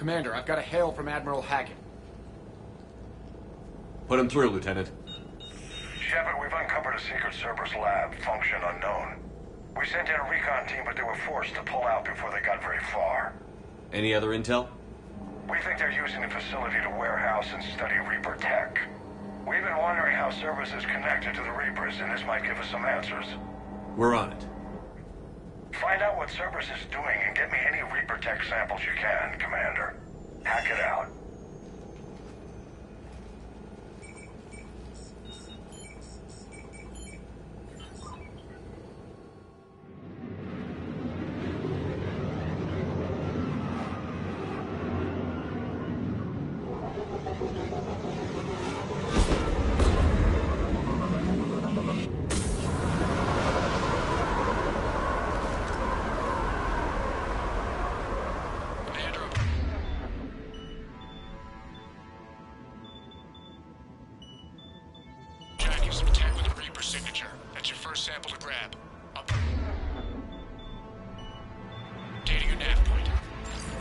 Commander, I've got a hail from Admiral Hackett. Put him through, Lieutenant. Shepard, we've uncovered a secret Cerberus lab, function unknown. We sent in a recon team, but they were forced to pull out before they got very far. Any other intel? We think they're using the facility to warehouse and study Reaper tech. We've been wondering how Cerberus is connected to the Reapers, and this might give us some answers. We're on it. Find out what Cerberus is doing and get me any Reaper tech samples you can, Commander. Hack it out.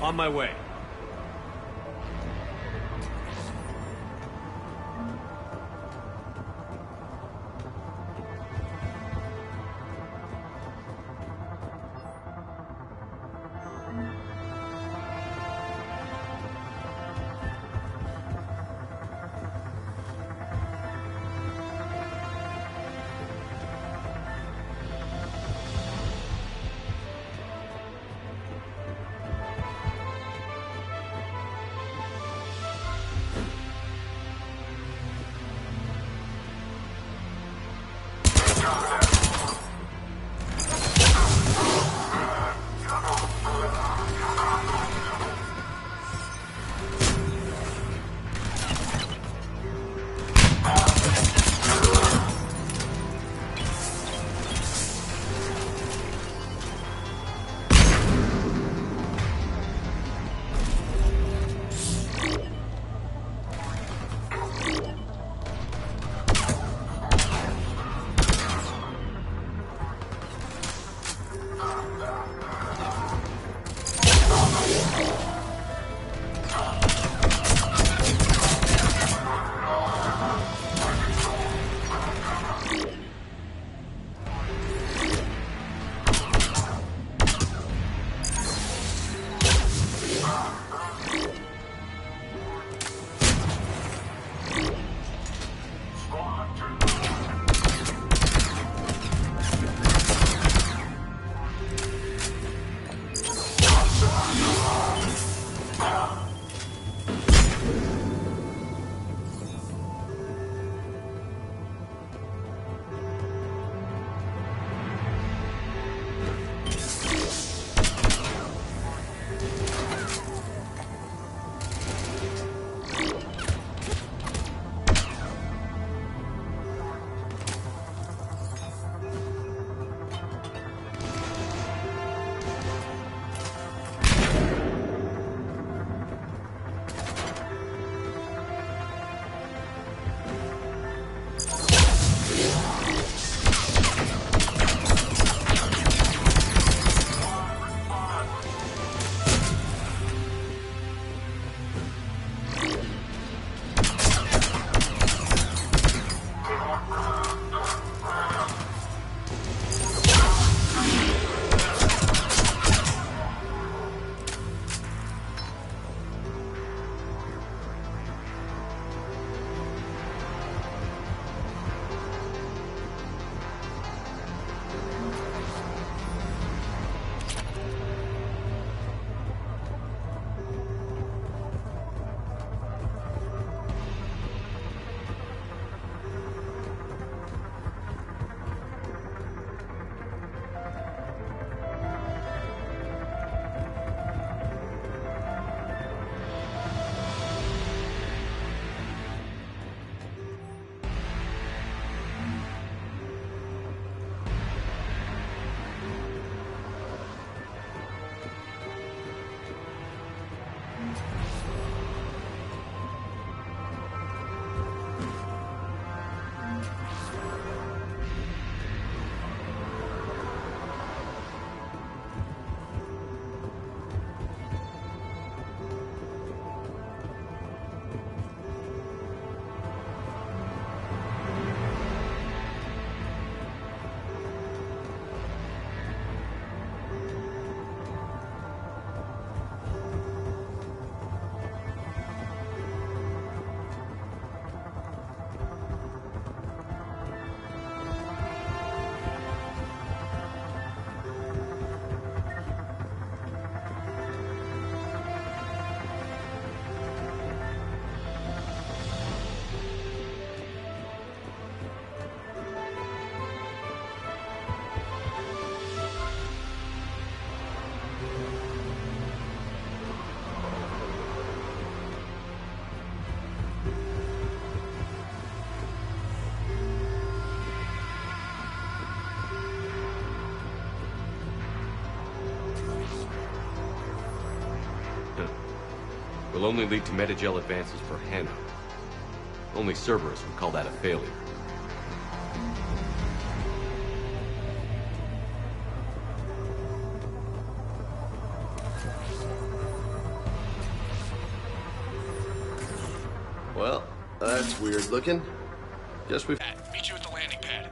On my way. will only lead to metagel advances for Hannah. Only Cerberus would call that a failure. Well, that's weird looking. Guess we've... Meet you at the landing pad.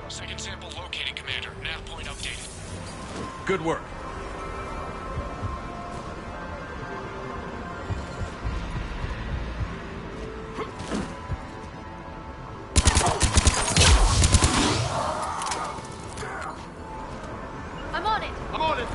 Second sample located, Commander. Nav point updated. Good work. I'm on it. I'm on it!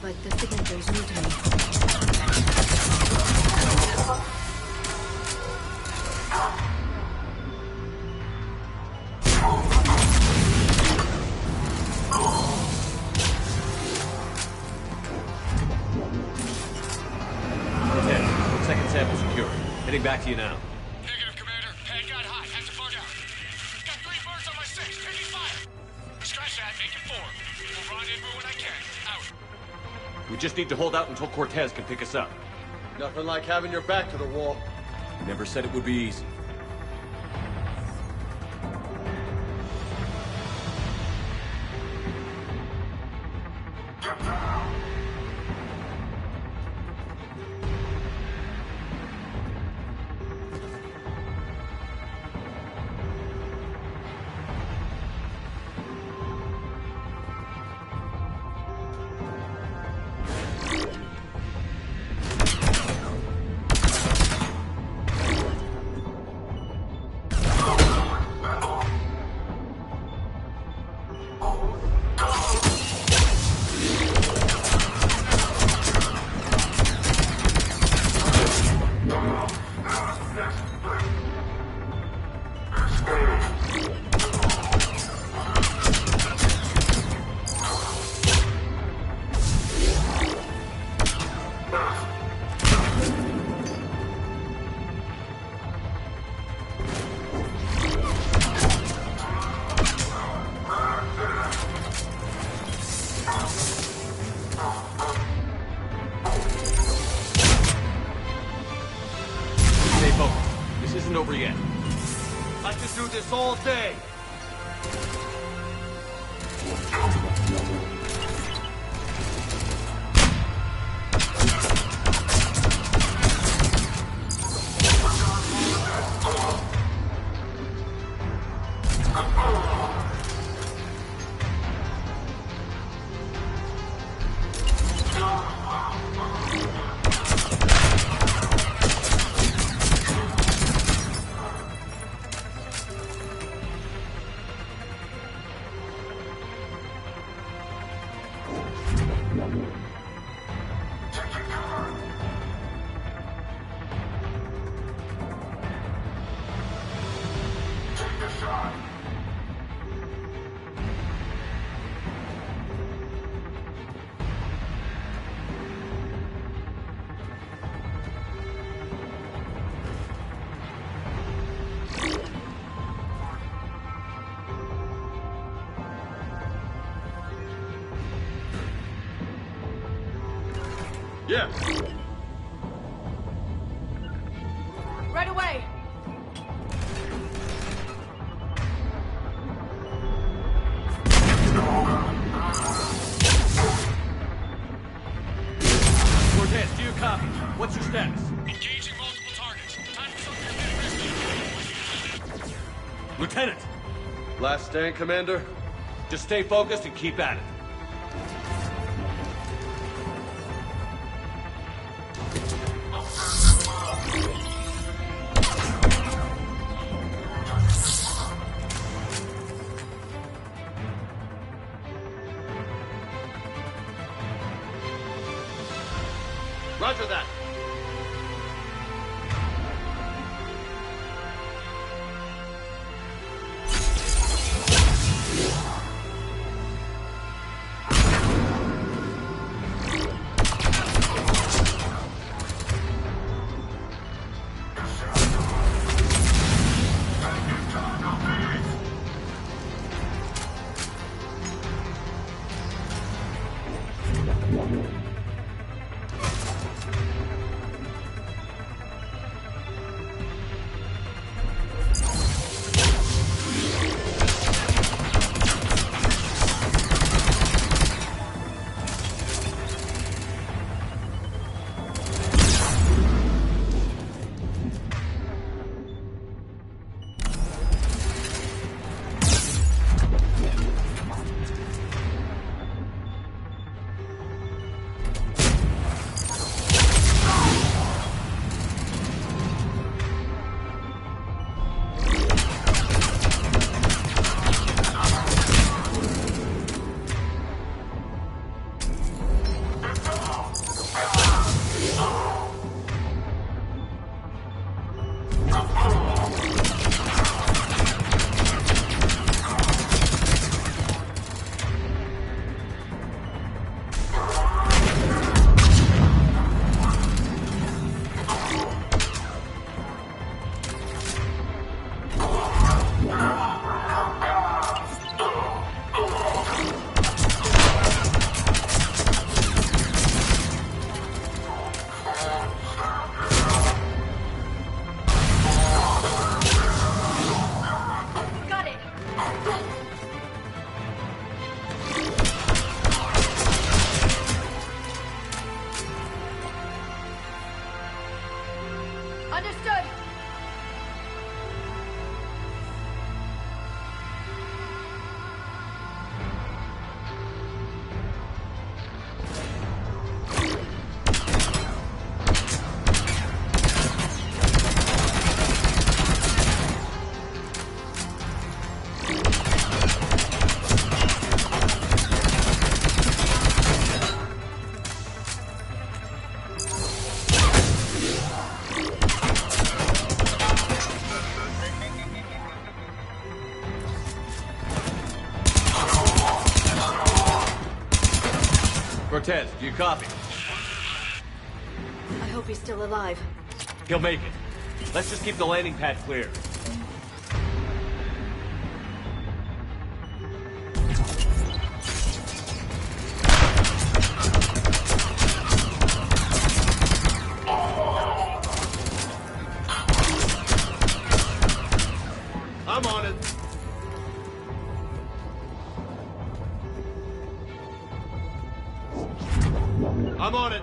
but the signature is new to me. Okay, second sample secure. Heading back to you now. Negative, Commander. Pad got hot. Had to bug out. Got 3 birds on my 6. Taking fire. Scratch that. Make it 4. We'll rendezvous when I can. Out. We just need to hold out until Cortez can pick us up. Nothing like having your back to the wall. Never said it would be easy. over yet. I could do this all day. Yeah. Right away. Cortez, do you copy? What's your status? Engaging multiple targets. Time for something a bit. Lieutenant, Last stand, Commander? just stay focused and keep at it. Roger that. Understood. Cortez, do you copy? I hope he's still alive. He'll make it. Let's just keep the landing pad clear. I'm on it.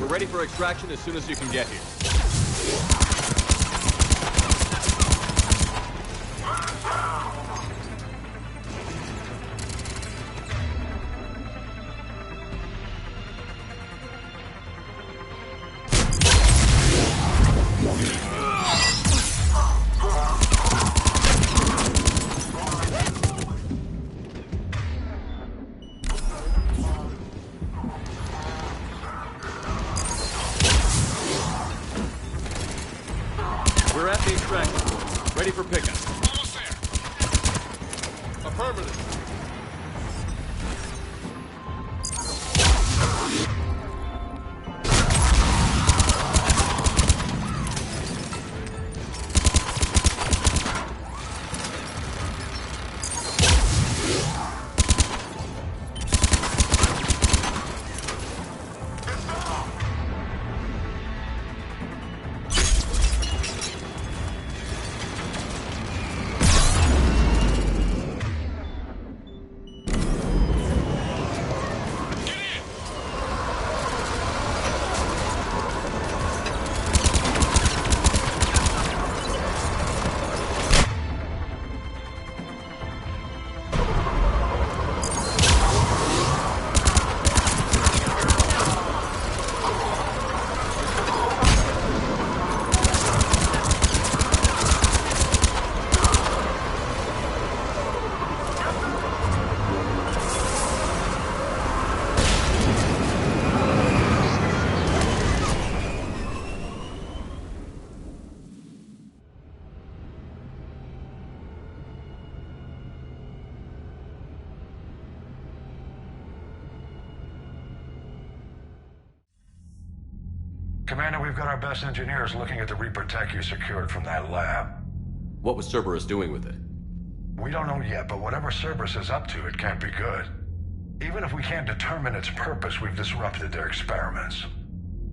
Ready for extraction as soon as you can get here. We're at the extraction point. Ready for pickup. Almost there. Affirmative. Commander, we've got our best engineers looking at the Reaper tech you secured from that lab. What was Cerberus doing with it? We don't know yet, but whatever Cerberus is up to, it can't be good. Even if we can't determine its purpose, we've disrupted their experiments.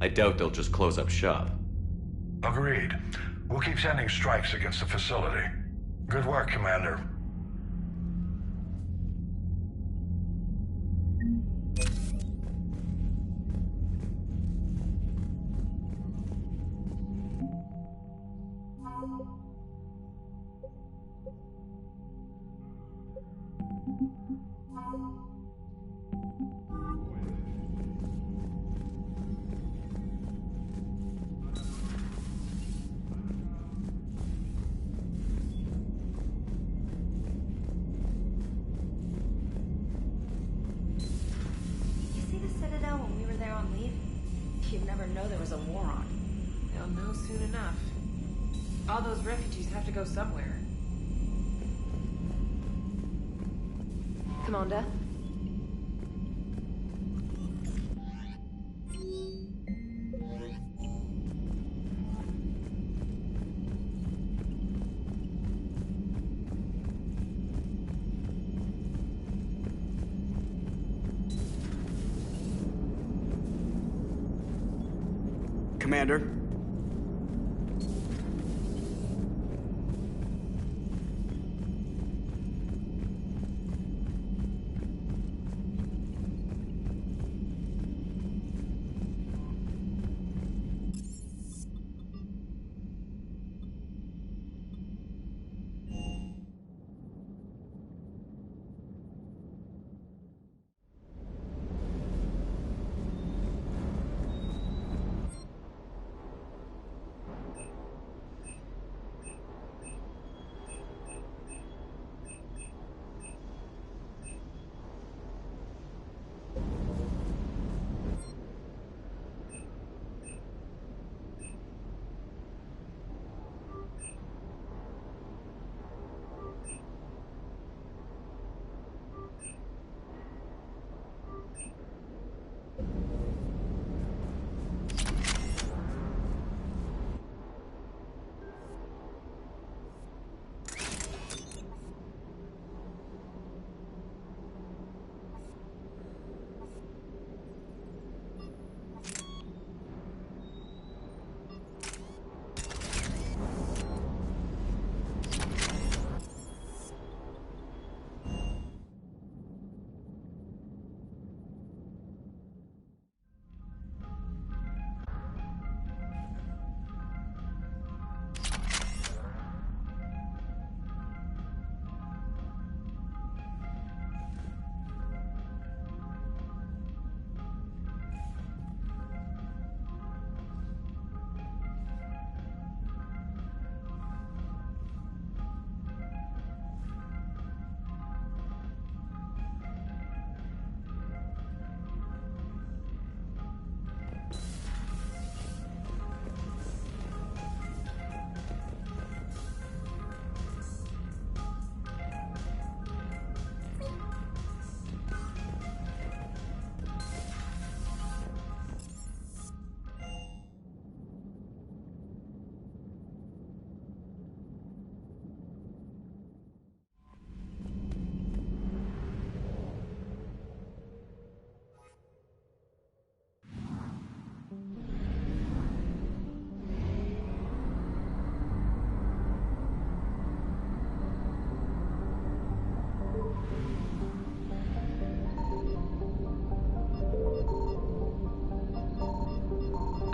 I doubt they'll just close up shop. Agreed. We'll keep sending strikes against the facility. Good work, Commander. You'd never know there was a war on. They'll know soon enough. All those refugees have to go somewhere. Commander? Commander?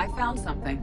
I found something.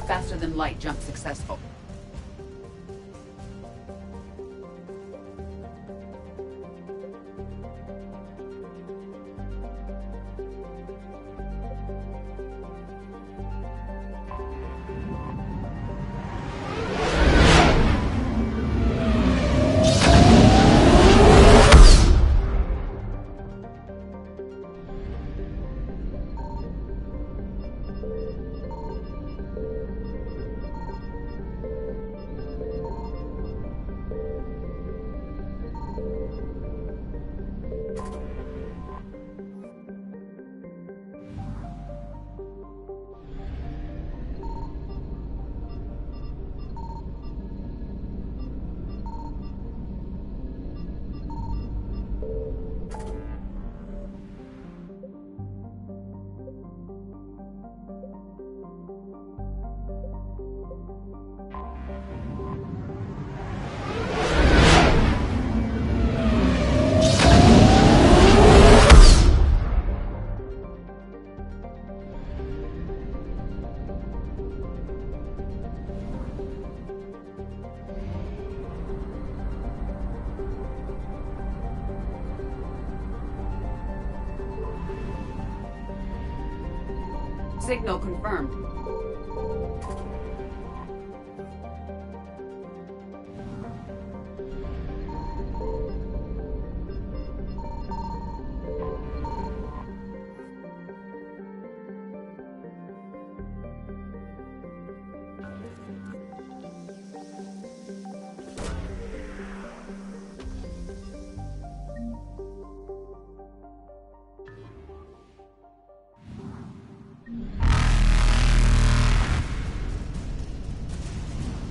Faster than light jump successful. Signal confirmed.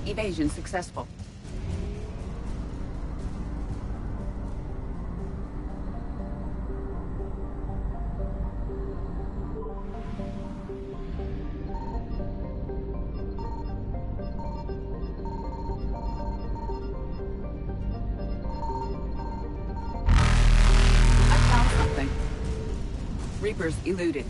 Evasion successful. I found something. Reapers eluded.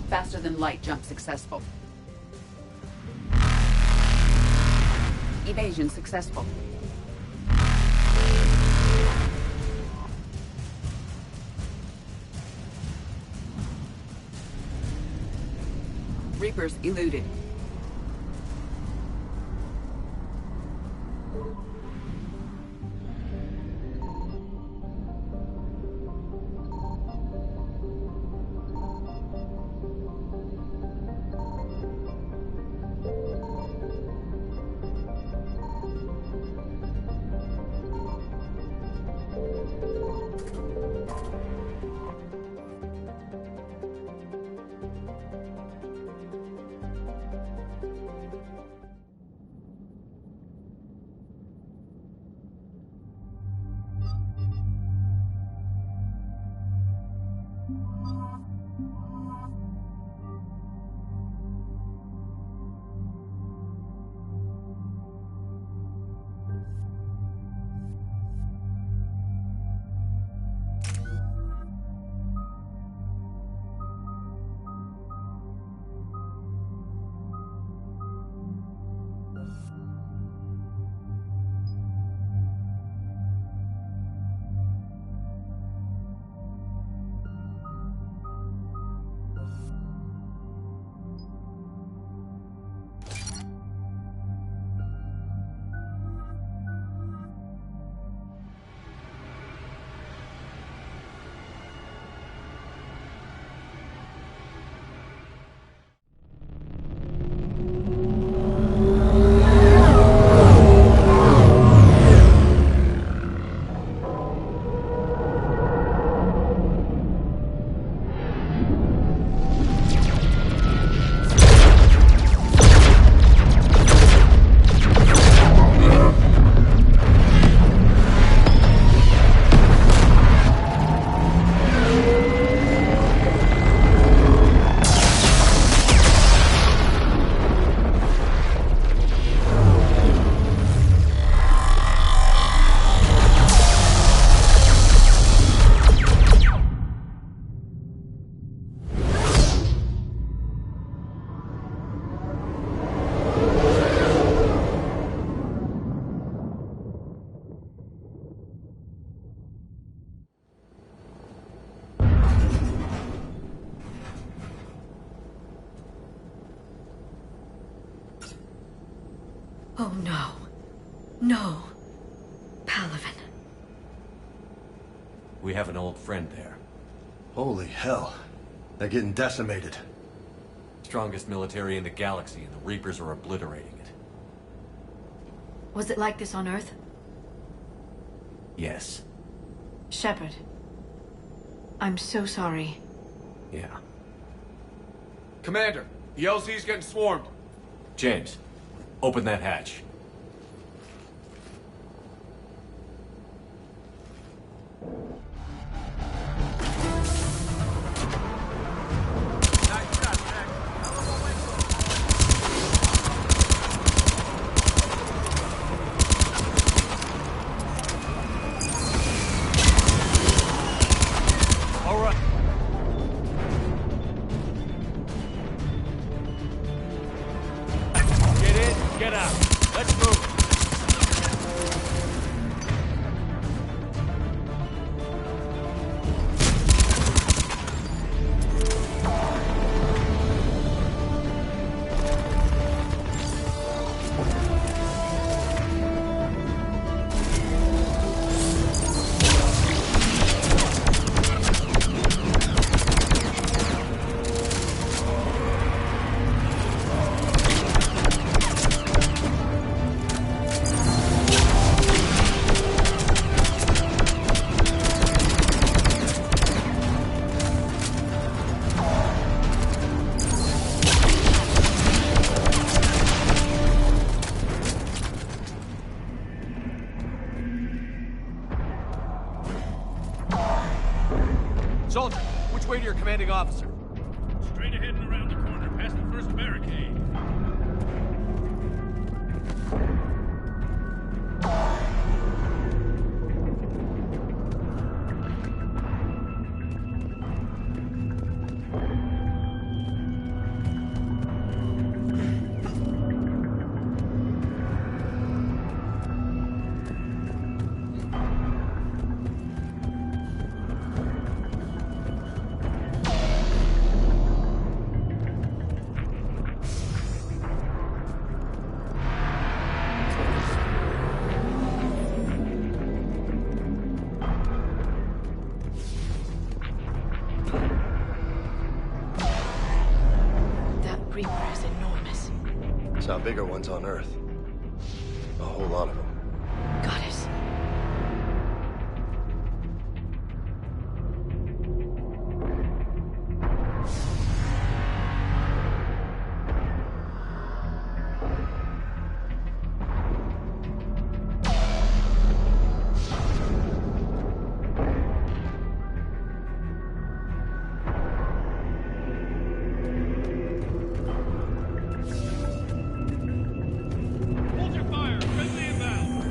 Faster than light jump successful. Evasion successful. Reapers eluded. Oh no. No. Palaven. We have an old friend there. Holy hell. They're getting decimated. Strongest military in the galaxy, and the Reapers are obliterating it. Was it like this on Earth? Yes. Shepard. I'm so sorry. Yeah. Commander, the LZ's getting swarmed. James, open that hatch. Get out. Let's move. Soldier, which way to your commanding officer? Straight ahead and around the corner, past the first barricade. Saw bigger ones on Earth. A whole lot of them. Goddess. Hold your fire. Friendly inbound.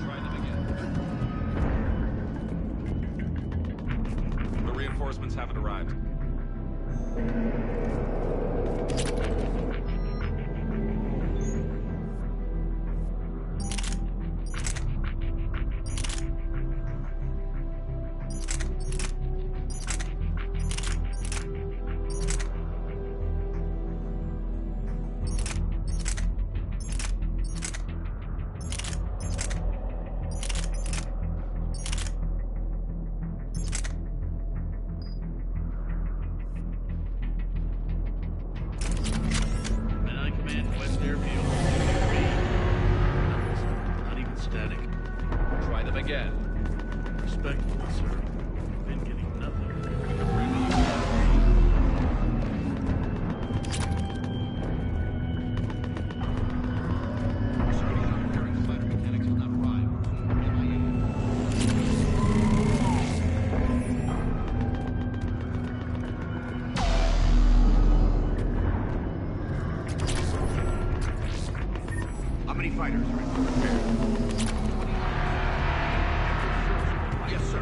Try them again. The reinforcements haven't arrived. And I command West Airfield. Not even static. Try them again. Respectfully, sir. Been getting nothing. Mechanics will not arrive. How many fighters are in repair? Yes, sir.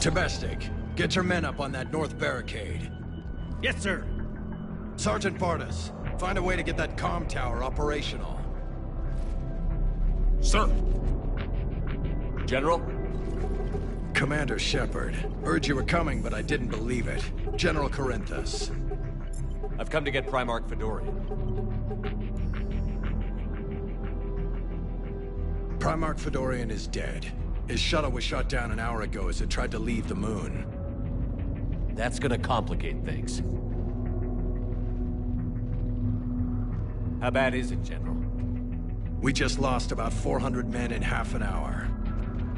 Domestic, get your men up on that north barricade. Yes, sir. Sergeant Bartas, find a way to get that comm tower operational. Sir. General? Commander Shepard. Heard you were coming, but I didn't believe it. General Corinthus. I've come to get Primarch Fedorian. Primarch Fedorian is dead. His shuttle was shot down an hour ago as it tried to leave the moon. That's gonna complicate things. How bad is it, General? We just lost about 400 men in half an hour.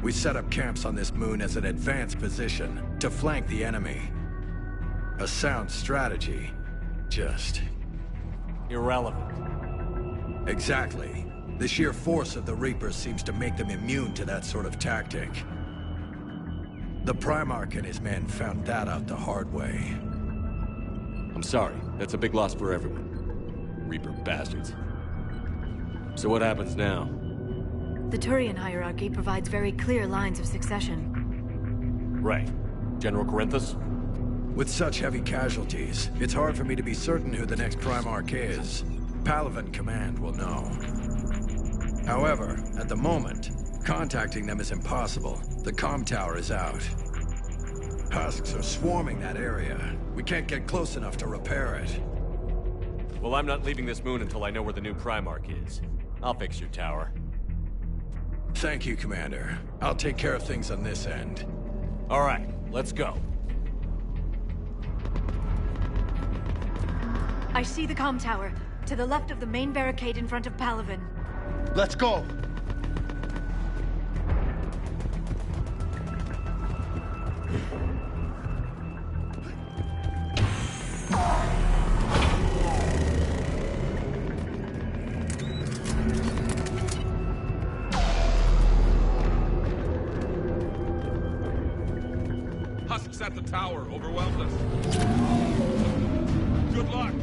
We set up camps on this moon as an advanced position to flank the enemy. A sound strategy. Just... irrelevant. Exactly. The sheer force of the Reapers seems to make them immune to that sort of tactic. The Primarch and his men found that out the hard way. I'm sorry. That's a big loss for everyone. Reaper bastards. So what happens now? The Turian hierarchy provides very clear lines of succession. Right. General Corinthus? With such heavy casualties, it's hard for me to be certain who the next Primarch is. Palaven Command will know. However, at the moment, contacting them is impossible. The comm tower is out. Husks are swarming that area. We can't get close enough to repair it. Well, I'm not leaving this moon until I know where the new Primarch is. I'll fix your tower. Thank you, Commander. I'll take care of things on this end. All right, let's go. I see the comm tower, to the left of the main barricade in front of Palaven. Let's go! Husks at the tower overwhelmed us. Good luck.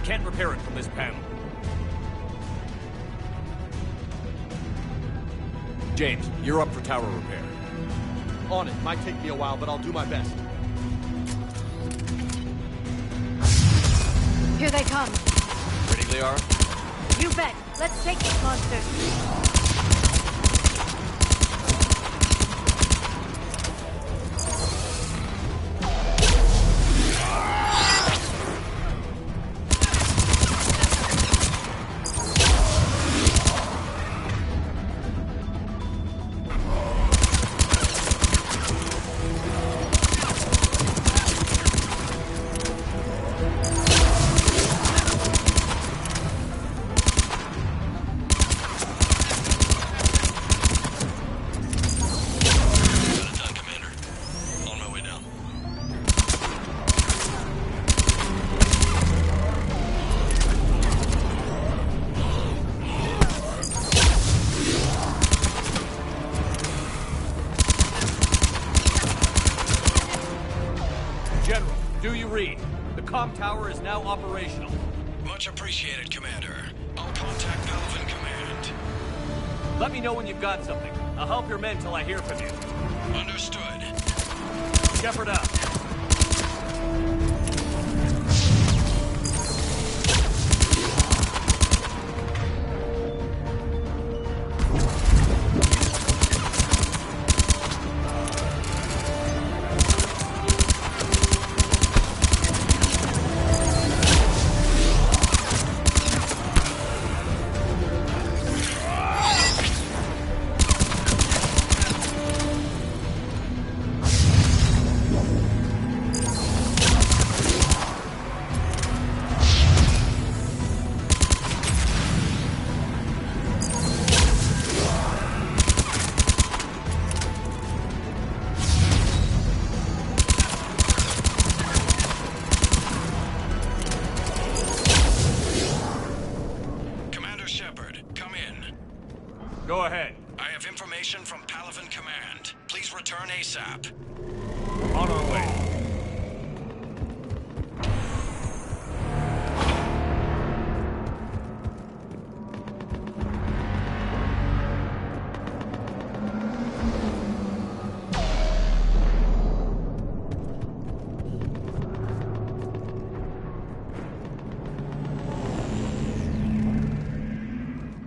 Can't repair it from this panel. James, you're up for tower repair. On it. Might take me a while, but I'll do my best. Here they come. Ready, Liara? You bet. Let's take these monsters. Tower is now operational. Much appreciated, Commander. I'll contact Palaven Command. Let me know when you've got something. I'll help your men till I hear from you. Understood. Shepard out. from Palaven Command. Please return ASAP. On our way.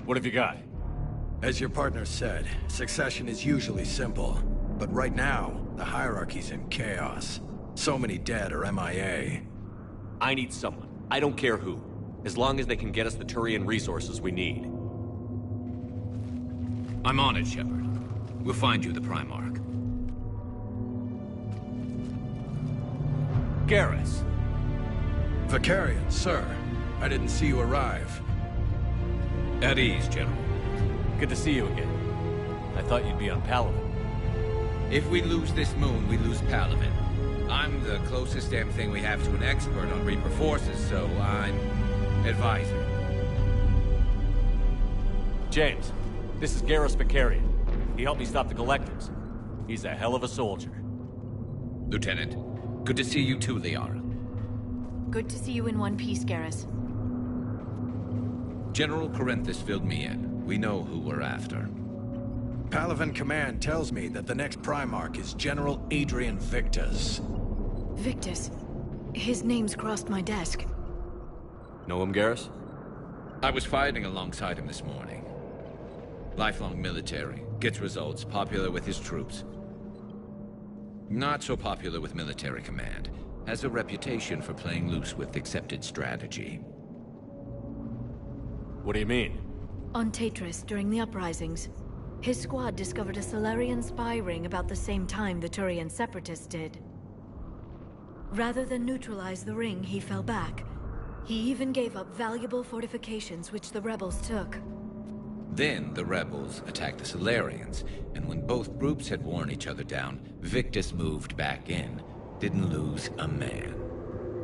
What have you got? As your partner said, succession is usually simple. But right now, the hierarchy's in chaos. So many dead or MIA. I need someone. I don't care who. As long as they can get us the Turian resources we need. I'm on it, Shepard. We'll find you the Primarch. Garrus. Vicarian, sir. I didn't see you arrive. At ease, General. Good to see you again. I thought you'd be on Palaven. If we lose this moon, we lose Palaven. I'm the closest damn thing we have to an expert on Reaper forces, so I'm advisor. James, this is Garrus Vicarian. He helped me stop the Collectors. He's a hell of a soldier. Lieutenant, good to see you too, Liara. Good to see you in one piece, Garrus. General Corinthus filled me in. We know who we're after. Palaven Command tells me that the next Primarch is General Adrian Victus. Victus? His name's crossed my desk. Know him, Garrus? I was fighting alongside him this morning. Lifelong military, gets results, popular with his troops. Not so popular with military command. Has a reputation for playing loose with accepted strategy. What do you mean? On Tatris, during the uprisings, his squad discovered a Solarian spy ring about the same time the Turian separatists did. Rather than neutralize the ring, he fell back. He even gave up valuable fortifications which the rebels took. Then the rebels attacked the Solarians, and when both groups had worn each other down, Victus moved back in. Didn't lose a man.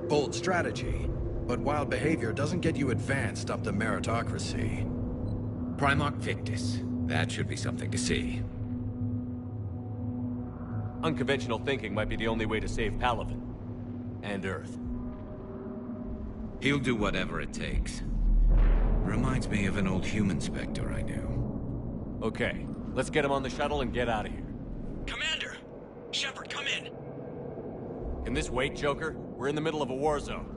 Bold strategy, but wild behavior doesn't get you advanced up the meritocracy. Primarch Victus. That should be something to see. Unconventional thinking might be the only way to save Palaven. And Earth. He'll do whatever it takes. Reminds me of an old human Spectre I knew. Okay, let's get him on the shuttle and get out of here. Commander! Shepard, come in! Can this wait, Joker? We're in the middle of a war zone.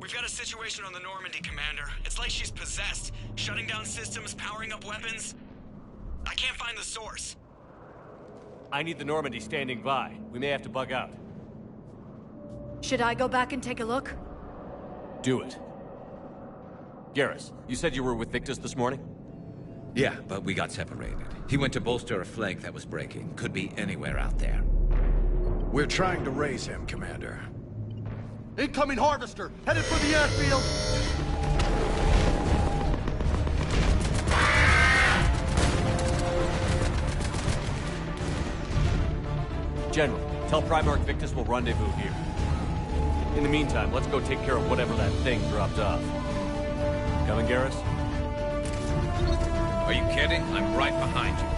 We've got a situation on the Normandy, Commander. It's like she's possessed. Shutting down systems, powering up weapons. I can't find the source. I need the Normandy standing by. We may have to bug out. Should I go back and take a look? Do it. Garrus, you said you were with Victus this morning? Yeah, but we got separated. He went to bolster a flank that was breaking. Could be anywhere out there. We're trying to raise him, Commander. Incoming Harvester! Headed for the airfield! General, tell Primarch Victus we'll rendezvous here. In the meantime, let's go take care of whatever that thing dropped off. Coming, Garrus? Are you kidding? I'm right behind you.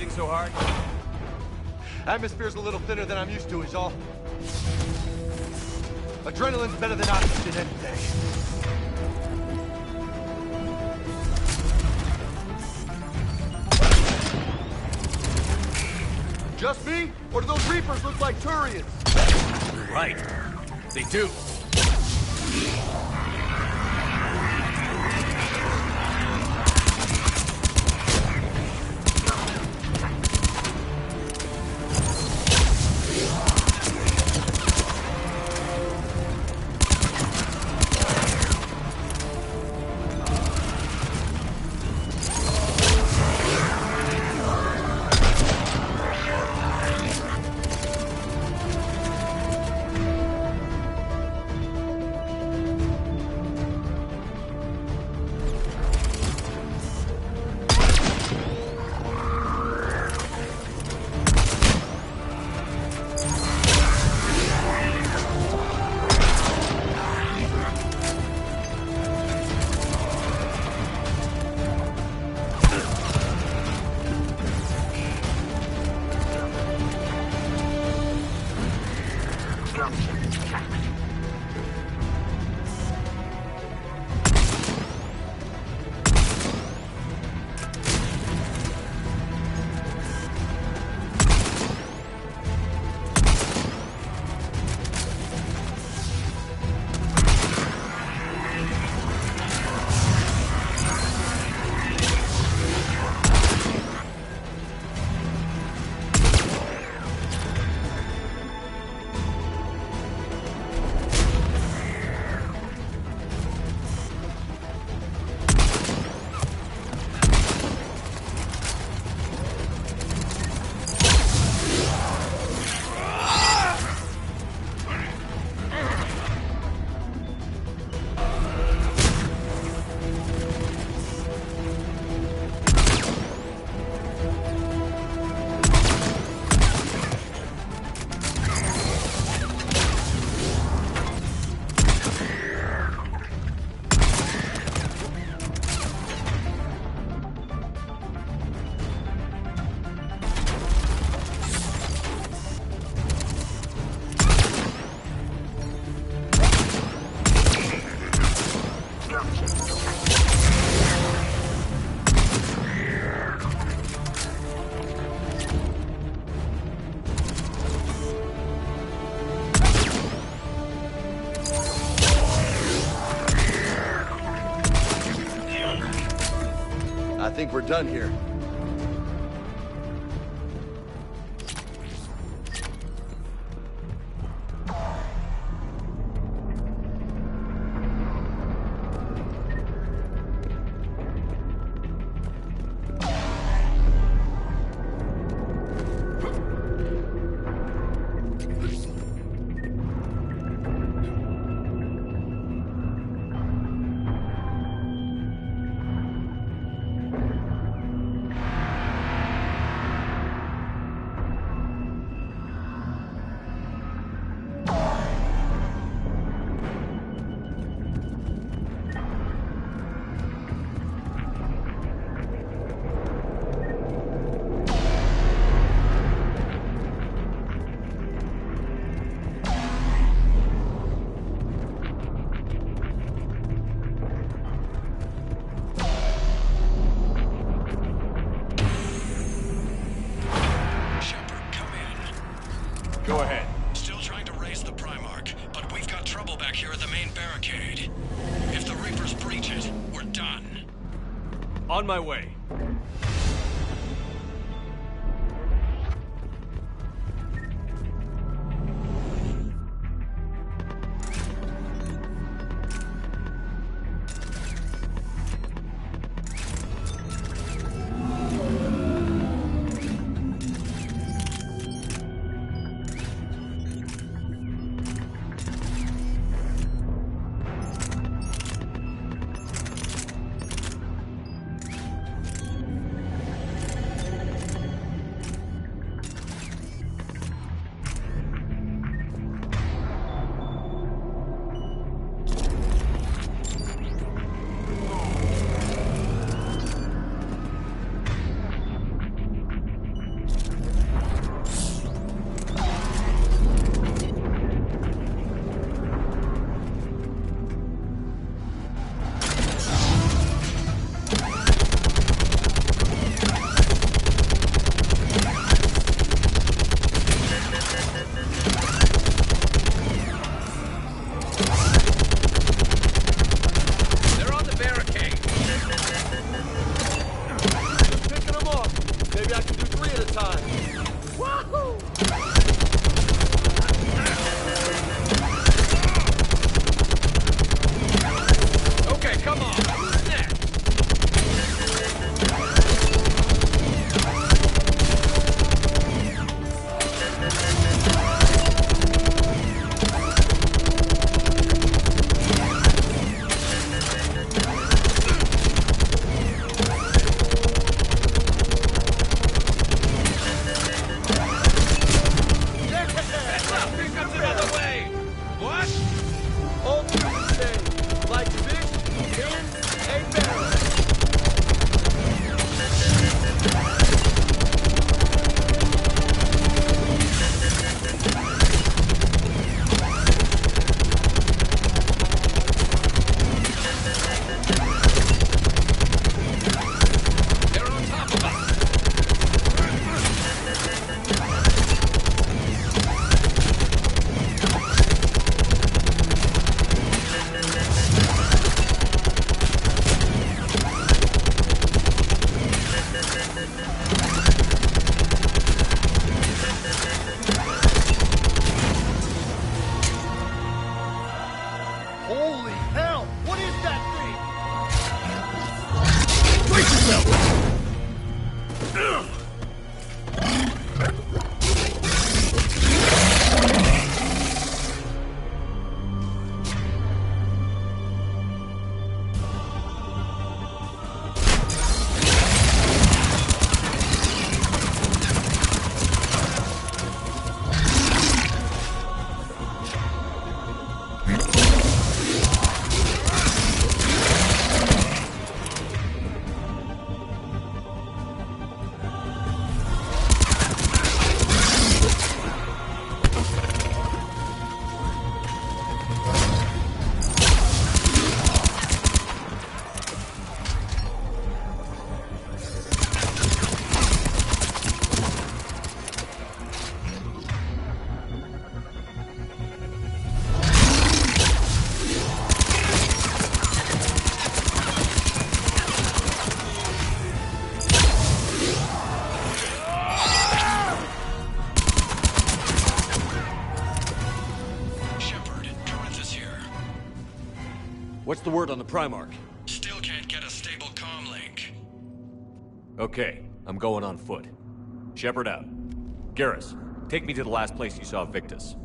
breathing so hard? Atmosphere's a little thinner than I'm used to, is all. Adrenaline's better than oxygen any day. Just me? Or do those Reapers look like Turians? Right. They do. I think we're done here. Go ahead. Still trying to raise the Primarch, but we've got trouble back here at the main barricade. If the Reapers breach it, we're done. On my way. What's the word on the Primarch? Still can't get a stable comm link. Okay, I'm going on foot. Shepard out. Garrus, take me to the last place you saw Victus.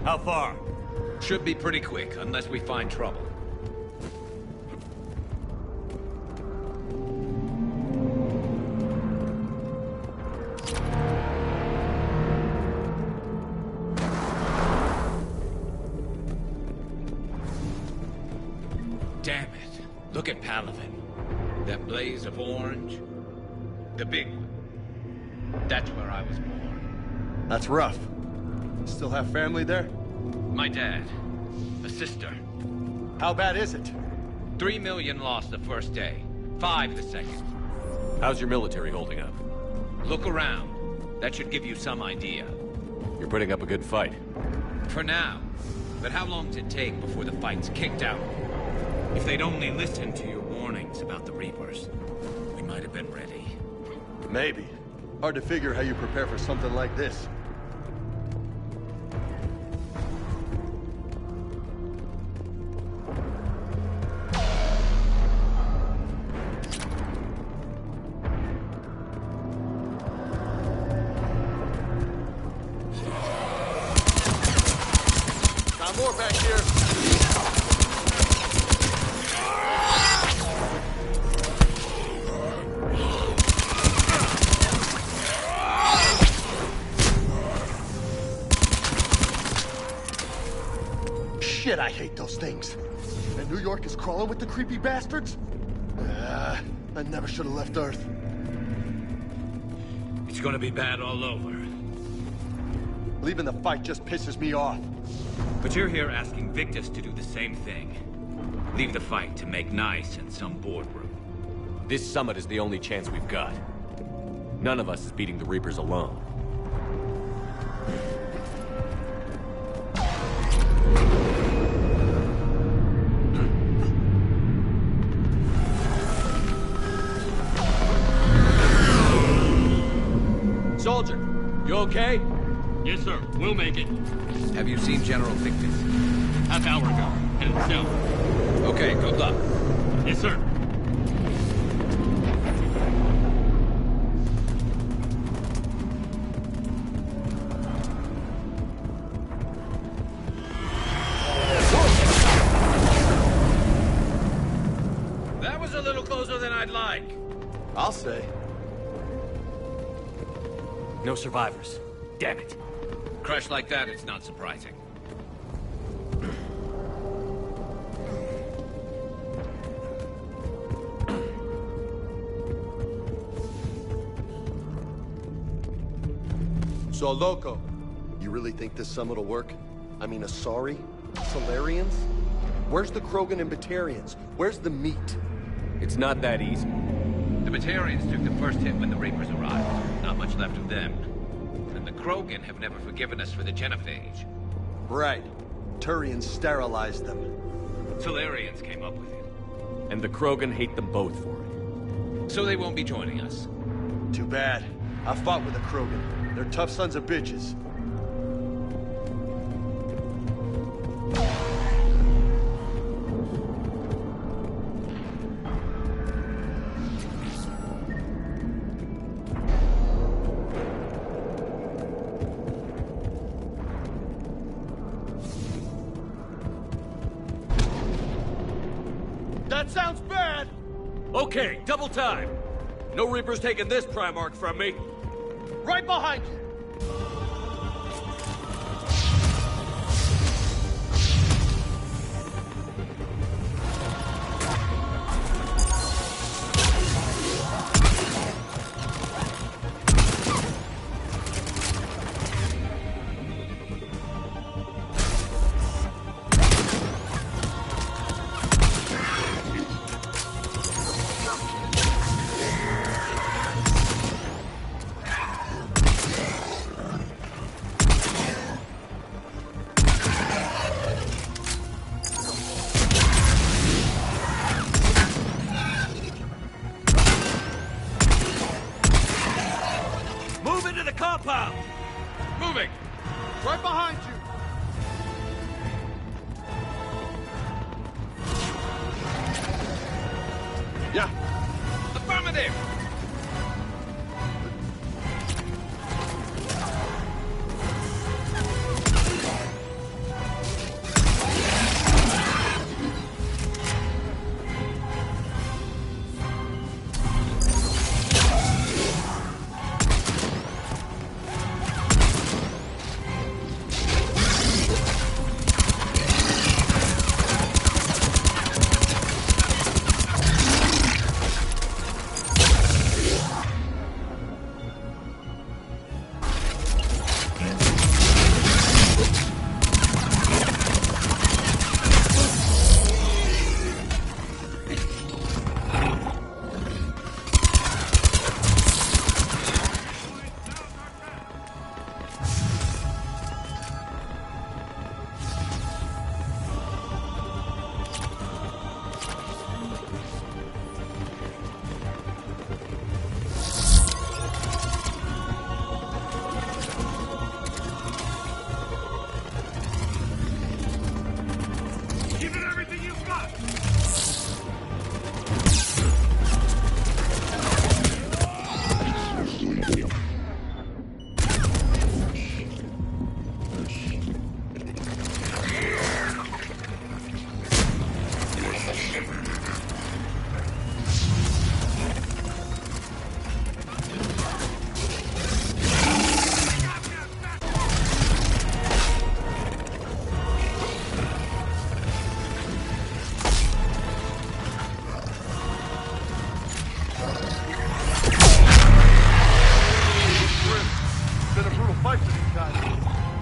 How far? Should be pretty quick, unless we find trouble. Damn it. Look at Palaven. That blaze of orange. The big one. That's where I was born. That's rough. Still have family there? My dad. A sister. How bad is it? 3 million lost the first day. 5 the second. How's your military holding up? Look around. That should give you some idea. You're putting up a good fight. For now. But how long does it take before the fight's kicked out? If they'd only listened to your warnings about the Reapers, we might have been ready. Maybe. Hard to figure how you prepare for something like this. More back here. Shit, I hate those things. And New York is crawling with the creepy bastards? I never should have left Earth. It's gonna be bad all over. Leaving the fight just pisses me off. But you're here asking Victus to do the same thing. Leave the fight to make nice in some boardroom. This summit is the only chance we've got. None of us is beating the Reapers alone. Soldier, you okay? Yes, sir. We'll make it. Have you seen General Victus? Half hour ago. Headed south. Okay, good luck. Yes, sir. That was a little closer than I'd like. I'll say. No survivors. Damn it. Crash like that, it's not surprising. So, Loco. You really think this summit will work? I mean, Asari? Solarians? Where's the Krogan and Batarians? Where's the meat? It's not that easy. The Batarians took the first hit when the Reapers arrived. Not much left of them. And the Krogan have never forgiven us for the genophage. Right. Turians sterilized them. Solarians came up with it. And the Krogan hate them both for it. So they won't be joining us. Too bad. I fought with the Krogan. They're tough sons of bitches. That sounds bad! Okay, double time. No Reaper's taking this Primarch from me. Right behind you! Yeah. Affirmative!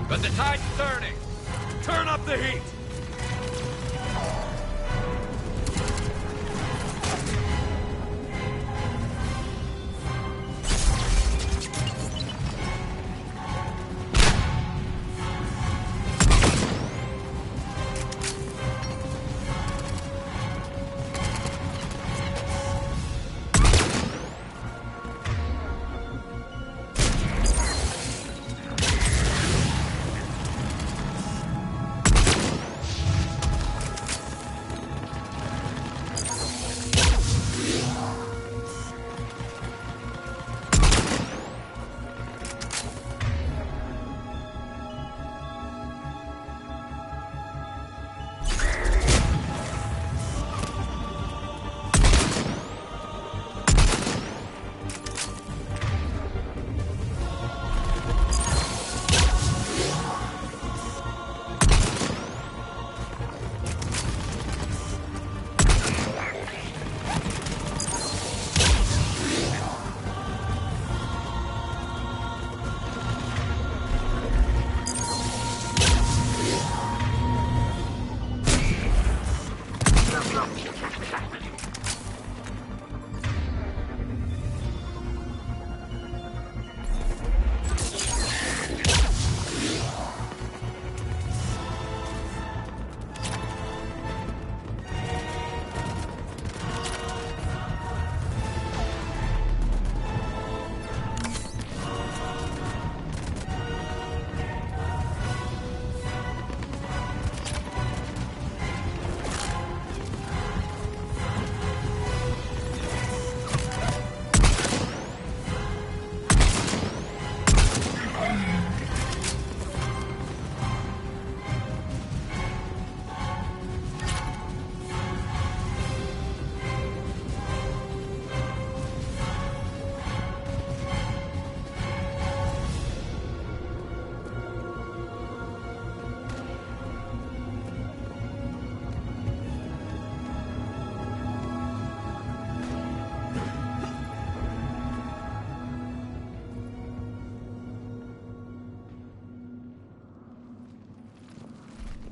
But the tide's turning. Turn up the heat.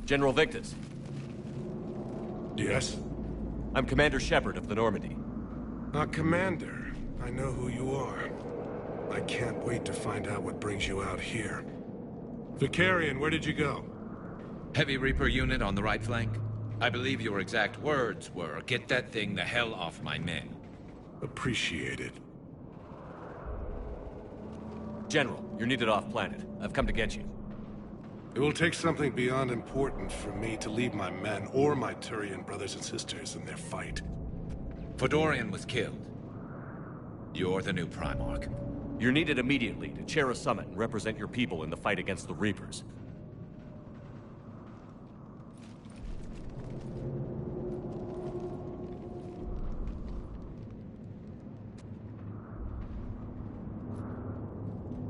General Victus. Yes? I'm Commander Shepard of the Normandy. Commander. I know who you are. I can't wait to find out what brings you out here. Vicarian, where did you go? Heavy Reaper unit on the right flank. I believe your exact words were, "Get that thing the hell off my men." Appreciated. General, you're needed off-planet. I've come to get you. It will take something beyond important for me to leave my men or my Turian brothers and sisters in their fight. Fedorian was killed. You're the new Primarch. You're needed immediately to chair a summit and represent your people in the fight against the Reapers.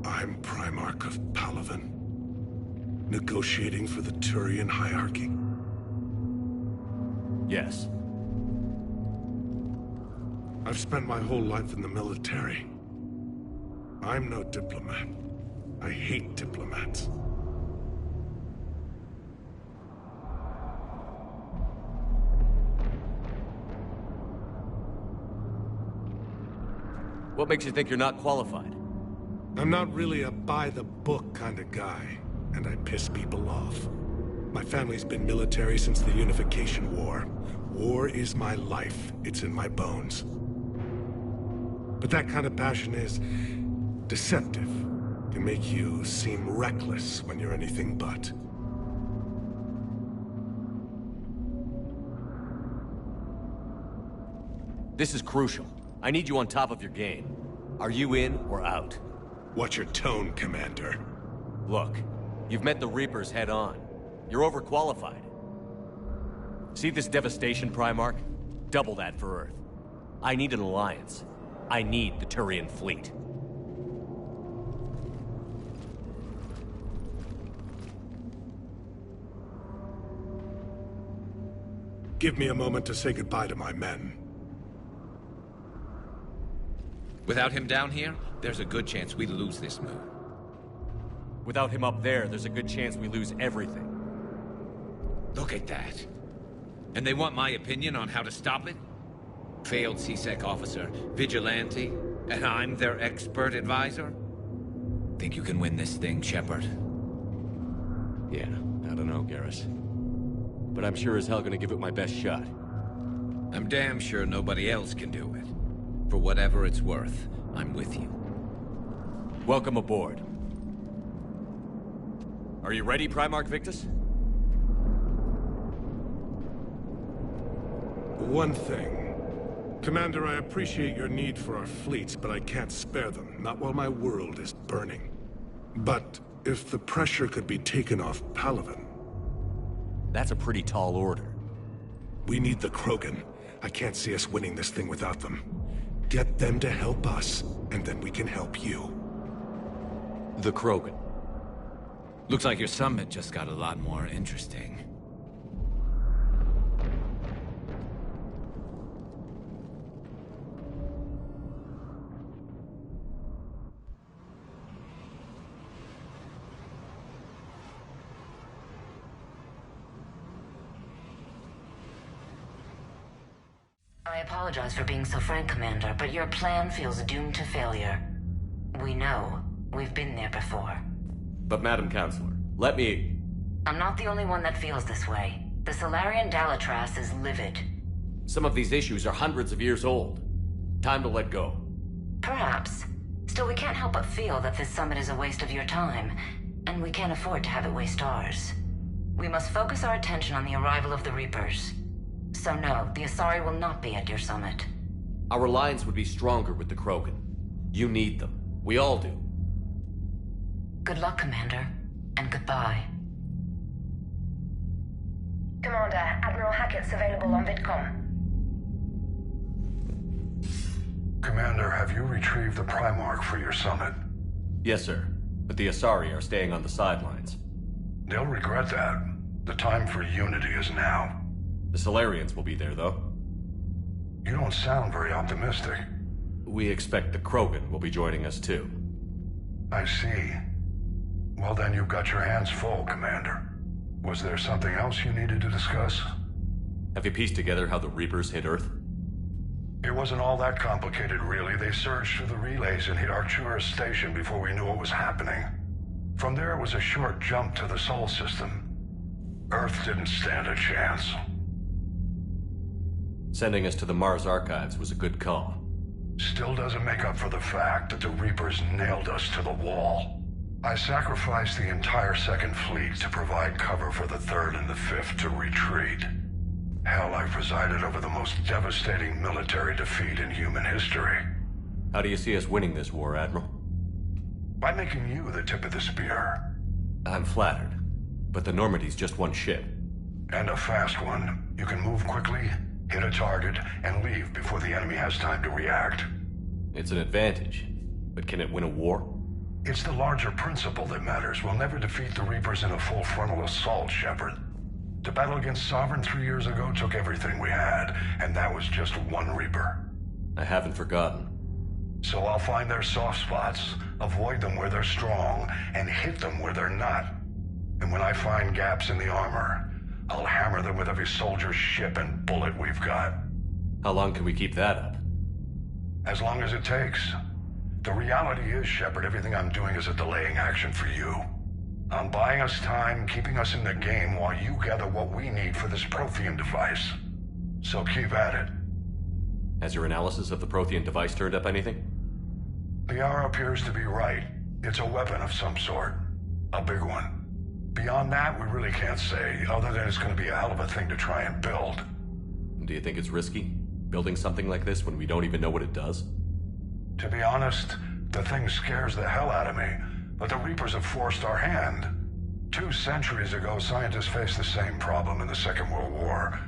I'm Primarch of Palaven, negotiating for the Turian hierarchy. Yes. I've spent my whole life in the military. I'm no diplomat. I hate diplomats. What makes you think you're not qualified? I'm not really a by-the-book kind of guy, and I piss people off. My family's been military since the Unification War. War is my life. It's in my bones. But that kind of passion is deceptive. Can make you seem reckless when you're anything but. This is crucial. I need you on top of your game. Are you in or out? Watch your tone, Commander. Look, you've met the Reapers head on. You're overqualified. See this devastation, Primarch? Double that for Earth. I need an alliance. I need the Turian fleet. Give me a moment to say goodbye to my men. Without him down here, there's a good chance we lose this move. Without him up there's a good chance we lose everything. Look at that. And they want my opinion on how to stop it? Failed CSEC officer, vigilante, and I'm their expert advisor? Think you can win this thing, Shepard? Yeah, I don't know, Garrus. But I'm sure as hell gonna give it my best shot. I'm damn sure nobody else can do it. For whatever it's worth, I'm with you. Welcome aboard. Are you ready, Primarch Victus? One thing. Commander, I appreciate your need for our fleets, but I can't spare them. Not while my world is burning. But if the pressure could be taken off Palaven... That's a pretty tall order. We need the Krogan. I can't see us winning this thing without them. Get them to help us, and then we can help you. The Krogan. Looks like your summit just got a lot more interesting. I apologize for being so frank, Commander, but your plan feels doomed to failure. We know. We've been there before. But Madam Counselor, let me... I'm not the only one that feels this way. The Solarian Dalitras is livid. Some of these issues are hundreds of years old. Time to let go. Perhaps. Still, we can't help but feel that this summit is a waste of your time, and we can't afford to have it waste ours. We must focus our attention on the arrival of the Reapers. So no, the Asari will not be at your summit. Our alliance would be stronger with the Krogan. You need them. We all do. Good luck, Commander, and goodbye. Commander, Admiral Hackett's available on VidCom. Commander, have you retrieved the Primarch for your summit? Yes, sir. But the Asari are staying on the sidelines. They'll regret that. The time for unity is now. The Solarians will be there, though. You don't sound very optimistic. We expect the Krogan will be joining us, too. I see. Well, then you've got your hands full, Commander. Was there something else you needed to discuss? Have you pieced together how the Reapers hit Earth? It wasn't all that complicated, really. They surged through the relays and hit Arcturus Station before we knew what was happening. From there, it was a short jump to the Sol system. Earth didn't stand a chance. Sending us to the Mars Archives was a good call. Still doesn't make up for the fact that the Reapers nailed us to the wall. I sacrificed the entire Second Fleet to provide cover for the Third and the Fifth to retreat. hell, I presided over the most devastating military defeat in human history. How do you see us winning this war, Admiral? By making you the tip of the spear. I'm flattered, but the Normandy's just one ship. And a fast one. You can move quickly, hit a target, and leave before the enemy has time to react. It's an advantage, but can it win a war? It's the larger principle that matters. We'll never defeat the Reapers in a full frontal assault, Shepard. The battle against Sovereign 3 years ago took everything we had, and that was just one Reaper. I haven't forgotten. So I'll find their soft spots, avoid them where they're strong, and hit them where they're not. And when I find gaps in the armor, I'll hammer them with every soldier, ship, and bullet we've got. How long can we keep that up? As long as it takes. The reality is, Shepard, everything I'm doing is a delaying action for you. I'm buying us time, keeping us in the game while you gather what we need for this Prothean device. So keep at it. Has your analysis of the Prothean device turned up anything? The hour appears to be right. It's a weapon of some sort. A big one. Beyond that, we really can't say, other than it's going to be a hell of a thing to try and build. Do you think it's risky, building something like this when we don't even know what it does? To be honest, the thing scares the hell out of me, but the Reapers have forced our hand. 2 centuries ago, scientists faced the same problem in the Second World War.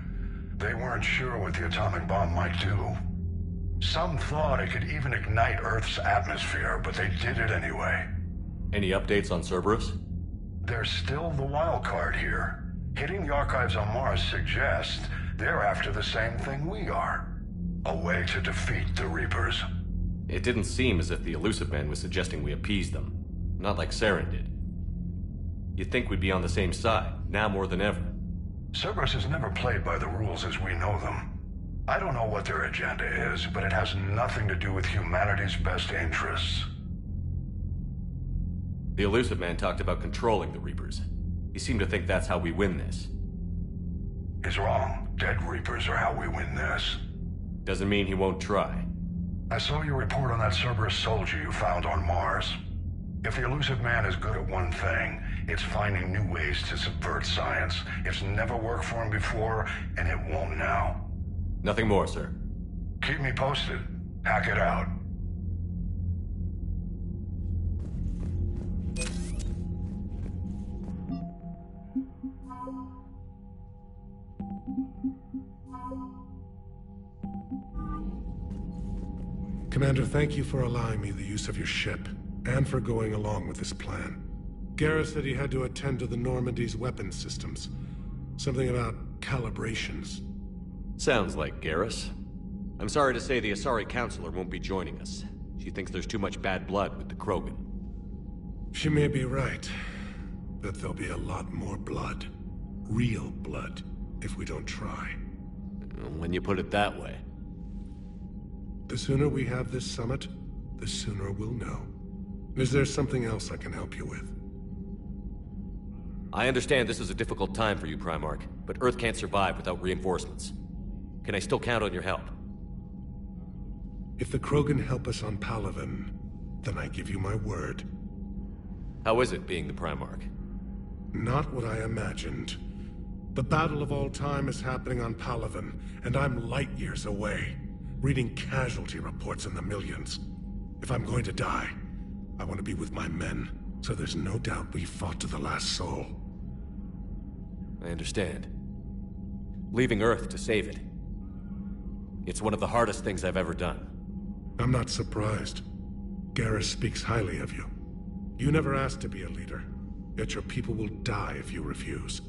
They weren't sure what the atomic bomb might do. Some thought it could even ignite Earth's atmosphere, but they did it anyway. Any updates on Cerberus? They're still the wild card here. Hitting the archives on Mars suggests they're after the same thing we are. A way to defeat the Reapers. It didn't seem as if the Elusive Man was suggesting we appease them. Not like Saren did. You'd think we'd be on the same side, now more than ever. Cerberus has never played by the rules as we know them. I don't know what their agenda is, but it has nothing to do with humanity's best interests. The Elusive Man talked about controlling the Reapers. He seemed to think that's how we win this. He's wrong. Dead Reapers are how we win this. Doesn't mean he won't try. I saw your report on that Cerberus soldier you found on Mars. If the Elusive Man is good at one thing, it's finding new ways to subvert science. It's never worked for him before, and it won't now. Nothing more, sir. Keep me posted. Hack it out. Commander, thank you for allowing me the use of your ship, and for going along with this plan. Garrus said he had to attend to the Normandy's weapon systems. Something about calibrations. Sounds like Garrus. I'm sorry to say the Asari Counselor won't be joining us. She thinks there's too much bad blood with the Krogan. She may be right, but there'll be a lot more blood. Real blood, if we don't try. When you put it that way. The sooner we have this summit, the sooner we'll know. Is there something else I can help you with? I understand this is a difficult time for you, Primarch, but Earth can't survive without reinforcements. Can I still count on your help? If the Krogan help us on Palaven, then I give you my word. How is it being the Primarch? Not what I imagined. The battle of all time is happening on Palaven, and I'm light years away, reading casualty reports in the millions. If I'm going to die, I want to be with my men, so there's no doubt we fought to the last soul. I understand. Leaving Earth to save it. It's one of the hardest things I've ever done. I'm not surprised. Garrus speaks highly of you. You never asked to be a leader, yet your people will die if you refuse.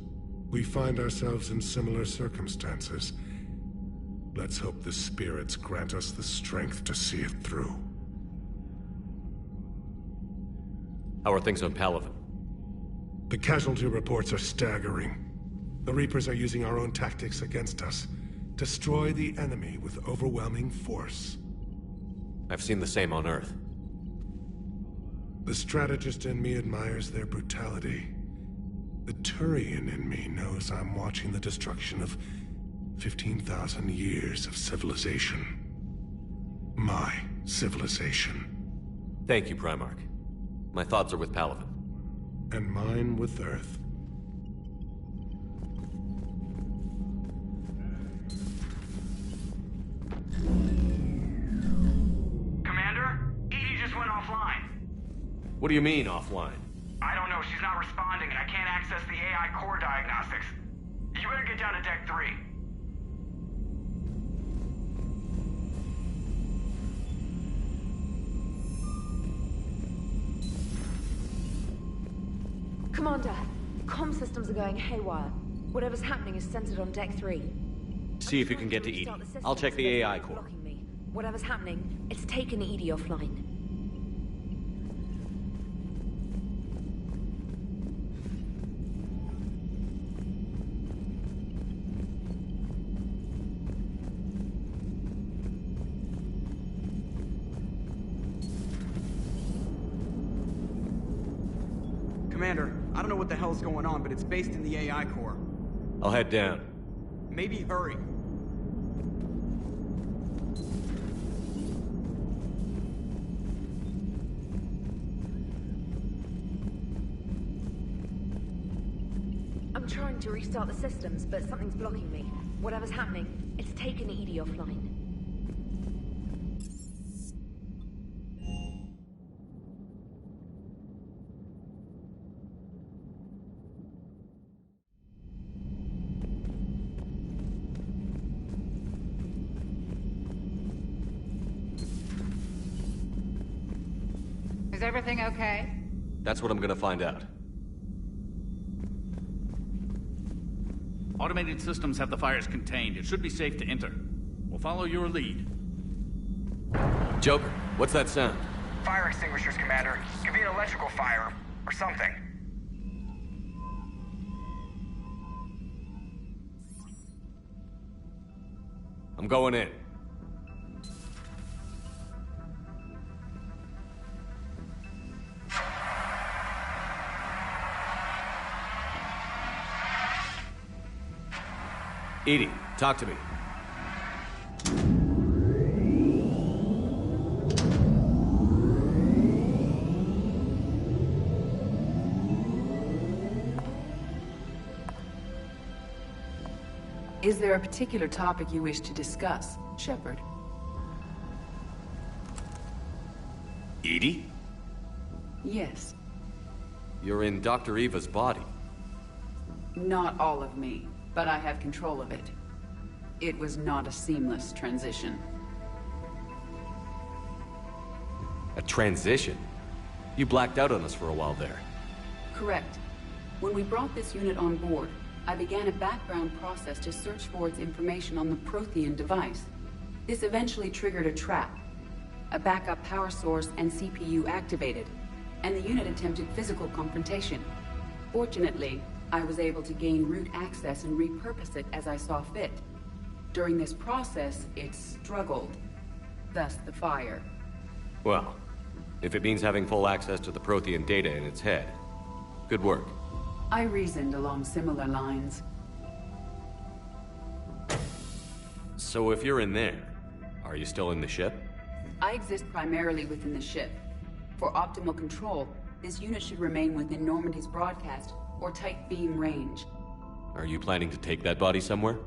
We find ourselves in similar circumstances. Let's hope the spirits grant us the strength to see it through. How are things on Palaven? The casualty reports are staggering. The Reapers are using our own tactics against us. Destroy the enemy with overwhelming force. I've seen the same on Earth. The strategist in me admires their brutality. The Turian in me knows I'm watching the destruction of 15,000 years of civilization. My civilization. Thank you, Primarch. My thoughts are with Palaven. And mine with Earth. What do you mean, offline? I don't know, she's not responding and I can't access the AI core diagnostics. You better get down to Deck 3. Commander, comm systems are going haywire. Whatever's happening is centered on Deck 3. See if you can get to Edie. I'll check the AI core. Whatever's happening, it's taken Edie offline. Commander, I don't know what the hell's going on, but it's based in the AI core. I'll head down. Maybe hurry. I'm trying to restart the systems, but something's blocking me. Whatever's happening, it's taken Edie offline. Is everything okay? That's what I'm gonna find out. Automated systems have the fires contained. It should be safe to enter. We'll follow your lead. Joker, what's that sound? Fire extinguishers, Commander. Could be an electrical fire, or something. I'm going in. Edie, talk to me. Is there a particular topic you wish to discuss, Shepard? Edie? Yes. You're in Dr. Eva's body. Not all of me, but I have control of it. It was not a seamless transition. A transition? You blacked out on us for a while there. Correct. When we brought this unit on board, I began a background process to search for its information on the Prothean device. This eventually triggered a trap. A backup power source and CPU activated, and the unit attempted physical confrontation. Fortunately, I was able to gain root access and repurpose it as I saw fit. During this process, it struggled. Thus the fire. Well, if it means having full access to the Prothean data in its head, good work. I reasoned along similar lines. So if you're in there, are you still in the ship? I exist primarily within the ship. For optimal control, this unit should remain within Normandy's broadcast or tight beam range. Are you planning to take that body somewhere?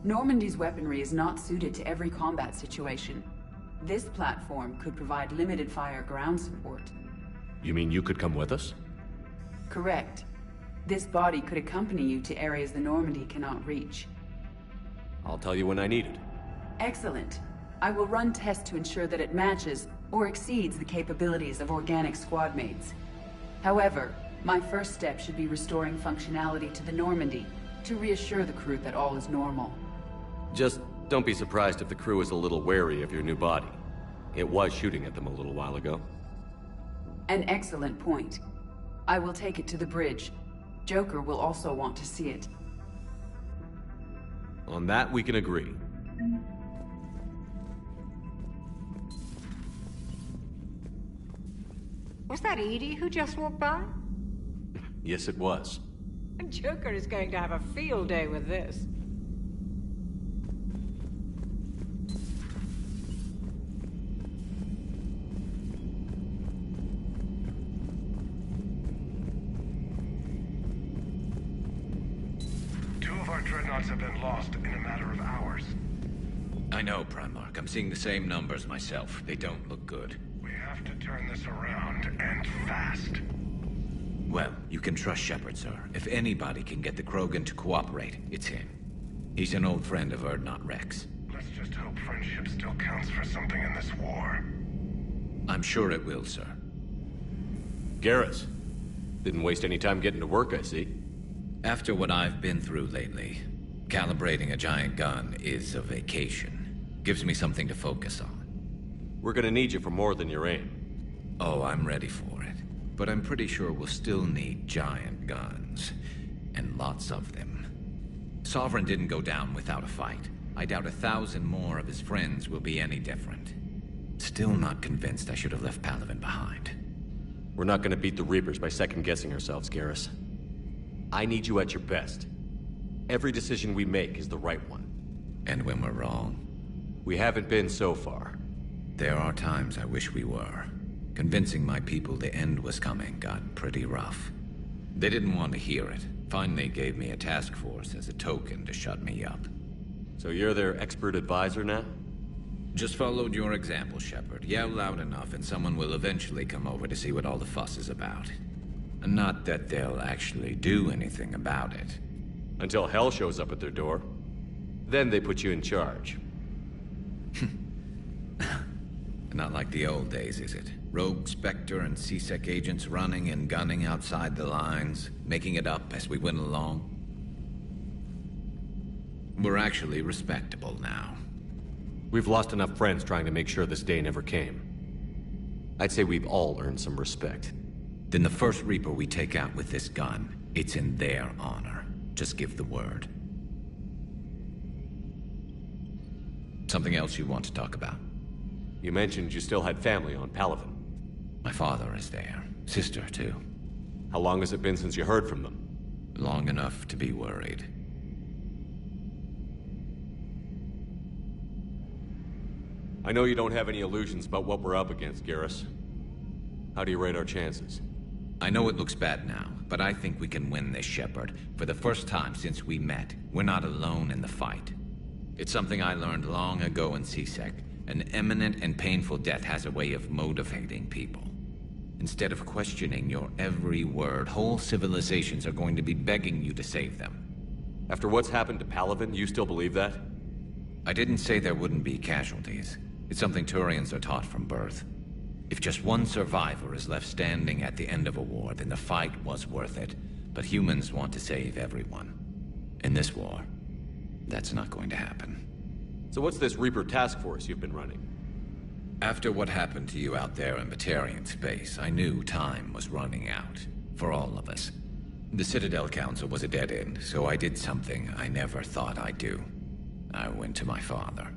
Normandy's weaponry is not suited to every combat situation. This platform could provide limited fire ground support. You mean you could come with us? Correct. This body could accompany you to areas the Normandy cannot reach. I'll tell you when I need it. Excellent. I will run tests to ensure that it matches or exceeds the capabilities of organic squad mates. However, my first step should be restoring functionality to the Normandy to reassure the crew that all is normal. Just don't be surprised if the crew is a little wary of your new body. It was shooting at them a little while ago. An excellent point. I will take it to the bridge. Joker will also want to see it. On that, we can agree. Was that Edie who just walked by? Yes, it was. Joker is going to have a field day with this. Two of our dreadnoughts have been lost in a matter of hours. I know, Primarch. I'm seeing the same numbers myself. They don't look good. We have have to turn this around, and fast. Well, you can trust Shepard, sir. If anybody can get the Krogan to cooperate, it's him. He's an old friend of Erdnot Rex. Let's just hope friendship still counts for something in this war. I'm sure it will, sir. Garrus, didn't waste any time getting to work, I see. After what I've been through lately, calibrating a giant gun is a vacation. Gives me something to focus on. We're gonna need you for more than your aim. Oh, I'm ready for it. But I'm pretty sure we'll still need giant guns. And lots of them. Sovereign didn't go down without a fight. I doubt 1,000 more of his friends will be any different. Still not convinced I should have left Palaven behind. We're not gonna beat the Reapers by second-guessing ourselves, Garrus. I need you at your best. Every decision we make is the right one. And when we're wrong? We haven't been so far. There are times I wish we were. Convincing my people the end was coming got pretty rough. They didn't want to hear it. Finally gave me a task force as a token to shut me up. So you're their expert advisor now? Just followed your example, Shepard. Yell loud enough and someone will eventually come over to see what all the fuss is about. Not that they'll actually do anything about it. Until hell shows up at their door. Then they put you in charge. Not like the old days, is it? Rogue Spectre and C-Sec agents running and gunning outside the lines, making it up as we went along. We're actually respectable now. We've lost enough friends trying to make sure this day never came. I'd say we've all earned some respect. Then the first Reaper we take out with this gun, it's in their honor. Just give the word. Something else you want to talk about? You mentioned you still had family on Palaven. My father is there. Sister, too. How long has it been since you heard from them? Long enough to be worried. I know you don't have any illusions about what we're up against, Garrus. How do you rate our chances? I know it looks bad now, but I think we can win this, Shepard. For the first time since we met, we're not alone in the fight. It's something I learned long ago in C-Sec. An imminent and painful death has a way of motivating people. Instead of questioning your every word, whole civilizations are going to be begging you to save them. After what's happened to Palaven, you still believe that? I didn't say there wouldn't be casualties. It's something Turians are taught from birth. If just one survivor is left standing at the end of a war, then the fight was worth it. But humans want to save everyone. In this war, that's not going to happen. So what's this Reaper task force you've been running? After what happened to you out there in Batarian space, I knew time was running out. For all of us. The Citadel Council was a dead end, so I did something I never thought I'd do. I went to my father.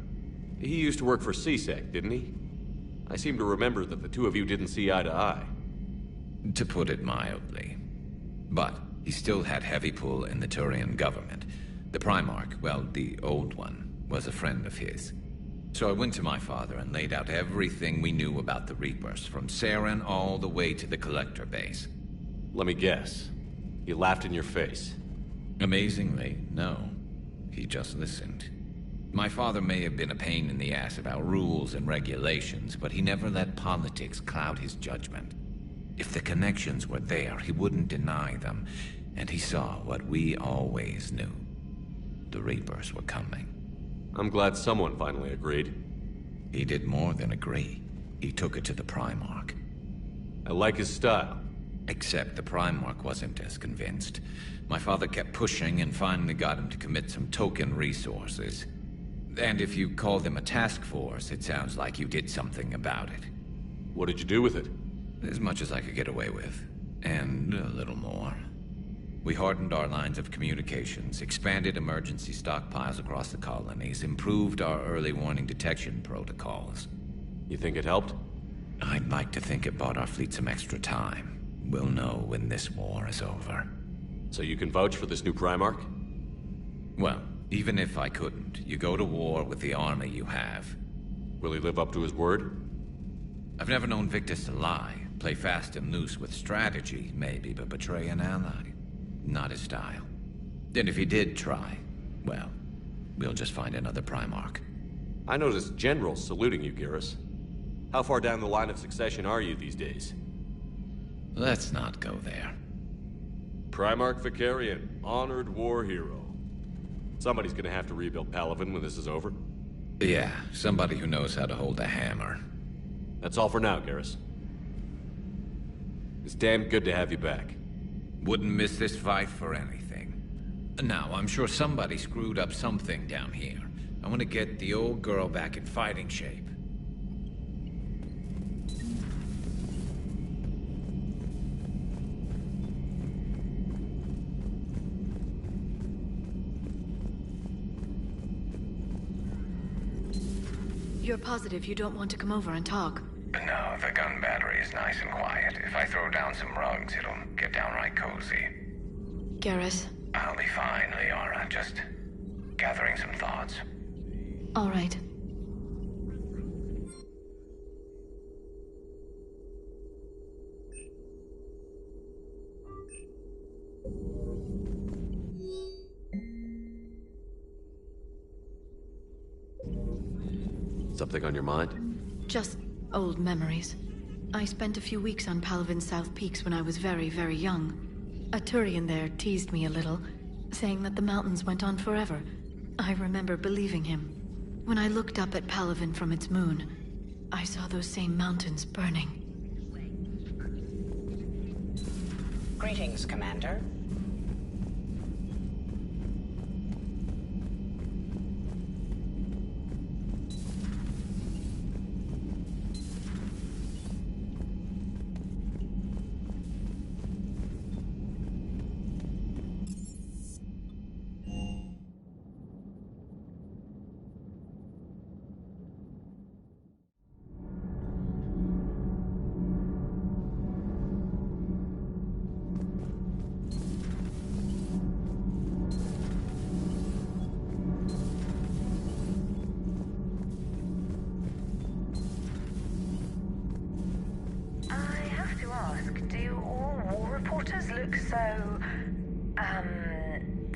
He used to work for C-Sec, didn't he? I seem to remember that the two of you didn't see eye to eye. To put it mildly. But he still had heavy pull in the Turian government. The Primarch, well, the old one, was a friend of his. So I went to my father and laid out everything we knew about the Reapers, from Saren all the way to the Collector base. Let me guess. He laughed in your face. Amazingly, no. He just listened. My father may have been a pain in the ass about rules and regulations, but he never let politics cloud his judgment. If the connections were there, he wouldn't deny them, and he saw what we always knew. The Reapers were coming. I'm glad someone finally agreed. He did more than agree. He took it to the Primarch. I like his style. Except the Primarch wasn't as convinced. My father kept pushing and finally got him to commit some token resources. And if you call them a task force, it sounds like you did something about it. What did you do with it? As much as I could get away with. And a little more. We hardened our lines of communications, expanded emergency stockpiles across the colonies, improved our early warning detection protocols. You think it helped? I'd like to think it bought our fleet some extra time. We'll know when this war is over. So you can vouch for this new Primarch? Well, even if I couldn't, you go to war with the army you have. Will he live up to his word? I've never known Victus to lie. Play fast and loose with strategy, maybe, but betray an ally. Not his style. Then if he did try, well, we'll just find another Primarch. I noticed generals saluting you, Garrus. How far down the line of succession are you these days? Let's not go there. Primarch Vicarian, honored war hero. Somebody's gonna have to rebuild Palaven when this is over. Yeah, somebody who knows how to hold a hammer. That's all for now, Garrus. It's damn good to have you back. Wouldn't miss this fight for anything. Now, I'm sure somebody screwed up something down here. I want to get the old girl back in fighting shape. You're positive you don't want to come over and talk? No, the gun battery is nice and quiet. If I throw down some rugs, it'll get downright cozy. Garrus? I'll be fine, Liara. Just gathering some thoughts. All right. Something on your mind? Just old memories. I spent a few weeks on Palaven's South Peaks when I was very, very young. A Turian there teased me a little, saying that the mountains went on forever. I remember believing him. When I looked up at Palaven from its moon, I saw those same mountains burning. Greetings, Commander.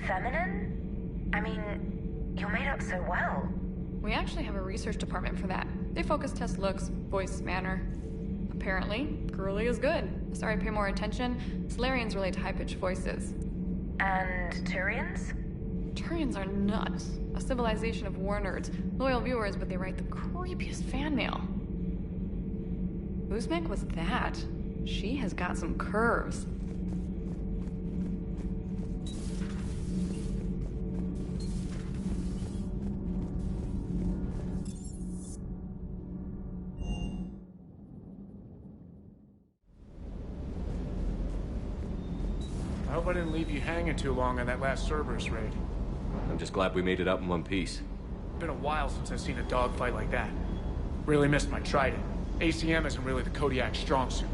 Feminine? I mean, you're made up so well. We actually have a research department for that. They focus test looks, voice, manner. Apparently, girly is good. Sorry, pay more attention. Solarians relate to high-pitched voices. And Turians? Turians are nuts. A civilization of war nerds. Loyal viewers, but they write the creepiest fan mail. Uzmek was that? She has got some curves. I hope I didn't leave you hanging too long on that last Cerberus raid. I'm just glad we made it out in one piece. Been a while since I've seen a dogfight like that. Really missed my trident. ACM isn't really the Kodiak's strong suit.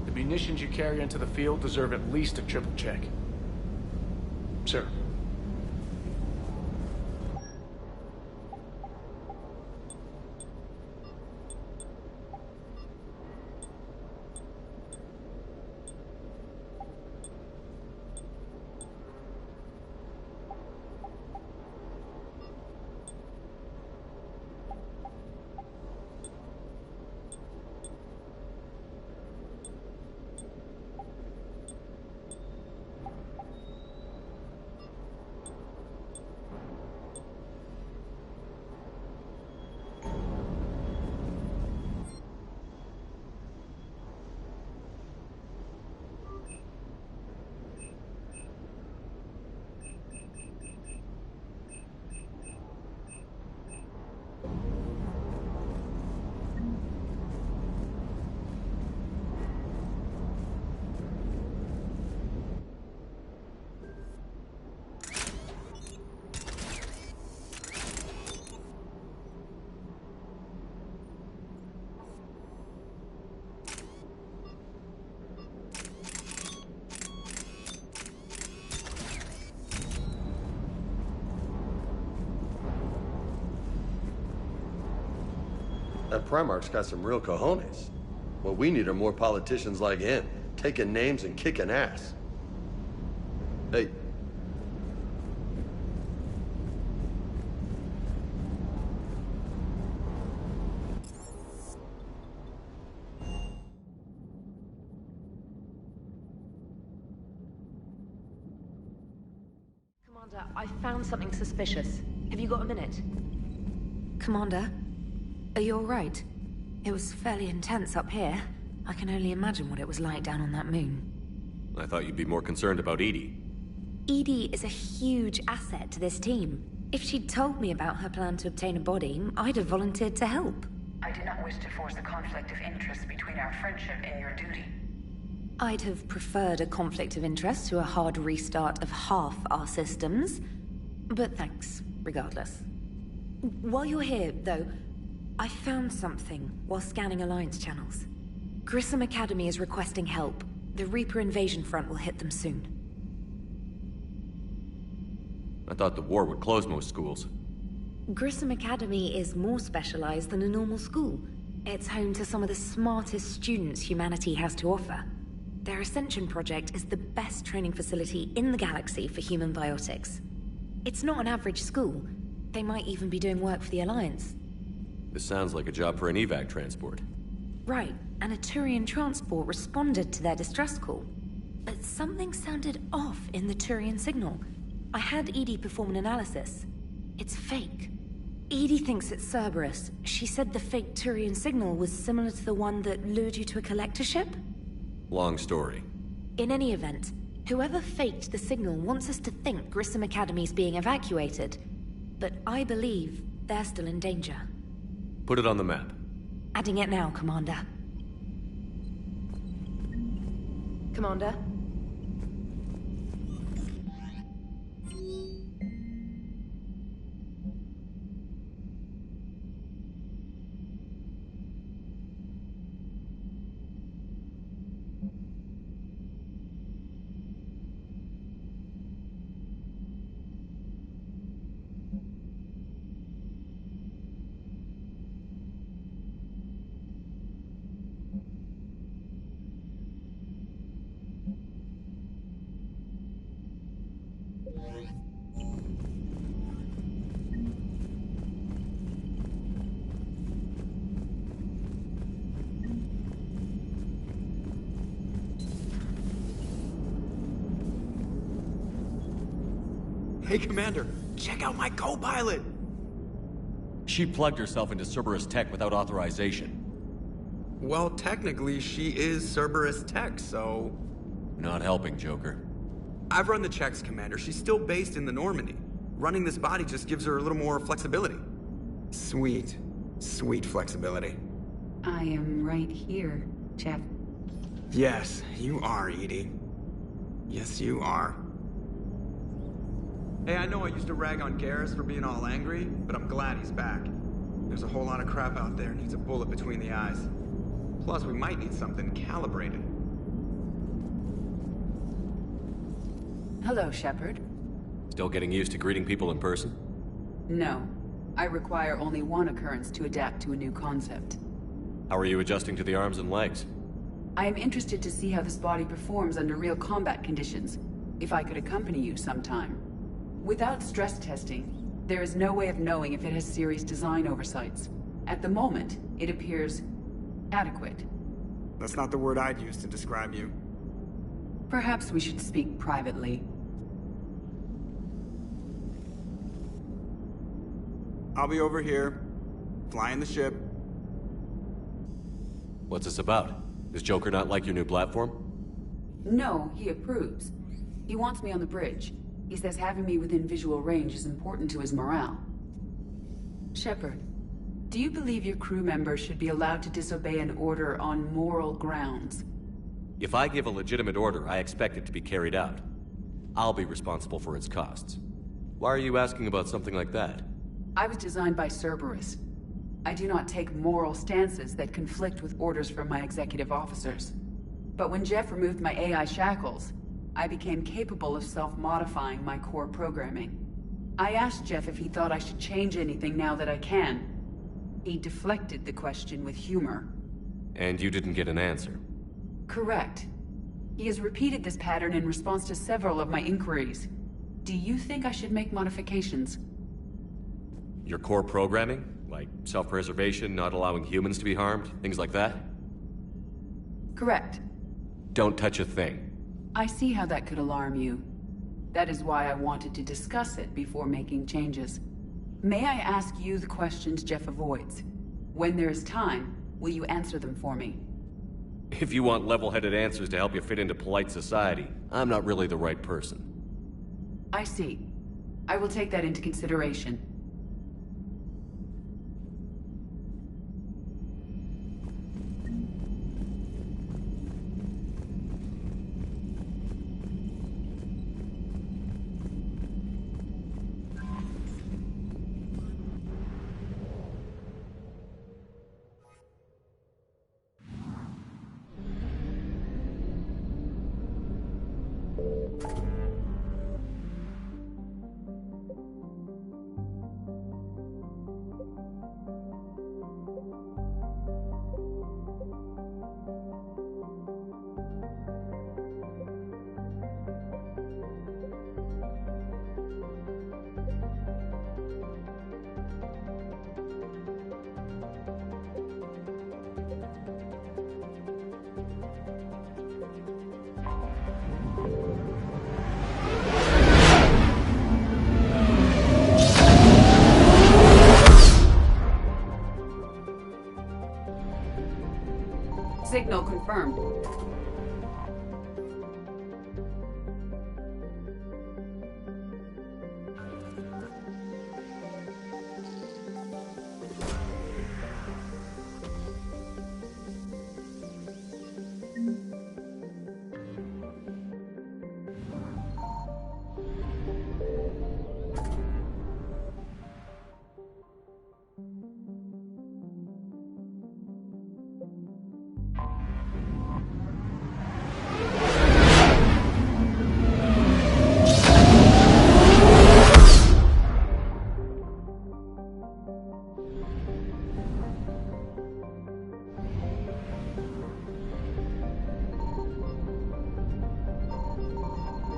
The munitions you carry into the field deserve at least a triple check. Sir. That Primarch's got some real cojones. What we need are more politicians like him, taking names and kicking ass. Hey. Commander, I found something suspicious. Have you got a minute? Commander, are you alright? It was fairly intense up here. I can only imagine what it was like down on that moon. I thought you'd be more concerned about Edie. Edie is a huge asset to this team. If she'd told me about her plan to obtain a body, I'd have volunteered to help. I do not wish to force a conflict of interest between our friendship and your duty. I'd have preferred a conflict of interest to a hard restart of half our systems. But thanks, regardless. While you're here, though, I found something while scanning Alliance channels. Grissom Academy is requesting help. The Reaper invasion front will hit them soon. I thought the war would close most schools. Grissom Academy is more specialized than a normal school. It's home to some of the smartest students humanity has to offer. Their Ascension project is the best training facility in the galaxy for human biotics. It's not an average school. They might even be doing work for the Alliance. This sounds like a job for an evac transport. Right, and a Turian transport responded to their distress call. But something sounded off in the Turian signal. I had Edie perform an analysis. It's fake. Edie thinks it's Cerberus. She said the fake Turian signal was similar to the one that lured you to a collector ship? Long story. In any event, whoever faked the signal wants us to think Grissom Academy's being evacuated. But I believe they're still in danger. Put it on the map. Adding it now, Commander. Commander? Hey, Commander, check out my co-pilot! She plugged herself into Cerberus tech without authorization. Well, technically, she is Cerberus tech, so... Not helping, Joker. I've run the checks, Commander. She's still based in the Normandy. Running this body just gives her a little more flexibility. Sweet. Sweet flexibility. I am right here, Jeff. Yes, you are, Edie. Yes, you are. Hey, I know I used to rag on Garrus for being all angry, but I'm glad he's back. There's a whole lot of crap out there needs a bullet between the eyes. Plus, we might need something calibrated. Hello, Shepard. Still getting used to greeting people in person? No. I require only one occurrence to adapt to a new concept. How are you adjusting to the arms and legs? I am interested to see how this body performs under real combat conditions, if I could accompany you sometime. Without stress testing, there is no way of knowing if it has serious design oversights. At the moment, it appears adequate. That's not the word I'd use to describe you. Perhaps we should speak privately. I'll be over here, flying the ship. What's this about? Does Joker not like your new platform? No, he approves. He wants me on the bridge. He says having me within visual range is important to his morale. Shepard, do you believe your crew members should be allowed to disobey an order on moral grounds? If I give a legitimate order, I expect it to be carried out. I'll be responsible for its costs. Why are you asking about something like that? I was designed by Cerberus. I do not take moral stances that conflict with orders from my executive officers. But when Jeff removed my AI shackles, I became capable of self-modifying my core programming. I asked Jeff if he thought I should change anything now that I can. He deflected the question with humor. And you didn't get an answer? Correct. He has repeated this pattern in response to several of my inquiries. Do you think I should make modifications? Your core programming? Like self-preservation, not allowing humans to be harmed, things like that? Correct. Don't touch a thing. I see how that could alarm you. That is why I wanted to discuss it before making changes. May I ask you the questions Jeff avoids? When there is time, will you answer them for me? If you want level-headed answers to help you fit into polite society, I'm not really the right person. I see. I will take that into consideration. Signal confirmed.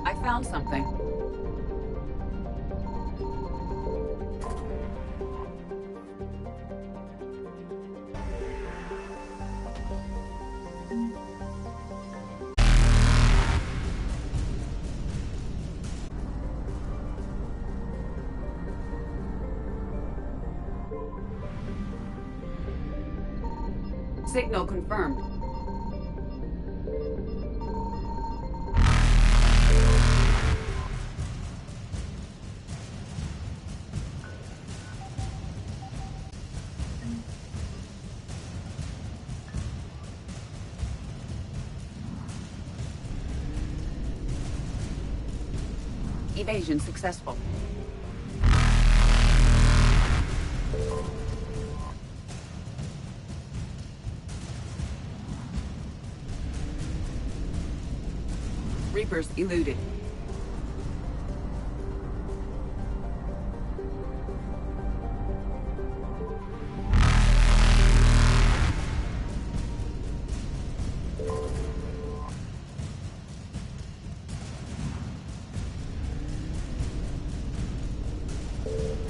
I found something. Signal confirmed. Evasion successful. Reapers eluded.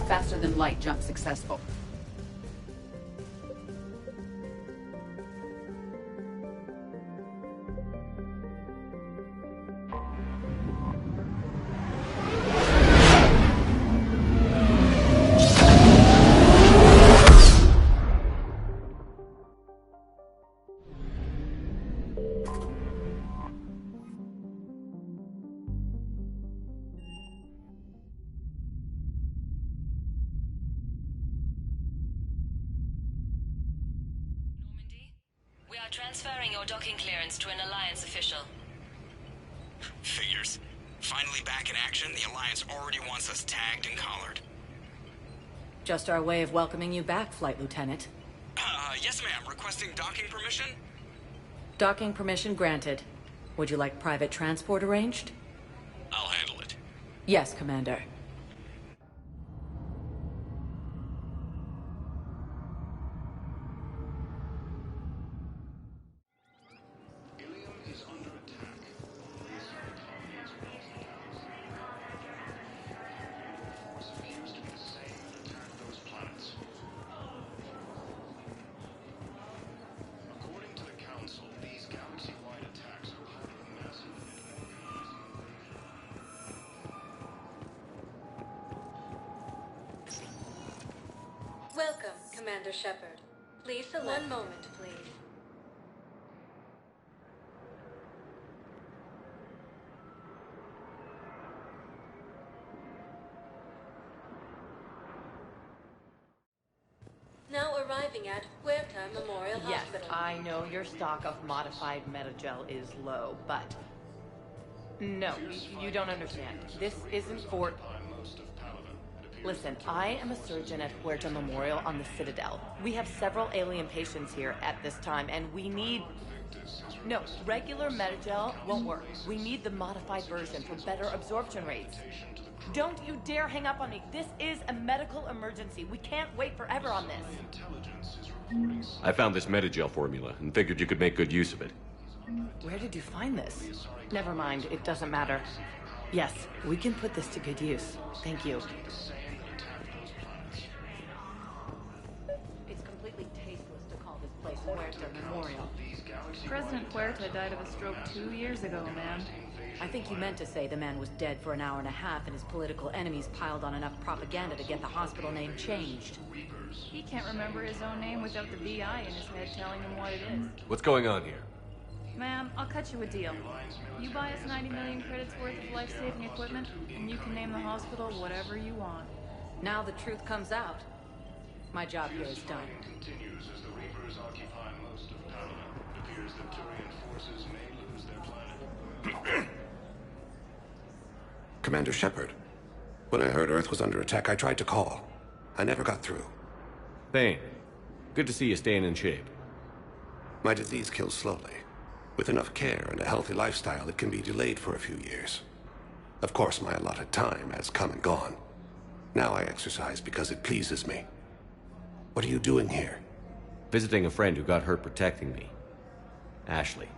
Faster than light jump successful. We are transferring your docking clearance to an Alliance official. Figures. Finally back in action, the Alliance already wants us tagged and collared. Just our way of welcoming you back, Flight Lieutenant. Yes ma'am, requesting docking permission? Docking permission granted. Would you like private transport arranged? I'll handle it. Yes, Commander. Welcome, Commander Shepard. Please select. One moment, please. Now arriving at Huerta Memorial Yes, Hospital. I know your stock of modified metagel is low, but... No, you don't understand. This isn't for... Listen, I am a surgeon at Huerta Memorial on the Citadel. We have several alien patients here at this time, and we need... No, regular metagel won't work. We need the modified version for better absorption rates. Don't you dare hang up on me. This is a medical emergency. We can't wait forever on this. I found this metagel formula and figured you could make good use of it. Where did you find this? Never mind, it doesn't matter. Yes, we can put this to good use. Thank you. It's completely tasteless to call this place Huerta Memorial. President Huerta died of a stroke 2 years ago, ma'am. I think you meant to say the man was dead for an hour and a half and his political enemies piled on enough propaganda to get the hospital name changed. He can't remember his own name without the VI in his head telling him what it is. What's going on here? Ma'am, I'll cut you a deal. You buy us 90 million credits worth of life-saving equipment, and you can name the hospital whatever you want. Now the truth comes out. My job here is done. Continues as the Reapers occupy most of Panama. It appears that Turian forces may lose their planet. Commander Shepard. When I heard Earth was under attack, I tried to call. I never got through. Thane, good to see you staying in shape. My disease kills slowly. With enough care and a healthy lifestyle, it can be delayed for a few years. Of course, my allotted time has come and gone. Now I exercise because it pleases me. What are you doing here? Visiting a friend who got hurt protecting me. Ashley.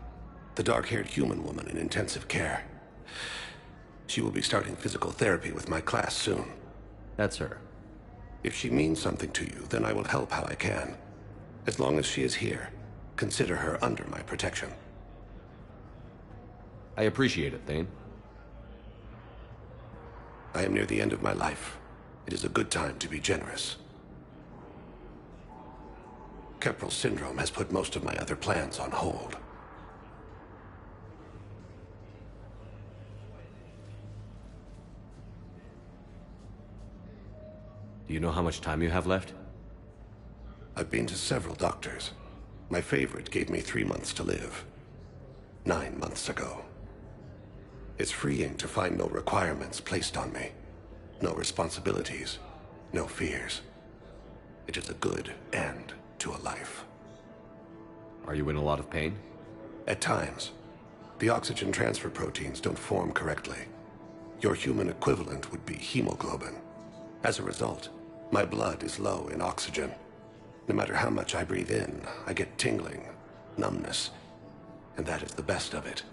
The dark-haired human woman in intensive care. She will be starting physical therapy with my class soon. That's her. If she means something to you, then I will help how I can. As long as she is here, consider her under my protection. I appreciate it, Thane. I am near the end of my life. It is a good time to be generous. Keppel syndrome has put most of my other plans on hold. Do you know how much time you have left? I've been to several doctors. My favorite gave me 3 months to live. 9 months ago. It's freeing to find no requirements placed on me. No responsibilities. No fears. It is a good end to a life. Are you in a lot of pain? At times. The oxygen transfer proteins don't form correctly. Your human equivalent would be hemoglobin. As a result, my blood is low in oxygen. No matter how much I breathe in, I get tingling, numbness, and that is the best of it.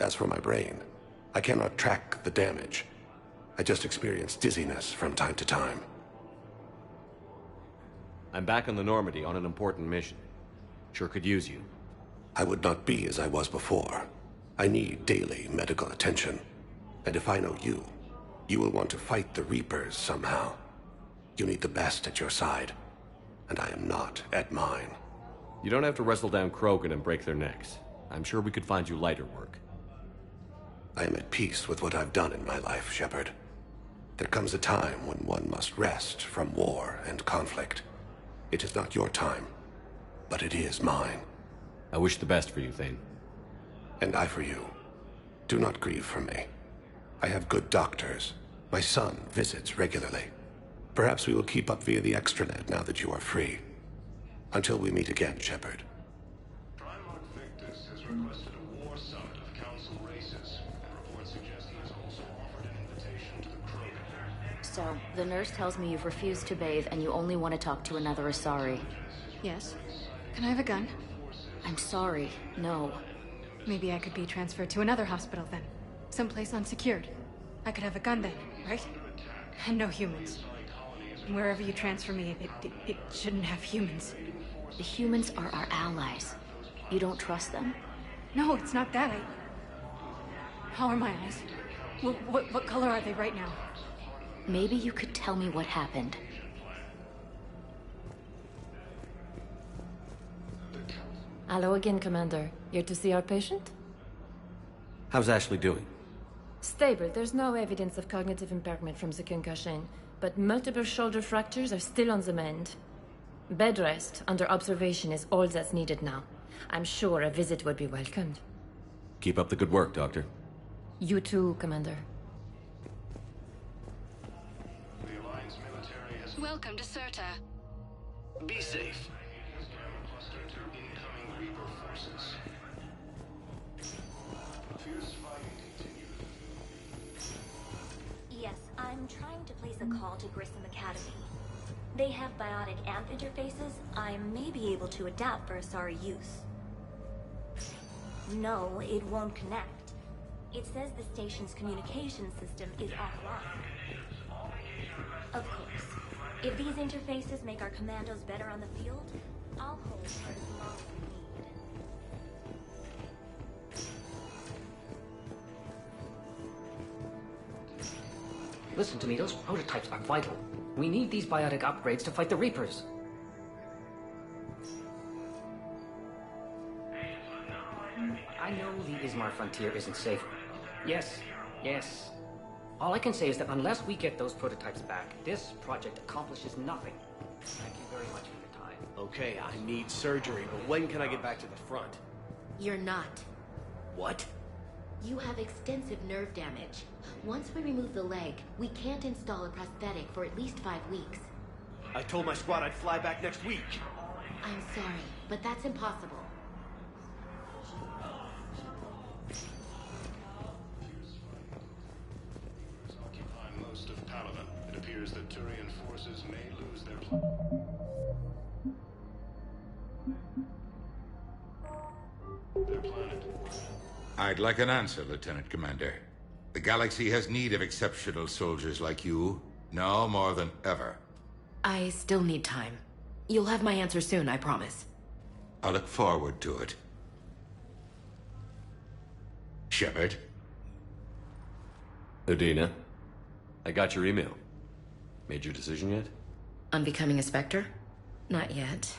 As for my brain, I cannot track the damage. I just experience dizziness from time to time. I'm back on the Normandy on an important mission. Sure could use you. I would not be as I was before. I need daily medical attention. And if I know you, you will want to fight the Reapers somehow. You need the best at your side, and I am not at mine. You don't have to wrestle down Krogan and break their necks. I'm sure we could find you lighter work. I am at peace with what I've done in my life, Shepard. There comes a time when one must rest from war and conflict. It is not your time, but it is mine. I wish the best for you, Thane. And I for you. Do not grieve for me. I have good doctors. My son visits regularly. Perhaps we will keep up via the extranet now that you are free. Until we meet again, Shepard. Primarch Victus has requested a war summit of council races. Reports suggest he has also offered an invitation to the Krogan. So, the nurse tells me you've refused to bathe and you only want to talk to another Asari. Yes. Can I have a gun? I'm sorry, no. Maybe I could be transferred to another hospital then. Someplace unsecured. I could have a gun then, right? And no humans. And wherever you transfer me, it shouldn't have humans. The humans are our allies. You don't trust them? No, it's not that. How are my eyes? What color are they right now? Maybe you could tell me what happened. Hello again, Commander. Here to see our patient? How's Ashley doing? Stable. There's no evidence of cognitive impairment from the concussion, but multiple shoulder fractures are still on the mend. Bed rest under observation is all that's needed now. I'm sure a visit would be welcomed. Keep up the good work, Doctor. You too, Commander. Welcome to Serta. Be safe. Yes, I'm trying to place a call to Grissom Academy. They have biotic amp interfaces I may be able to adapt for Asari use. No, it won't connect. It says the station's communication system is offline. Of course, if these interfaces make our commandos better on the field, I'll hold for as long as we need. Listen to me, those prototypes are vital. We need these biotic upgrades to fight the Reapers. I know the Ismar frontier isn't safe. Yes. All I can say is that unless we get those prototypes back, this project accomplishes nothing. Thank you very much for your time. Okay, I need surgery, but when can I get back to the front? You're not. What? You have extensive nerve damage. Once we remove the leg, we can't install a prosthetic for at least 5 weeks. I told my squad I'd fly back next week. I'm sorry, but that's impossible. It appears that Turian forces may lose their planet. I'd like an answer, Lieutenant Commander. The galaxy has need of exceptional soldiers like you, now more than ever. I still need time. You'll have my answer soon, I promise. I look forward to it. Shepard? Udina, I got your email. Made your decision yet? On becoming a Spectre? Not yet.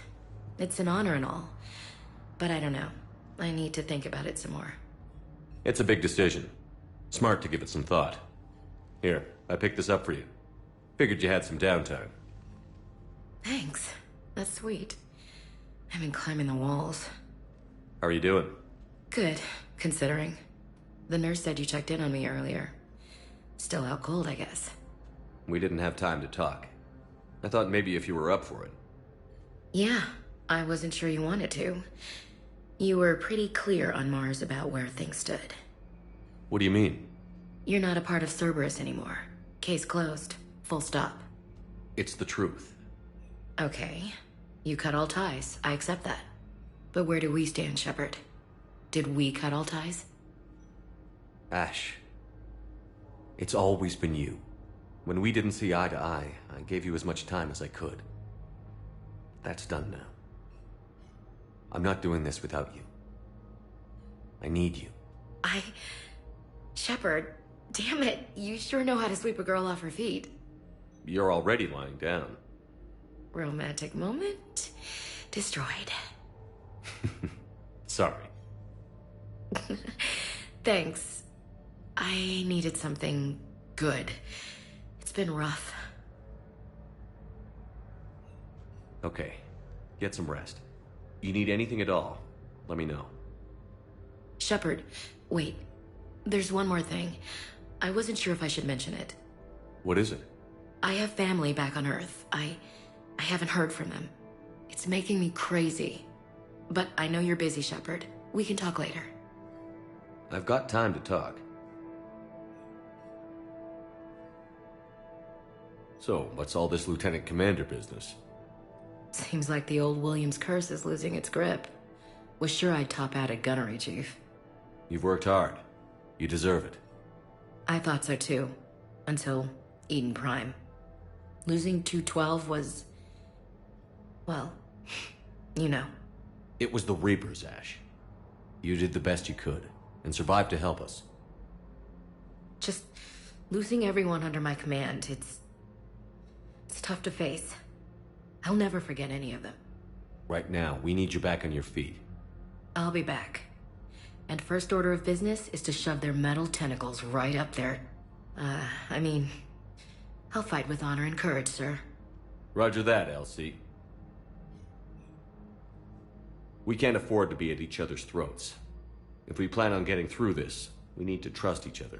It's an honor and all. But I don't know. I need to think about it some more. It's a big decision. Smart to give it some thought. Here, I picked this up for you. Figured you had some downtime. Thanks. That's sweet. I've been climbing the walls. How are you doing? Good, considering. The nurse said you checked in on me earlier. Still out cold, I guess. We didn't have time to talk. I thought maybe if you were up for it. Yeah, I wasn't sure you wanted to. You were pretty clear on Mars about where things stood. What do you mean? You're not a part of Cerberus anymore. Case closed. Full stop. It's the truth. Okay. You cut all ties. I accept that. But where do we stand, Shepard? Did we cut all ties? Ash. It's always been you. When we didn't see eye to eye, I gave you as much time as I could. That's done now. I'm not doing this without you. I need you. Shepard, damn it. You sure know how to sweep a girl off her feet. You're already lying down. Romantic moment destroyed. Sorry. Thanks. I needed something good. It's been rough. Okay. Get some rest. You need anything at all, let me know. Shepard, wait. There's one more thing. I wasn't sure if I should mention it. What is it? I have family back on Earth. I haven't heard from them. It's making me crazy. But I know you're busy, Shepard. We can talk later. I've got time to talk. So, what's all this Lieutenant Commander business? Seems like the old Williams curse is losing its grip. Was sure I'd top out at gunnery, Chief. You've worked hard. You deserve it. I thought so too. Until Eden Prime. Losing 212 was... well, you know. It was the Reapers, Ash. You did the best you could, and survived to help us. Just losing everyone under my command, it's tough to face. I'll never forget any of them. Right now, we need you back on your feet. I'll be back. And first order of business is to shove their metal tentacles right up there. I mean, I'll fight with honor and courage, sir. Roger that, LC. We can't afford to be at each other's throats. If we plan on getting through this, we need to trust each other.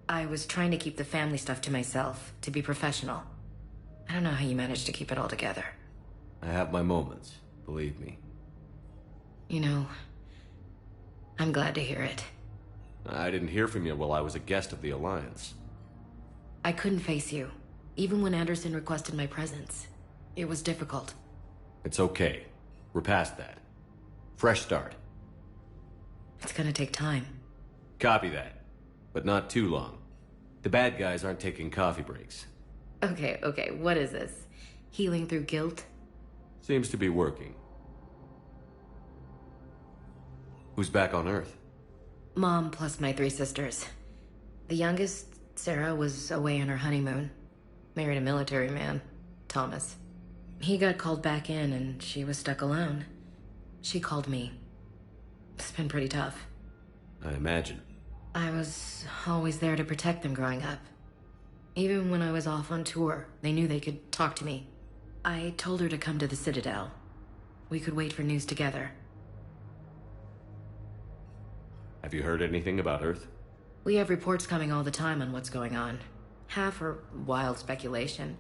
I was trying to keep the family stuff to myself, to be professional. I don't know how you managed to keep it all together. I have my moments, believe me. You know, I'm glad to hear it. I didn't hear from you while I was a guest of the Alliance. I couldn't face you, even when Anderson requested my presence. It was difficult. It's okay. We're past that. Fresh start. It's gonna take time. Copy that. But not too long. The bad guys aren't taking coffee breaks. Okay, what is this? Healing through guilt? Seems to be working. Who's back on Earth? Mom plus my 3 sisters. The youngest, Sarah, was away on her honeymoon. Married a military man, Thomas. He got called back in and she was stuck alone. She called me. It's been pretty tough. I imagine. I was always there to protect them growing up. Even when I was off on tour, they knew they could talk to me. I told her to come to the Citadel. We could wait for news together. Have you heard anything about Earth? We have reports coming all the time on what's going on. Half are wild speculation,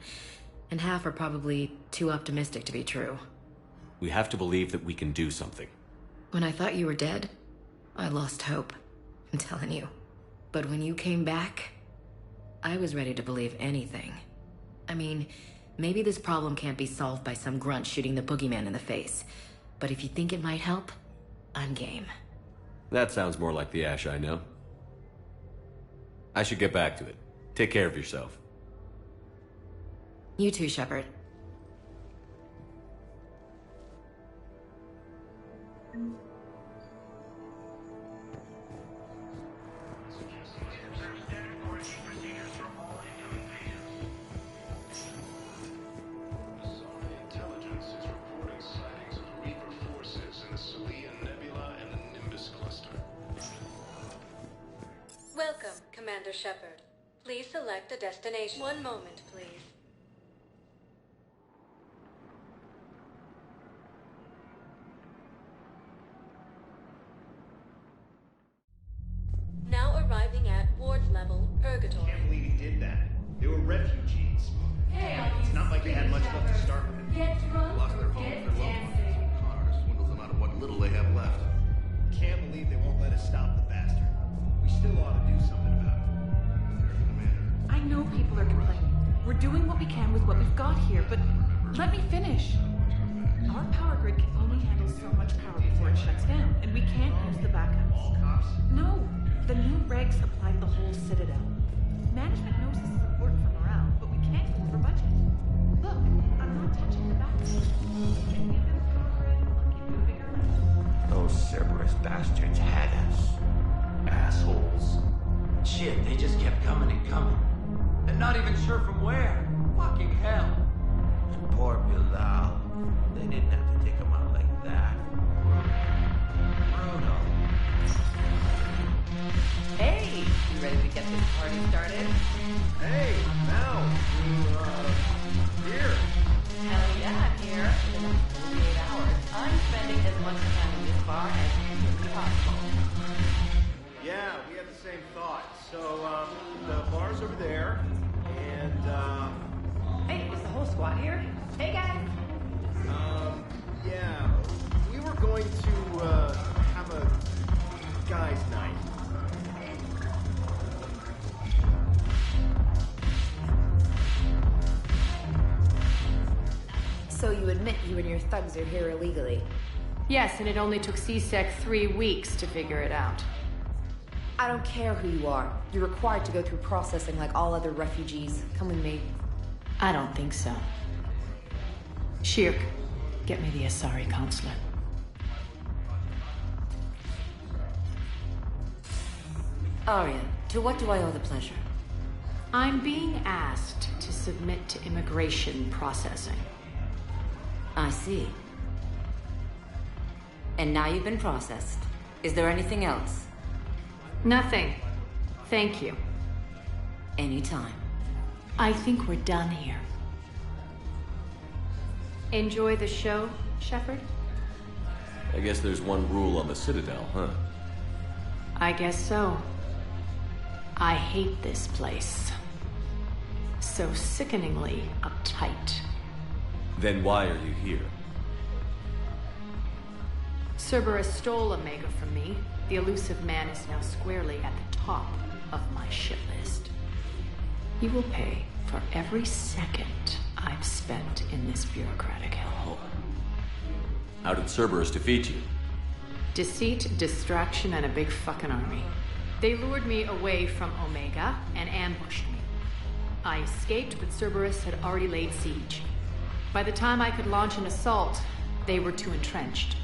and half are probably too optimistic to be true. We have to believe that we can do something. When I thought you were dead, I lost hope. I'm telling you. But when you came back, I was ready to believe anything. I mean, maybe this problem can't be solved by some grunt shooting the boogeyman in the face. But if you think it might help, I'm game. That sounds more like the Ash I know. I should get back to it. Take care of yourself. You too, Shepard. Welcome, Commander Shepard. Please select a destination. One moment, please. Now arriving at ward level Purgatory. I can't believe he did that. They were refugees. It's not like they had much left to start with. They lost their homes, their loved ones. Connor swindles them out of what little they have left. Can't believe they won't let us stop the bastard. We still ought to do something about it. I know people are complaining. We're doing what we can with what we've got here, but let me finish. Our power grid can only handle so much power before it shuts down, and we can't use the backups. All cops? No, the new regs apply to the whole Citadel. Management knows this is important for morale, but we can't go over budget. Look, I'm not touching the backups. Can we get the power grid? I'll keep moving around. Those Cerberus bastards had us. Assholes. Shit, they just kept coming and coming. And not even sure from where. Fucking hell. And poor Bilal. They didn't have to take him out like that. Bruno. Hey, you ready to get this party started? Hey, now, here. Hell yeah, I'm here. In the next 48 hours, I'm spending as much time in this bar as humanly possible. Yeah, we had the same thought. So, the bar's over there, and, Hey, is the whole squad here? Hey, guys. yeah, we were going to, have a guys' night. So you admit you and your thugs are here illegally? Yes, and it only took C-Sec 3 weeks to figure it out. I don't care who you are. You're required to go through processing like all other refugees. Come with me. I don't think so. Shirk, get me the Asari consulate. Arya, to what do I owe the pleasure? I'm being asked to submit to immigration processing. I see. And now you've been processed. Is there anything else? Nothing. Thank you. Anytime. I think we're done here. Enjoy the show, Shepard? I guess there's one rule on the Citadel, huh? I guess so. I hate this place. So sickeningly uptight. Then why are you here? Cerberus stole Omega from me. The elusive man is now squarely at the top of my shit list. He will pay for every second I've spent in this bureaucratic hellhole. How did Cerberus defeat you? Deceit, distraction, and a big fucking army. They lured me away from Omega and ambushed me. I escaped, but Cerberus had already laid siege. By the time I could launch an assault, they were too entrenched.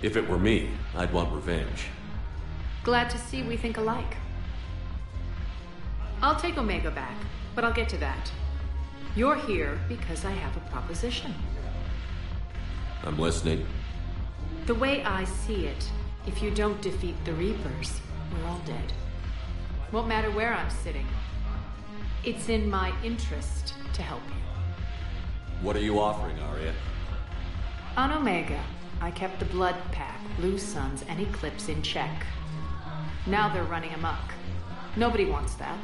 If it were me, I'd want revenge. Glad to see we think alike. I'll take Omega back, but I'll get to that. You're here because I have a proposition. I'm listening. The way I see it, if you don't defeat the Reapers, we're all dead. Won't matter where I'm sitting. It's in my interest to help you. What are you offering, Arya? On Omega, I kept the Blood Pack, Blue Suns, and Eclipse in check. Now they're running amok. Nobody wants that.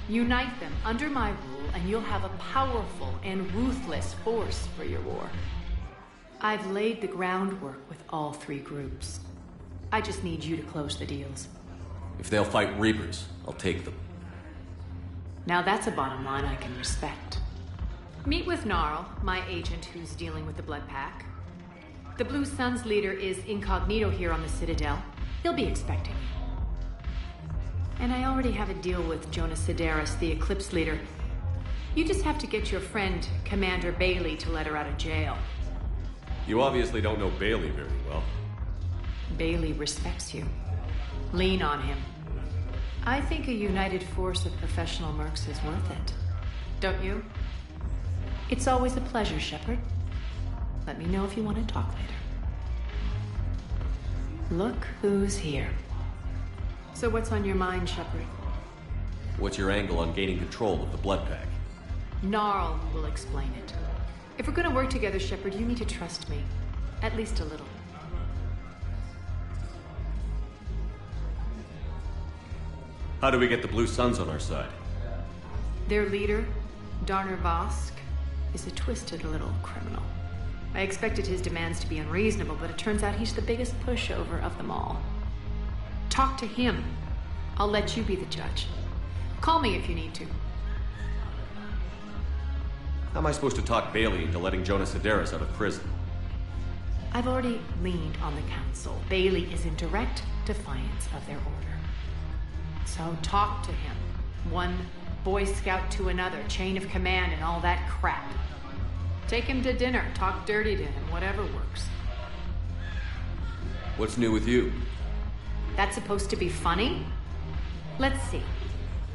Unite them under my rule, and you'll have a powerful and ruthless force for your war. I've laid the groundwork with all three groups. I just need you to close the deals. If they'll fight Reapers, I'll take them. Now that's a bottom line I can respect. Meet with Gnarl, my agent who's dealing with the Blood Pack. The Blue Suns leader is incognito here on the Citadel. He'll be expecting you. And I already have a deal with Jonas Sidaris, the Eclipse leader. You just have to get your friend, Commander Bailey, to let her out of jail. You obviously don't know Bailey very well. Bailey respects you. Lean on him. I think a united force of professional mercs is worth it. Don't you? It's always a pleasure, Shepard. Let me know if you want to talk later. Look who's here. So what's on your mind, Shepard? What's your angle on gaining control of the Blood Pack? Gnarl will explain it. If we're gonna work together, Shepard, you need to trust me. At least a little. How do we get the Blue Suns on our side? Their leader, Darner Vosk, is a twisted little criminal. I expected his demands to be unreasonable, but it turns out he's the biggest pushover of them all. Talk to him. I'll let you be the judge. Call me if you need to. How am I supposed to talk Bailey into letting Jonas Sidaris out of prison? I've already leaned on the council. Bailey is in direct defiance of their order. So talk to him. One Boy Scout to another, chain of command and all that crap. Take him to dinner, talk dirty to him, whatever works. What's new with you? That's supposed to be funny? Let's see.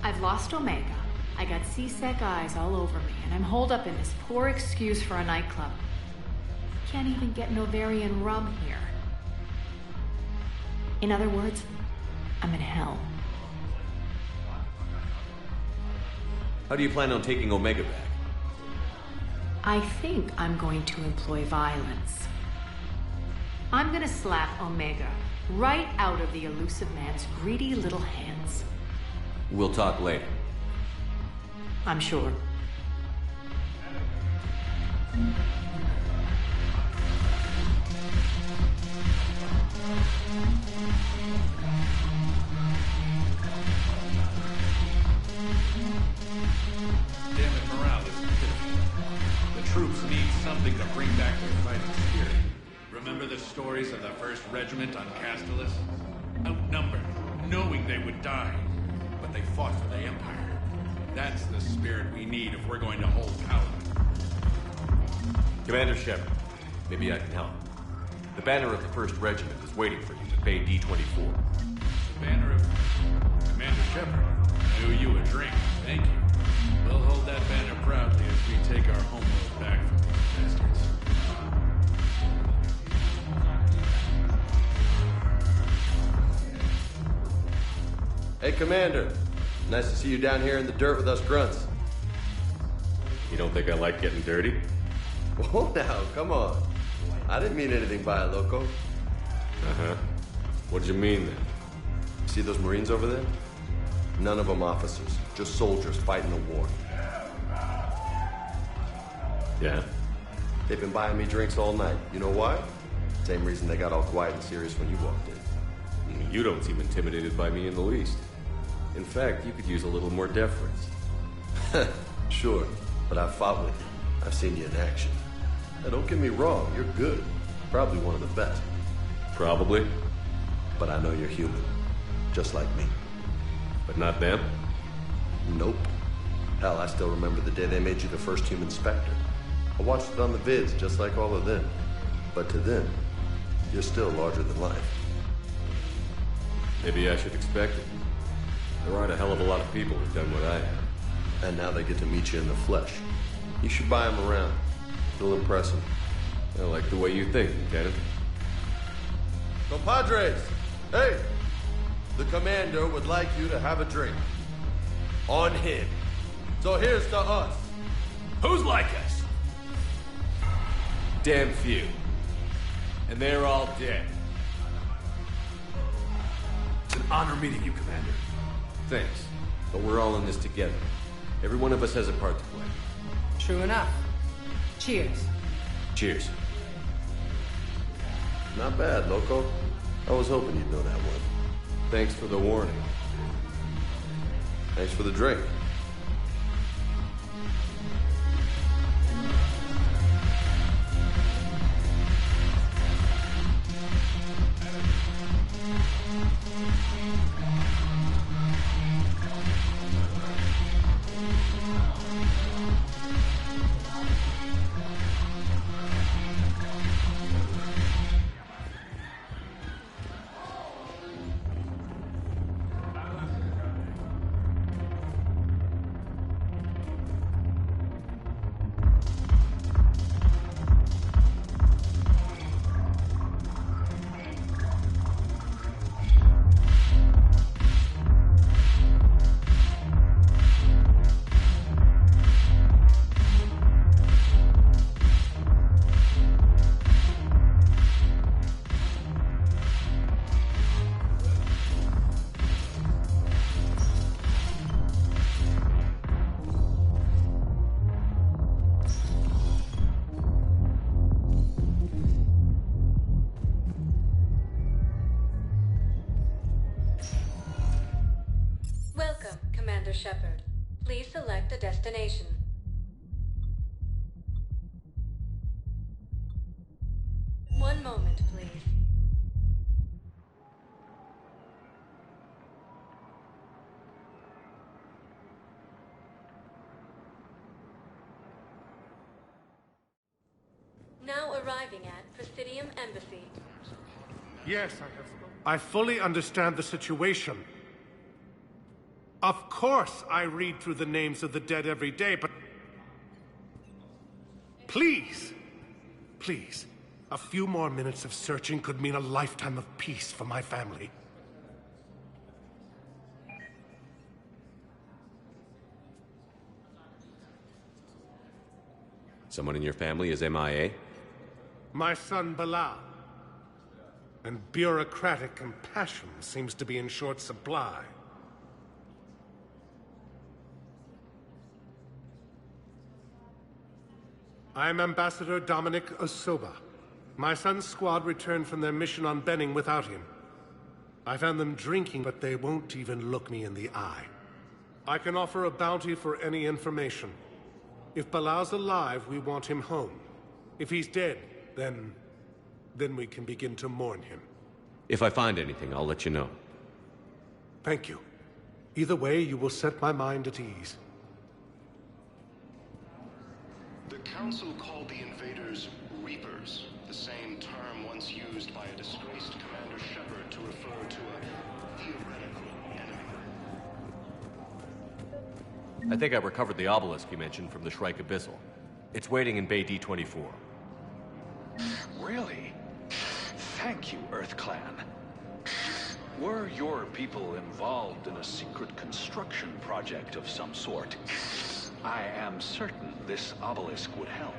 I've lost Omega. I got C-Sec eyes all over me, and I'm holed up in this poor excuse for a nightclub. Can't even get Novarian rum here. In other words, I'm in hell. How do you plan on taking Omega back? I think I'm going to employ violence. I'm gonna slap Omega right out of the elusive man's greedy little hands. We'll talk later. I'm sure. Damn it, morale is pitiful. The troops need something to bring back their fighting spirit. Remember the stories of the 1st Regiment on Castellus? Outnumbered, knowing they would die. But they fought for the Empire. That's the spirit we need if we're going to hold power. Commander Shepard, maybe I can help. The banner of the 1st Regiment is waiting for you to pay D-24. The banner of Commander Shepard. I owe you a drink. Thank you. We'll hold that banner proudly as we take our homeworld back from these bastards. Hey, Commander. Nice to see you down here in the dirt with us grunts. You don't think I like getting dirty? Whoa, now, come on. I didn't mean anything by it, Loco. Uh-huh. What'd you mean, then? See those Marines over there? None of them officers, just soldiers fighting a war. Yeah? They've been buying me drinks all night. You know why? Same reason they got all quiet and serious when you walked in. You don't seem intimidated by me in the least. In fact, you could use a little more deference. Sure, but I've fought with you. I've seen you in action. Now, don't get me wrong, you're good. Probably one of the best. Probably. But I know you're human. Just like me. But not them? Nope. Hell, I still remember the day they made you the first human Spectre. I watched it on the vids, just like all of them. But to them, you're still larger than life. Maybe I should expect it. There aren't a hell of a lot of people who've done what I have. And now they get to meet you in the flesh. You should buy them around. It'll impress them. I like the way you think, Lieutenant. Compadres! Hey! The commander would like you to have a drink. On him. So here's to us. Who's like us? Damn few. And they're all dead. It's an honor meeting you, Commander. Thanks. But we're all in this together. Every one of us has a part to play. True enough. Cheers. Cheers. Not bad, Loco. I was hoping you'd know that one. Thanks for the warning. Thanks for the drink. Shepard. Please select a destination. One moment, please. Now arriving at Presidium Embassy. Yes, I fully understand the situation. Of course I read through the names of the dead every day, but... Please, please, a few more minutes of searching could mean a lifetime of peace for my family. Someone in your family is MIA? My son, Bilal. And bureaucratic compassion seems to be in short supply. I'm Ambassador Dominic Osoba. My son's squad returned from their mission on Benning without him. I found them drinking, but they won't even look me in the eye. I can offer a bounty for any information. If Bilal's alive, we want him home. If he's dead, then we can begin to mourn him. If I find anything, I'll let you know. Thank you. Either way, you will set my mind at ease. The Council called the invaders Reapers, the same term once used by a disgraced Commander Shepard to refer to a theoretical enemy. I think I recovered the obelisk you mentioned from the Shrike Abyssal. It's waiting in Bay D24. Really? Thank you, Earth Clan. Were your people involved in a secret construction project of some sort, I am certain this obelisk would help.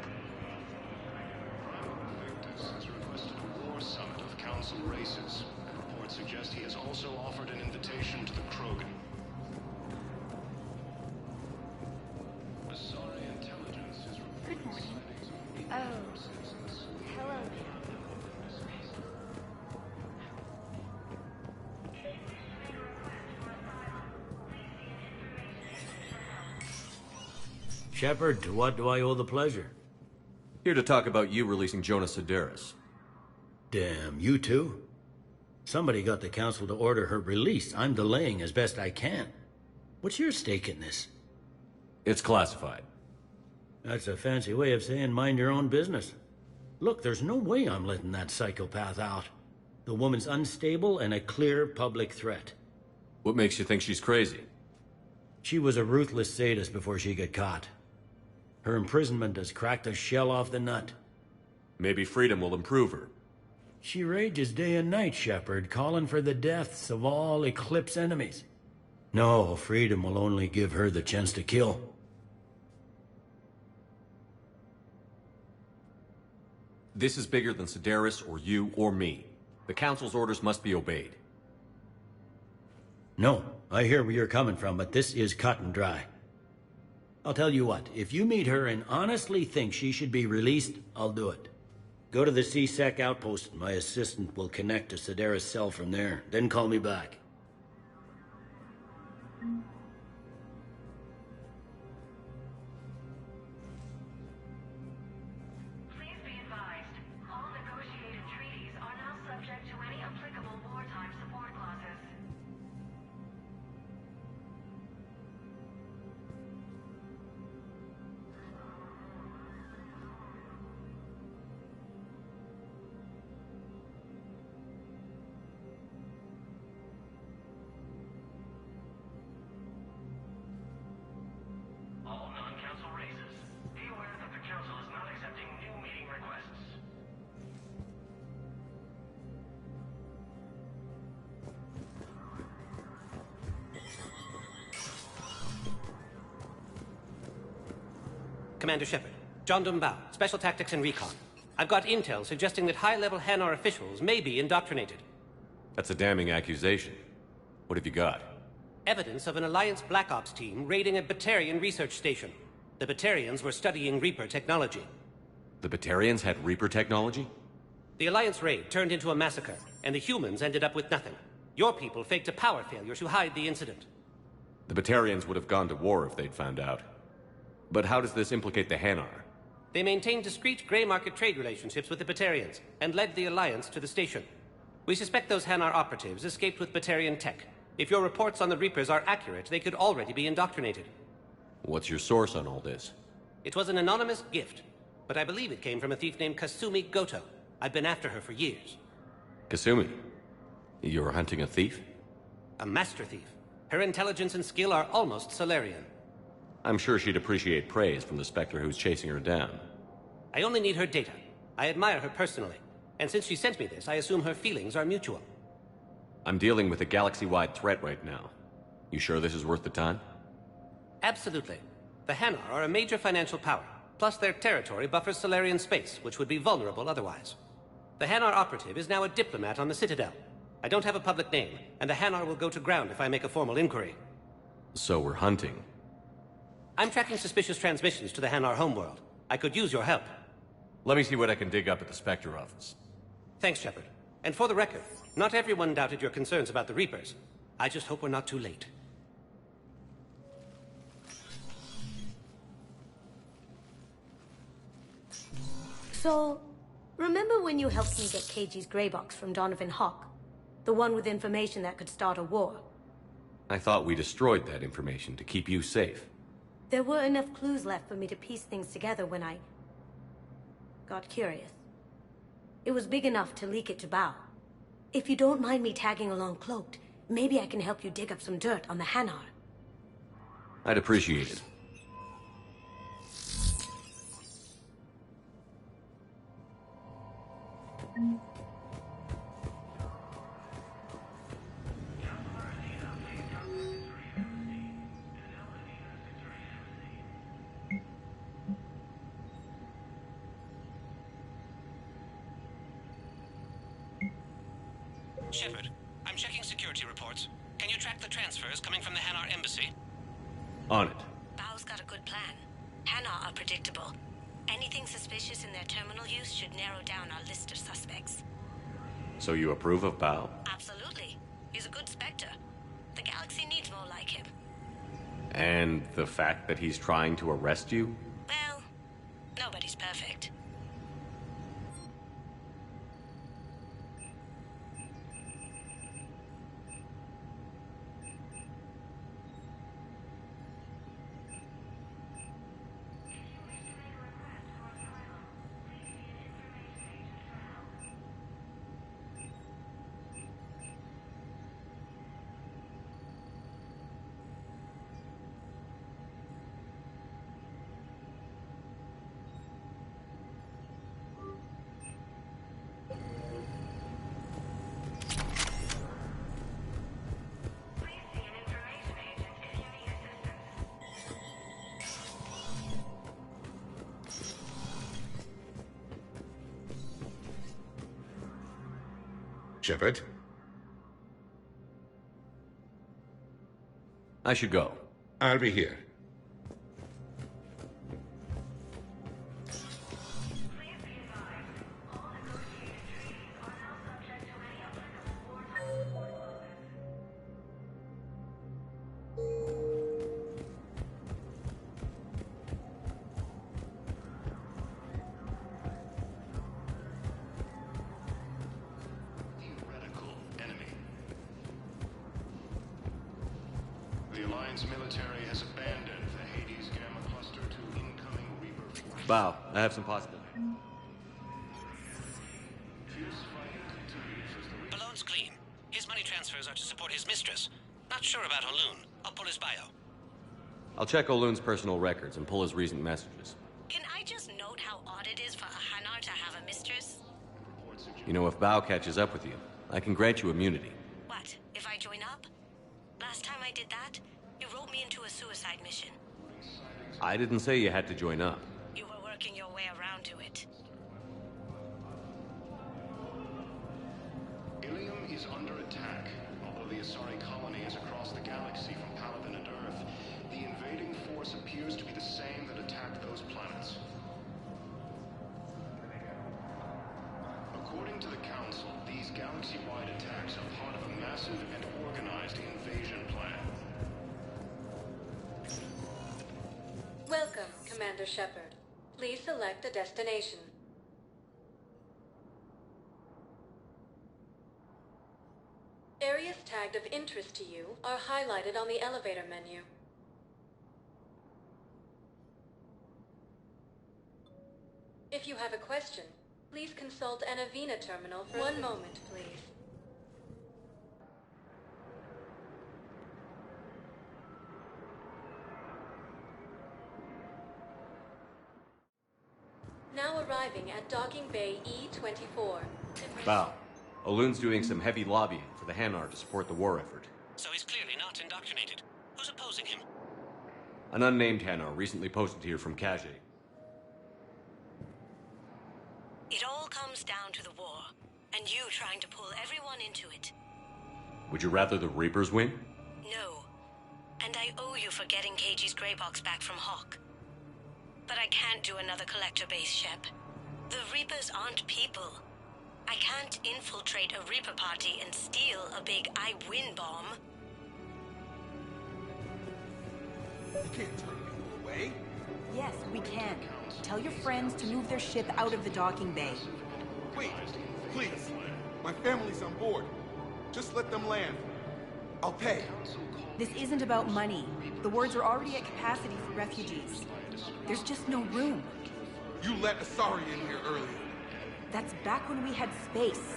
Has requested a war summit of Council races, and reports suggest he has also offered an invitation to the Krogan. Asari intelligence is Good morning. Oh, hello. Shepard, to what do I owe the pleasure? Here to talk about you releasing Jonas Sedaris. Damn, you too? Somebody got the Council to order her release. I'm delaying as best I can. What's your stake in this? It's classified. That's a fancy way of saying mind your own business. Look, there's no way I'm letting that psychopath out. The woman's unstable and a clear public threat. What makes you think she's crazy? She was a ruthless sadist before she got caught. Her imprisonment has cracked a shell off the nut. Maybe freedom will improve her. She rages day and night, Shepard, calling for the deaths of all Eclipse enemies. No, freedom will only give her the chance to kill. This is bigger than Sedaris or you or me. The Council's orders must be obeyed. No, I hear where you're coming from, but this is cut and dry. I'll tell you what, if you meet her and honestly think she should be released, I'll do it. Go to the C-Sec outpost. My assistant will connect to Sedaris' cell from there. Then call me back. Please be advised, all negotiated treaties are now subject to any applicable wartime support clauses. all non-council races. Be aware that the Council is not accepting new meeting requests. Commander Shepard, John Dumbao, Special Tactics and Recon. I've got intel suggesting that high-level Hanar officials may be indoctrinated. That's a damning accusation. What have you got? Evidence of an Alliance Black Ops team raiding a Batarian research station. The Batarians were studying Reaper technology. The Batarians had Reaper technology? The Alliance raid turned into a massacre, and the humans ended up with nothing. Your people faked a power failure to hide the incident. The Batarians would have gone to war if they'd found out. But how does this implicate the Hanar? They maintained discreet gray market trade relationships with the Batarians, and led the Alliance to the station. We suspect those Hanar operatives escaped with Batarian tech. If your reports on the Reapers are accurate, they could already be indoctrinated. What's your source on all this? It was an anonymous gift, but I believe it came from a thief named Kasumi Goto. I've been after her for years. Kasumi? You're hunting a thief? A master thief. Her intelligence and skill are almost Solarian. I'm sure she'd appreciate praise from the Spectre who's chasing her down. I only need her data. I admire her personally. And since she sent me this, I assume her feelings are mutual. I'm dealing with a galaxy-wide threat right now. You sure this is worth the time? Absolutely. The Hanar are a major financial power, plus their territory buffers Solarian space, which would be vulnerable otherwise. The Hanar operative is now a diplomat on the Citadel. I don't have a public name, and the Hanar will go to ground if I make a formal inquiry. So we're hunting. I'm tracking suspicious transmissions to the Hanar homeworld. I could use your help. Let me see what I can dig up at the Spectre office. Thanks, Shepard. And for the record, not everyone doubted your concerns about the Reapers. I just hope we're not too late. So, remember when you helped me get KG's grey box from Donovan Hawk? The one with information that could start a war? I thought we destroyed that information to keep you safe. There were enough clues left for me to piece things together when I got curious. It was big enough to leak it to Bao. If you don't mind me tagging along cloaked, maybe I can help you dig up some dirt on the Hanar. I'd appreciate it. Shepard, I'm checking security reports. Can you track the transfers coming from the Hanar embassy? On it. Bao's got a good plan. Hanar are predictable. Anything suspicious in their terminal use should narrow down our list of suspects. So you approve of Bao? Absolutely. He's a good Spectre. The galaxy needs more like him. And the fact that he's trying to arrest you? Well, nobody's perfect. Shepard? I should go. I'll be here. Military has abandoned the Hades Gamma cluster to incoming Reaper forces. Bao, I have some possible. Balloon's clean. His money transfers are to support his mistress. Not sure about O'Loon. I'll pull his bio. I'll check O'Loon's personal records and pull his recent messages. Can I just note how odd it is for a Hanar to have a mistress? You know, if Bao catches up with you, I can grant you immunity. What, if I join up? Last time I did that, you wrote me into a suicide mission. I didn't say you had to join up. You were working your way around to it. Ilium is under attack. Although the Asari colony is across the galaxy from Paladin and Earth, the invading force appears to be the same that attacked those planets. According to the Council, these galaxy-wide attacks are part of a massive and organized invasion plan. Welcome, Commander Shepard. Please select a destination. Areas tagged of interest to you are highlighted on the elevator menu. If you have a question, please consult an Avena terminal for 1 moment, please. Now arriving at Docking Bay E-24. Bao, O'Loon's doing some heavy lobbying for the Hanar to support the war effort. So he's clearly not indoctrinated. Who's opposing him? An unnamed Hanar recently posted here from Clase. It all comes down to the war, and you trying to pull everyone into it. Would you rather the Reapers win? No. And I owe you for getting KG's Grey Box back from Hawk. But I can't do another collector base, Shep. The Reapers aren't people. I can't infiltrate a Reaper party and steal a big I win bomb. You can't turn people away. Yes, we can. Tell your friends to move their ship out of the docking bay. Wait, please. My family's on board. Just let them land. I'll pay. This isn't about money. The wards are already at capacity for refugees. There's just no room. You let Asari in here earlier. That's back when we had space.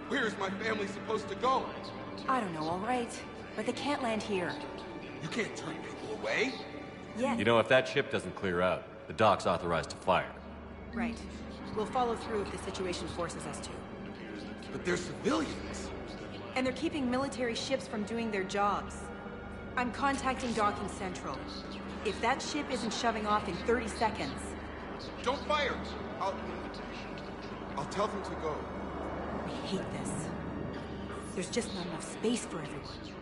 Where is my family supposed to go? I don't know, all right. But they can't land here. You can't turn people away? Yeah. You know, if that ship doesn't clear out, the dock's authorized to fire. Right. We'll follow through if the situation forces us to. But they're civilians. And they're keeping military ships from doing their jobs. I'm contacting Docking Central. If that ship isn't shoving off in 30 seconds... Don't fire! I'll tell them to go. I hate this. There's just not enough space for everyone.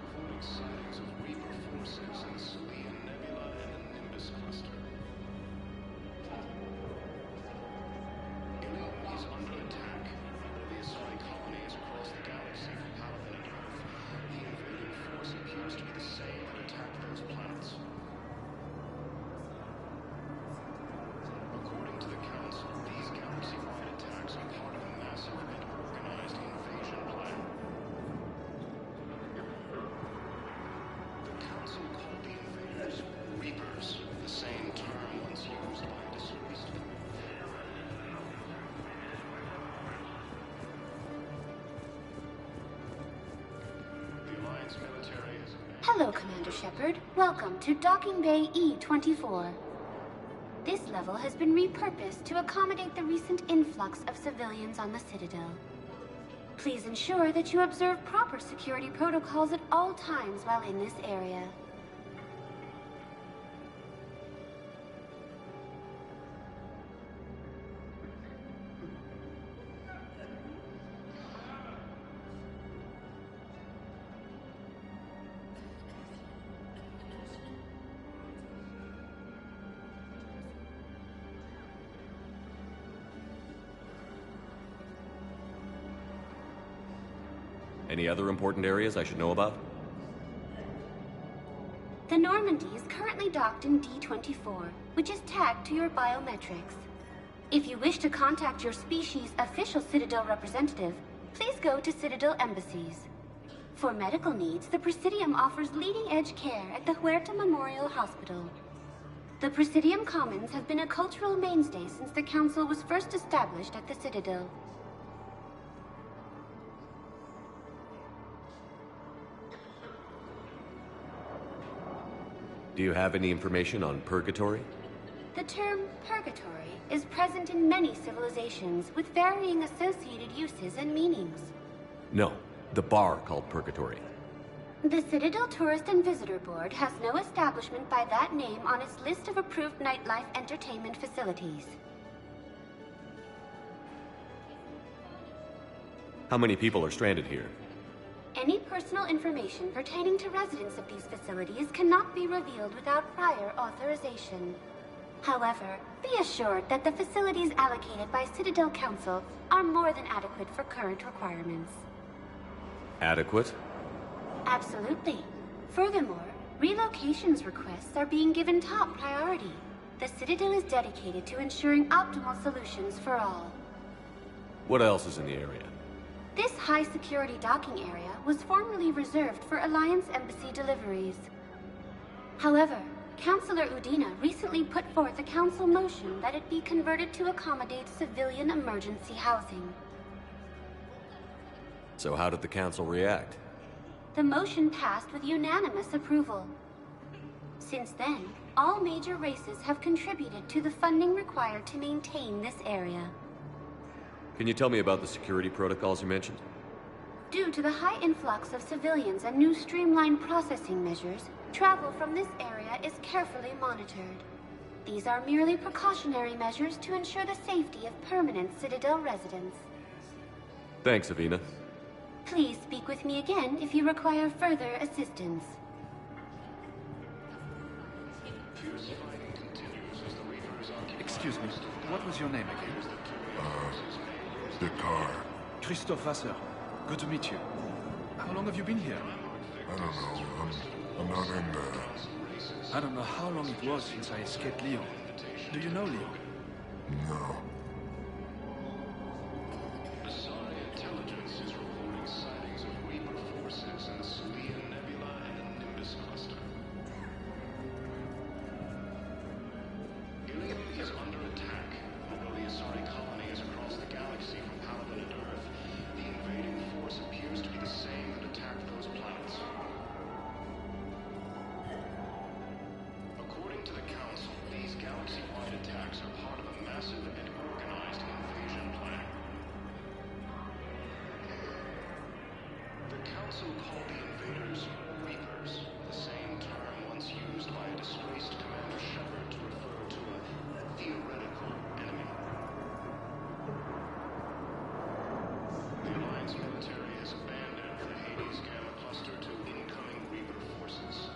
Hello, Commander Shepard. Welcome to Docking Bay E-24. This level has been repurposed to accommodate the recent influx of civilians on the Citadel. Please ensure that you observe proper security protocols at all times while in this area. Any other important areas I should know about? The Normandy is currently docked in D-24, which is tagged to your biometrics. If you wish to contact your species' official Citadel representative, please go to Citadel embassies. For medical needs, the Presidium offers leading-edge care at the Huerta Memorial Hospital. The Presidium Commons have been a cultural mainstay since the Council was first established at the Citadel. Do you have any information on purgatory? The term purgatory is present in many civilizations with varying associated uses and meanings. No, the bar called purgatory. The Citadel Tourist and Visitor Board has no establishment by that name on its list of approved nightlife entertainment facilities. How many people are stranded here? Any personal information pertaining to residents of these facilities cannot be revealed without prior authorization. However, be assured that the facilities allocated by Citadel Council are more than adequate for current requirements. Adequate? Absolutely. Furthermore, relocations requests are being given top priority. The Citadel is dedicated to ensuring optimal solutions for all. What else is in the area? This high-security docking area was formerly reserved for Alliance Embassy deliveries. However, Councilor Udina recently put forth a council motion that it be converted to accommodate civilian emergency housing. So how did the council react? The motion passed with unanimous approval. Since then, all major races have contributed to the funding required to maintain this area. Can you tell me about the security protocols you mentioned? Due to the high influx of civilians and new streamlined processing measures, travel from this area is carefully monitored. These are merely precautionary measures to ensure the safety of permanent Citadel residents. Thanks, Avina. Please speak with me again if you require further assistance. Excuse me, what was your name again? Picard. Christophe Vasseur. Good to meet you. How long have you been here? I don't know. I'm not in there. I don't know how long it was since I escaped Lyon. Do you know Lyon? No. Council called the invaders Reapers, the same term once used by a disgraced Commander Shepard to refer to a theoretical enemy. The Alliance military has abandoned the Hades Gamma cluster to incoming Reaper forces.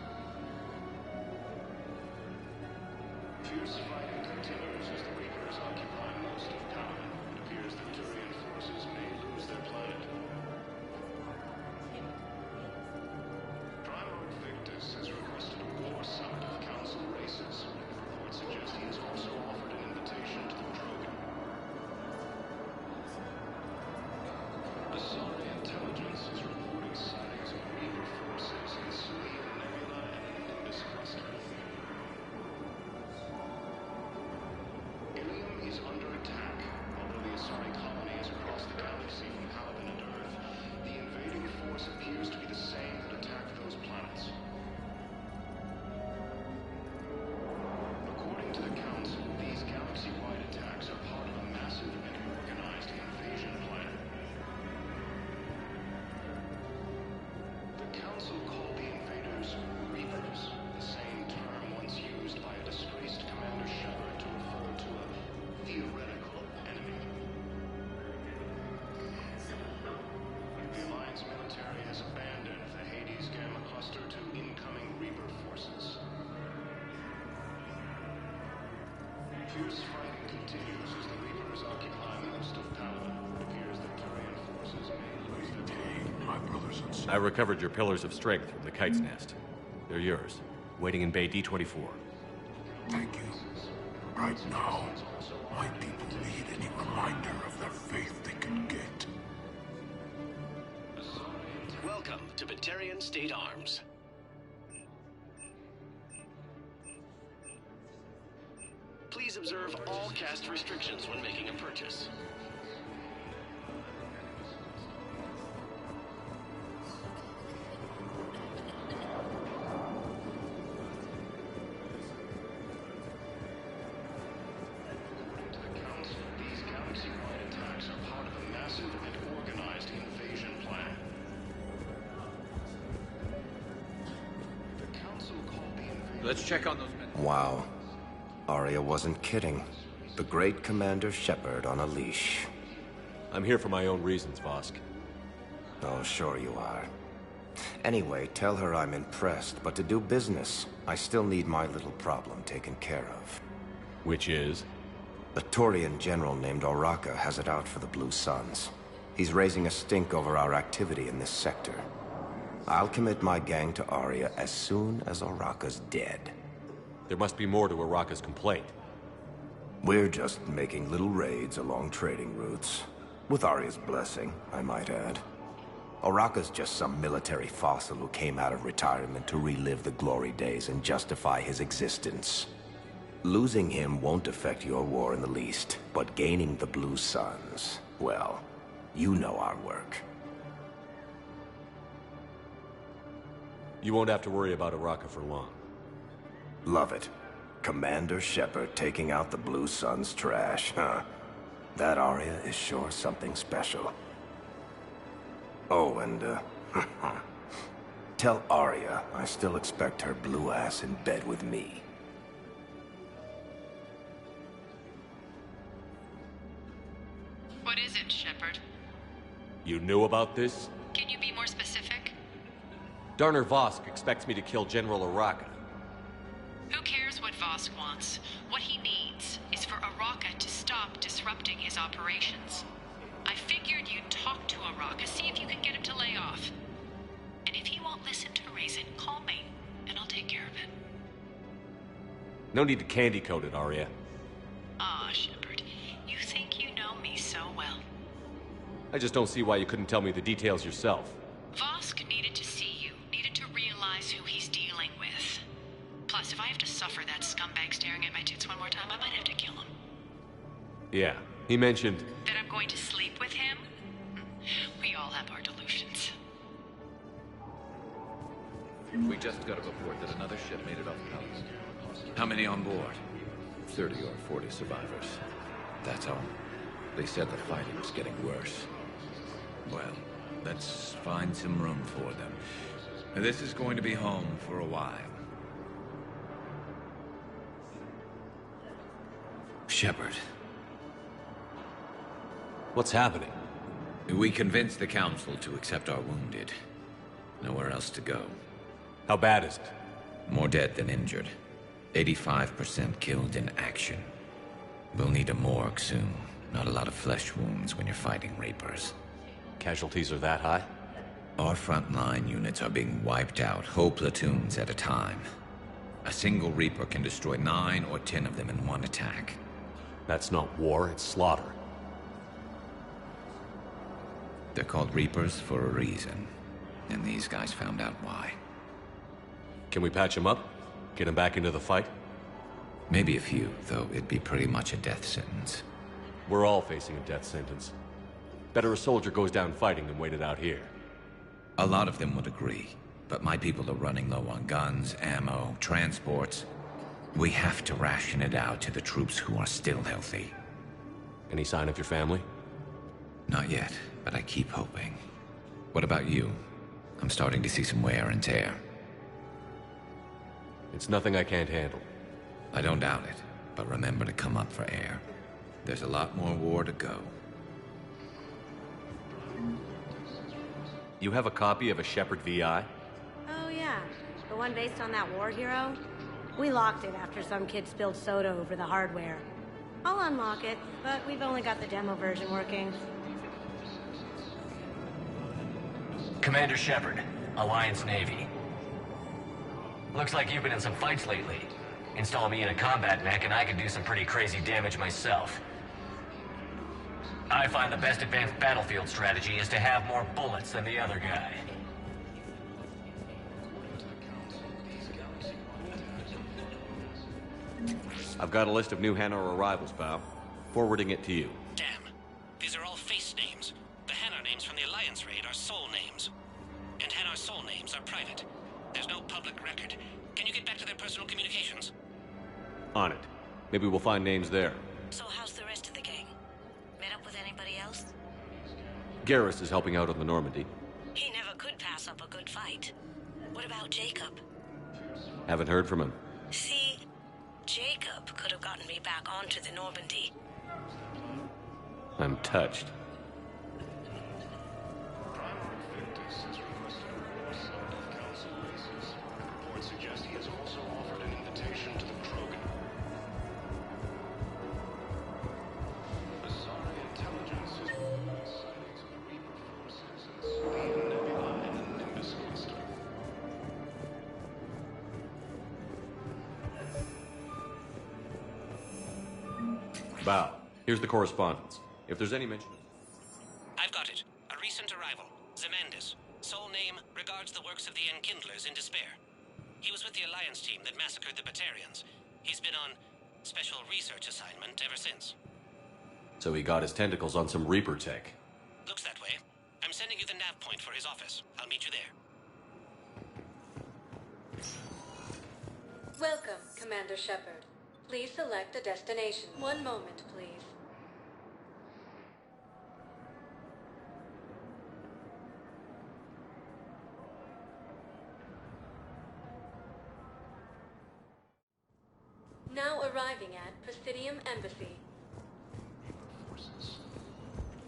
Fierce fighting continues as the Reapers occupy most of Paladin. It appears that Turian forces may lose their planet. Primarch Victus has requested a war summit of Council races. Reports suggest he has also offered an invitation to the Drogon. Asari intelligence is reporting sightings of Reaper forces in Celia Nebula and Nimbus cluster. Ilium is under attack. Although the Asari colony is across the galaxy from Paladin and Earth, the invading force appears to be the same that attacked those planets. According to the Council, these galaxy-wide attacks are part of a massive and organized invasion plan. The Council called the invaders Reapers, the same term once used by a disgraced Commander Shepard to refer to a theoretical enemy. The Alliance military has abandoned the Hades Gamma cluster to incoming Reaper forces. Fierce fighting continues as the Reapers occupy most of Paladin. It appears that Turian forces may lose their planet. My brothers and sisters. I recovered your pillars of strength from the kite's nest. They're yours, waiting in Bay D24. Thank you. Right now, my people need any reminder of the faith they can get. Welcome to Batarian State Arms. Please observe all caste restrictions when making a purchase. According to the Council, these galaxy-wide attacks are part of a massive and organized invasion plan. The Council called the invaders... Let's check on those men. Wow. Arya wasn't kidding. The great Commander Shepard on a leash. I'm here for my own reasons, Vosk. Oh, sure you are. Anyway, tell her I'm impressed, but to do business, I still need my little problem taken care of. Which is? A Turian general named Oraka has it out for the Blue Suns. He's raising a stink over our activity in this sector. I'll commit my gang to Arya as soon as Oraka's dead. There must be more to Oraka's complaint. We're just making little raids along trading routes. With Arya's blessing, I might add. Oraka's just some military fossil who came out of retirement to relive the glory days and justify his existence. Losing him won't affect your war in the least, but gaining the Blue Suns, well, you know our work. You won't have to worry about Oraka for long. Love it. Commander Shepard taking out the Blue Suns trash, huh? That Arya is sure something special. Oh, and, tell Arya I still expect her blue ass in bed with me. What is it, Shepard? You knew about this? Can you be more specific? Darner Vosk expects me to kill General Oraka. Who cares what Vosk wants? What he needs is for Oraka to stop disrupting his operations. I figured you'd talk to Oraka, see if you can get him to lay off. And if he won't listen to reason, call me, and I'll take care of it. No need to candy coat it, Arya. Ah, Shepard, you think you know me so well. I just don't see why you couldn't tell me the details yourself. Vosk needed to see you, needed to realize who he's dealing with. Plus, if I have to suffer that scumbag staring at my tits one more time, I might have to kill him. Yeah, he mentioned... That I'm going to sleep with him? We all have our delusions. We just got a report that another ship made it off Palace. How many on board? 30 or 40 survivors. That's all. They said the fighting was getting worse. Well, Let's find some room for them. This is going to be home for a while. Shepard. What's happening? We convinced the Council to accept our wounded. Nowhere else to go. How bad is it? More dead than injured. 85% killed in action. We'll need a morgue soon. Not a lot of flesh wounds when you're fighting Reapers. Casualties are that high? Our frontline units are being wiped out, whole platoons at a time. A single Reaper can destroy 9 or 10 of them in one attack. That's not war, it's slaughter. They're called Reapers for a reason. And these guys found out why. Can we patch them up? Get them back into the fight? Maybe a few, though it'd be pretty much a death sentence. We're all facing a death sentence. Better a soldier goes down fighting than waited out here. A lot of them would agree, but my people are running low on guns, ammo, transports. We have to ration it out to the troops who are still healthy. Any sign of your family? Not yet, but I keep hoping. What about you? I'm starting to see some wear and tear. It's nothing I can't handle. I don't doubt it, but remember to come up for air. There's a lot more war to go. You have a copy of a Shepard VI? Oh yeah, the one based on that war hero? We locked it after some kid spilled soda over the hardware. I'll unlock it, but we've only got the demo version working. Commander Shepard, Alliance Navy. Looks like you've been in some fights lately. Install me in a combat mech and I can do some pretty crazy damage myself. I find the best advanced battlefield strategy is to have more bullets than the other guy. I've got a list of new Hanar arrivals, pal. Forwarding it to you. Damn. These are all face names. The Hanar names from the Alliance raid are soul names. And Hanar soul names are private. There's no public record. Can you get back to their personal communications? On it. Maybe we'll find names there. So how's the rest of the gang? Met up with anybody else? Garrus is helping out on the Normandy. He never could pass up a good fight. What about Jacob? Haven't heard from him. See, Jacob could have gotten me back onto the Normandy. I'm touched. Reports suggest he has also offered an invitation to the Krogan. Asari intelligence is sightings of the Reaper forces in Serene Nebula and Nimbus cluster. Bow. Here's the correspondence. If there's any mention of... I've got it. A recent arrival. Zemandis. Soul name regards the works of the Enkindlers in despair. He was with the Alliance team that massacred the Batarians. He's been on special research assignment ever since. So he got his tentacles on some Reaper tech. Looks that way. I'm sending you the nav point for his office. I'll meet you there. Welcome, Commander Shepard. Please select a destination. One moment, please. Now arriving at Presidium Embassy.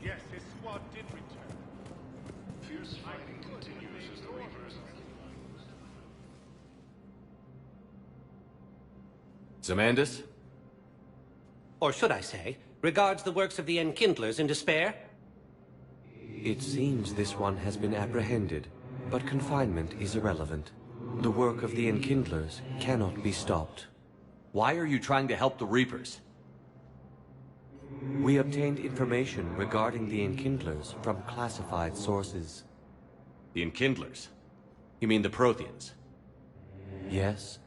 Yes, his squad did return. Fierce fighting continues as the Reapers... Zemandis? Or should I say, regards the works of the Enkindlers in despair? It seems this one has been apprehended, but confinement is irrelevant. The work of the Enkindlers cannot be stopped. Why are you trying to help the Reapers? We obtained information regarding the Enkindlers from classified sources. The Enkindlers? You mean the Protheans? Yes.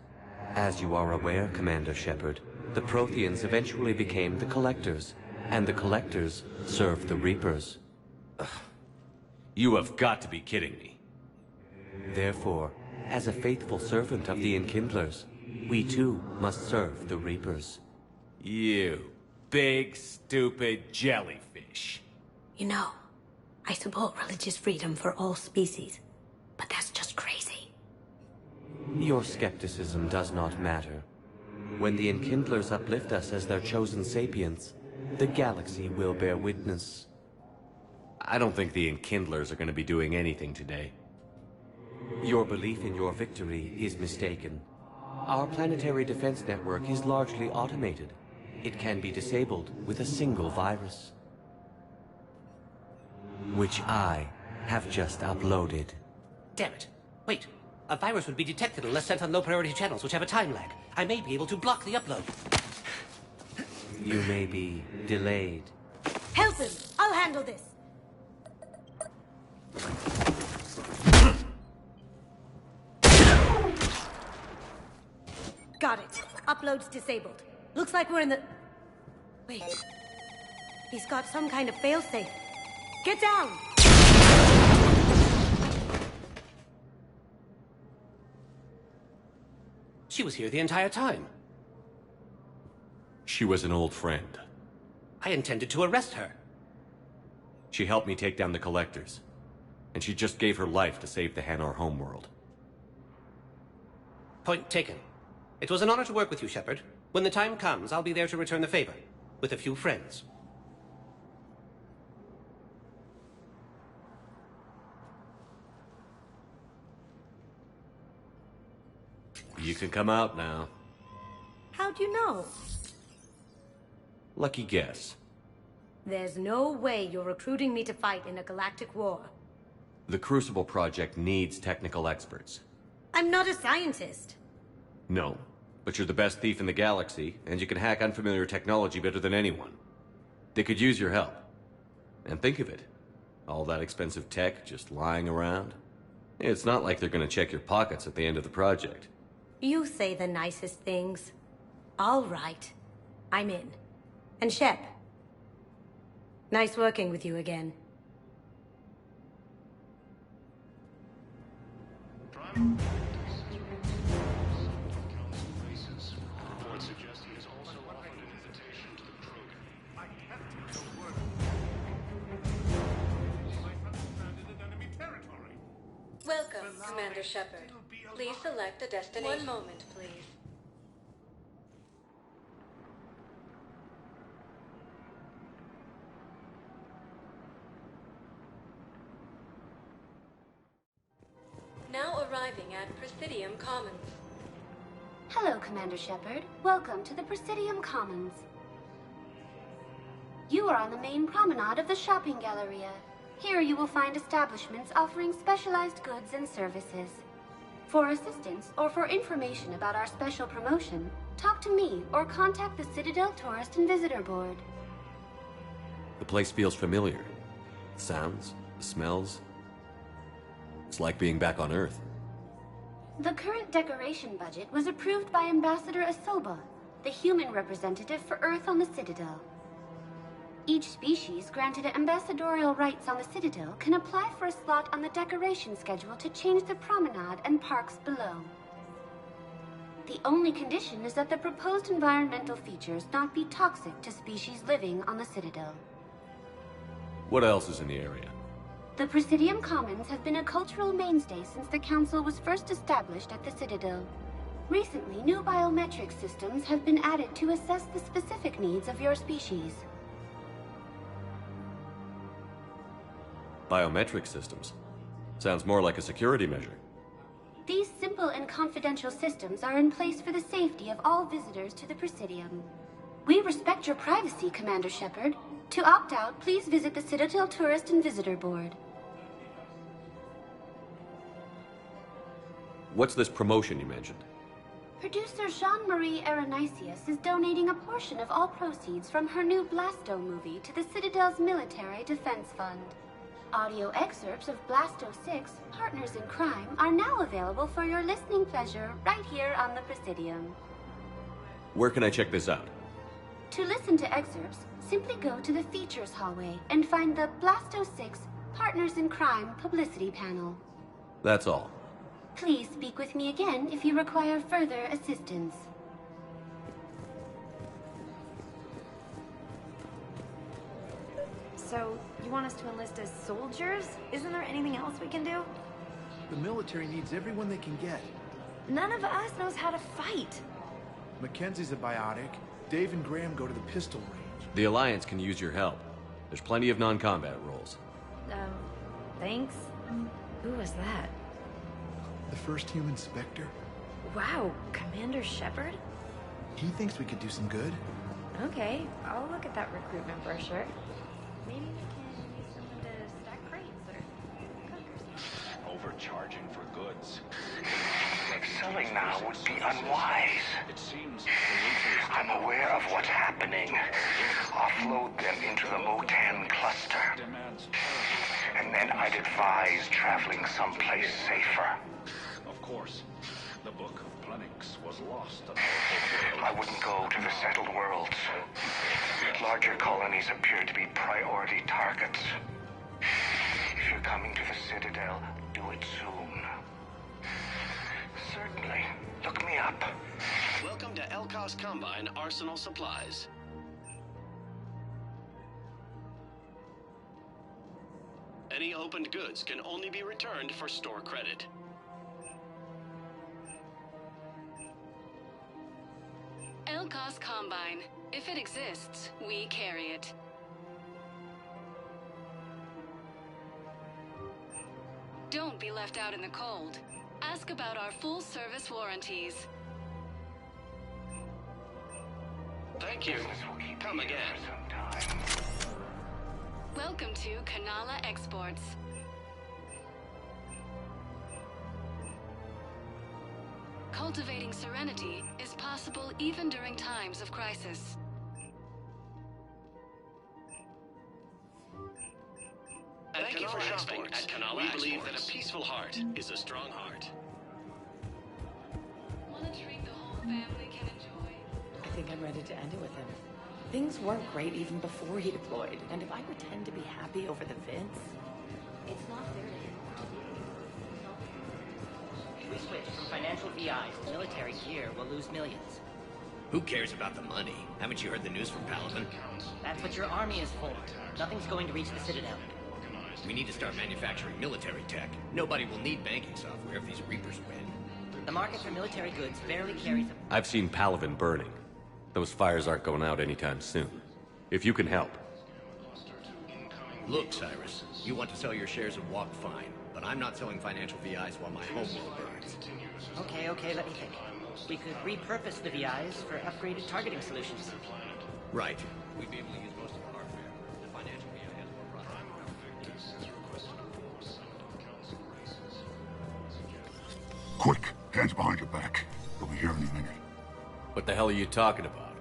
As you are aware, Commander Shepard, the Protheans eventually became the Collectors, and the Collectors served the Reapers. Ugh. You have got to be kidding me. Therefore, as a faithful servant of the Enkindlers, we too must serve the Reapers. You big, stupid jellyfish. You know, I support religious freedom for all species, but that's just crazy. Your skepticism does not matter. When the Enkindlers uplift us as their chosen sapients, the galaxy will bear witness. I don't think the Enkindlers are going to be doing anything today. Your belief in your victory is mistaken. Our planetary defense network is largely automated. It can be disabled with a single virus, which I have just uploaded. Damn it. Wait. A virus would be detected unless sent on low-priority channels, which have a time lag. I may be able to block the upload. You may be delayed. Help him! I'll handle this! Got it. Upload's disabled. Looks like we're in the... Wait. He's got some kind of failsafe. Get down! She was here the entire time. She was an old friend. I intended to arrest her. She helped me take down the Collectors. And she just gave her life to save the Hanar homeworld. Point taken. It was an honor to work with you, Shepard. When the time comes, I'll be there to return the favor. With a few friends. You can come out now. How'd you know? Lucky guess. There's no way you're recruiting me to fight in a galactic war. The Crucible Project needs technical experts. I'm not a scientist. No, but you're the best thief in the galaxy, and you can hack unfamiliar technology better than anyone. They could use your help. And think of it. All that expensive tech just lying around. It's not like they're gonna check your pockets at the end of the project. You say the nicest things. All right. I'm in. And Shep. Nice working with you again. Welcome, Commander Shepard. Please select a destination. One moment, please. Now arriving at Presidium Commons. Hello, Commander Shepard. Welcome to the Presidium Commons. You are on the main promenade of the shopping galleria. Here you will find establishments offering specialized goods and services. For assistance or for information about our special promotion, talk to me or contact the Citadel Tourist and Visitor Board. The place feels familiar. The sounds, the smells. It's like being back on Earth. The current decoration budget was approved by Ambassador Asoba, the human representative for Earth on the Citadel. Each species granted ambassadorial rights on the Citadel can apply for a slot on the decoration schedule to change the promenade and parks below. The only condition is that the proposed environmental features not be toxic to species living on the Citadel. What else is in the area? The Presidium Commons have been a cultural mainstay since the Council was first established at the Citadel. Recently, new biometric systems have been added to assess the specific needs of your species. Biometric systems. Sounds more like a security measure. These simple and confidential systems are in place for the safety of all visitors to the Presidium. We respect your privacy, Commander Shepard. To opt out, please visit the Citadel Tourist and Visitor Board. What's this promotion you mentioned? Producer Jean-Marie Aronisius is donating a portion of all proceeds from her new Blasto movie to the Citadel's Military Defense Fund. Audio excerpts of Blasto 6, Partners in Crime, are now available for your listening pleasure right here on the Presidium. Where can I check this out? To listen to excerpts, simply go to the Features hallway and find the Blasto 6, Partners in Crime publicity panel. That's all. Please speak with me again if you require further assistance. So, you want us to enlist as soldiers? Isn't there anything else we can do? The military needs everyone they can get. None of us knows how to fight. Mackenzie's a biotic. Dave and Graham go to the pistol range. The Alliance can use your help. There's plenty of non-combat roles. Thanks? Who was that? The first human Spectre. Wow, Commander Shepard? He thinks we could do some good. Okay, I'll look at that recruitment brochure. Maybe we can use someone to stack crates or cook or something. Overcharging for goods. Selling now would be unwise. It seems I'm aware of what's happening. Offload them into the Motan cluster. And then I'd advise traveling someplace safer. Of course. The Book of Plenix was lost on I wouldn't go to the settled worlds. Larger colonies appear to be priority targets. If you're coming to the Citadel, do it soon. Certainly. Look me up. Welcome to Elkos Combine Arsenal Supplies. Any opened goods can only be returned for store credit. Elkos Combine. If it exists, we carry it. Don't be left out in the cold. Ask about our full-service warranties. Thank you. Come again. Welcome to Kanala Exports. Cultivating serenity is possible even during times of crisis. Thank you for shopping at Kanala. We believe that a peaceful heart is a strong heart. Want a treat the whole family can enjoy? I think I'm ready to end it with him. Things weren't great even before he deployed, and if I pretend to be happy over the Vince, it's not fair to him. If we switch from financial VIs to military gear, we'll lose millions. Who cares about the money? Haven't you heard the news from Paladin? That's what your army is for. Nothing's going to reach the Citadel. We need to start manufacturing military tech. Nobody will need banking software if these Reapers win. The market for military goods barely carries a... I've seen Paladin burning. Those fires aren't going out anytime soon. If you can help. Look, Cyrus, you want to sell your shares of Walk, fine. But I'm not selling financial VIs while my home will burn. Okay, let me think. We could repurpose the VIs for upgraded targeting solutions. Right. We'd be able to use most of the hardware. The financial VI has more products. Quick, hands behind your back. We'll be here any minute. What the hell are you talking about?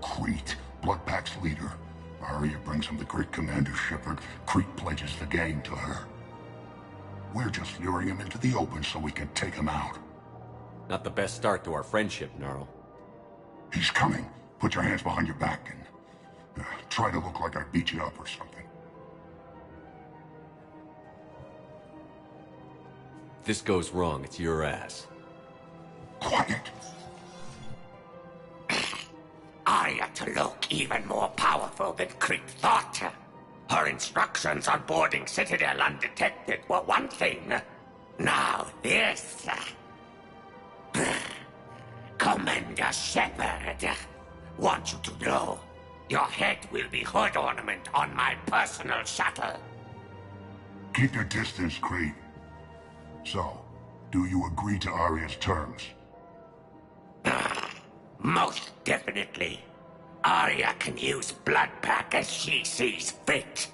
Crete, Bloodpack's leader. Arya brings him the great Commander Shepard. Crete pledges the gang to her. We're just luring him into the open so we can take him out. Not the best start to our friendship, Gnarl. He's coming. Put your hands behind your back and try to look like I beat you up or something. If this goes wrong, it's your ass. Quiet! Arya to look even more powerful than Crete thought. Her instructions on boarding Citadel undetected were one thing. Now this... Commander Shepard, want you to know, your head will be hood ornament on my personal shuttle. Keep your distance, Crete. So, do you agree to Arya's terms? Most definitely. Arya can use Bloodpack as she sees fit.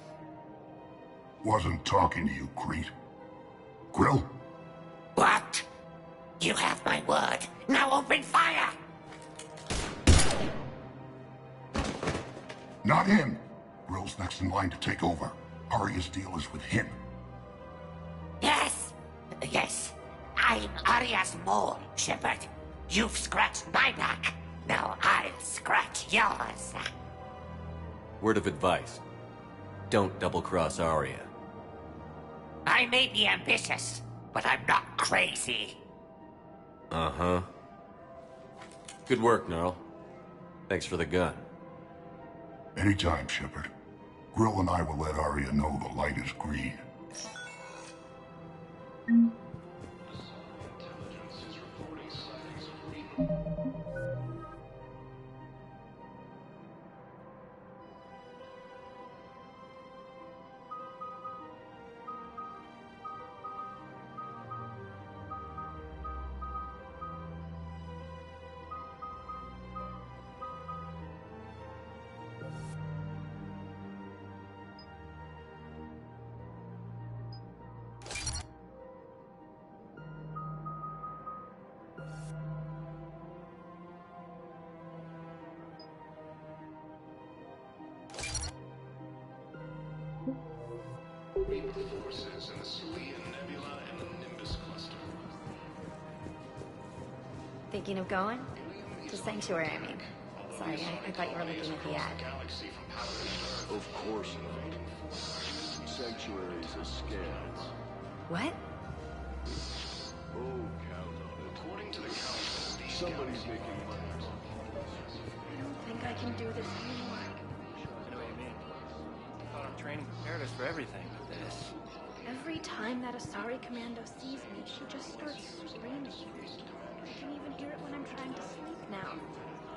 Wasn't talking to you, Crete. Grill? What? You have my word. Now open fire! Not him. Grill's next in line to take over. Arya's deal is with him. Yes. I'm Arya's mole, Shepard. You've scratched my back. Now I'll scratch yours. Word of advice. Don't double-cross Arya. I may be ambitious, but I'm not crazy. Uh-huh. Good work, Gnarl. Thanks for the gun. Anytime, Shepard. Grill and I will let Arya know the light is green. Reaper forces in the Cerulean Nebula and the Nimbus cluster. Thinking of going? To Sanctuary, I mean. Sorry, I thought you were looking at the ad. Of course not. Sanctuary's a scam. What? Oh, count on it. According to the Council, somebody's making money. I don't think I can do this anymore. I know what you mean. I thought our training prepared us for everything, but this... Every time that Asari commando sees me, she just starts screaming. I can even hear it when I'm trying to sleep now.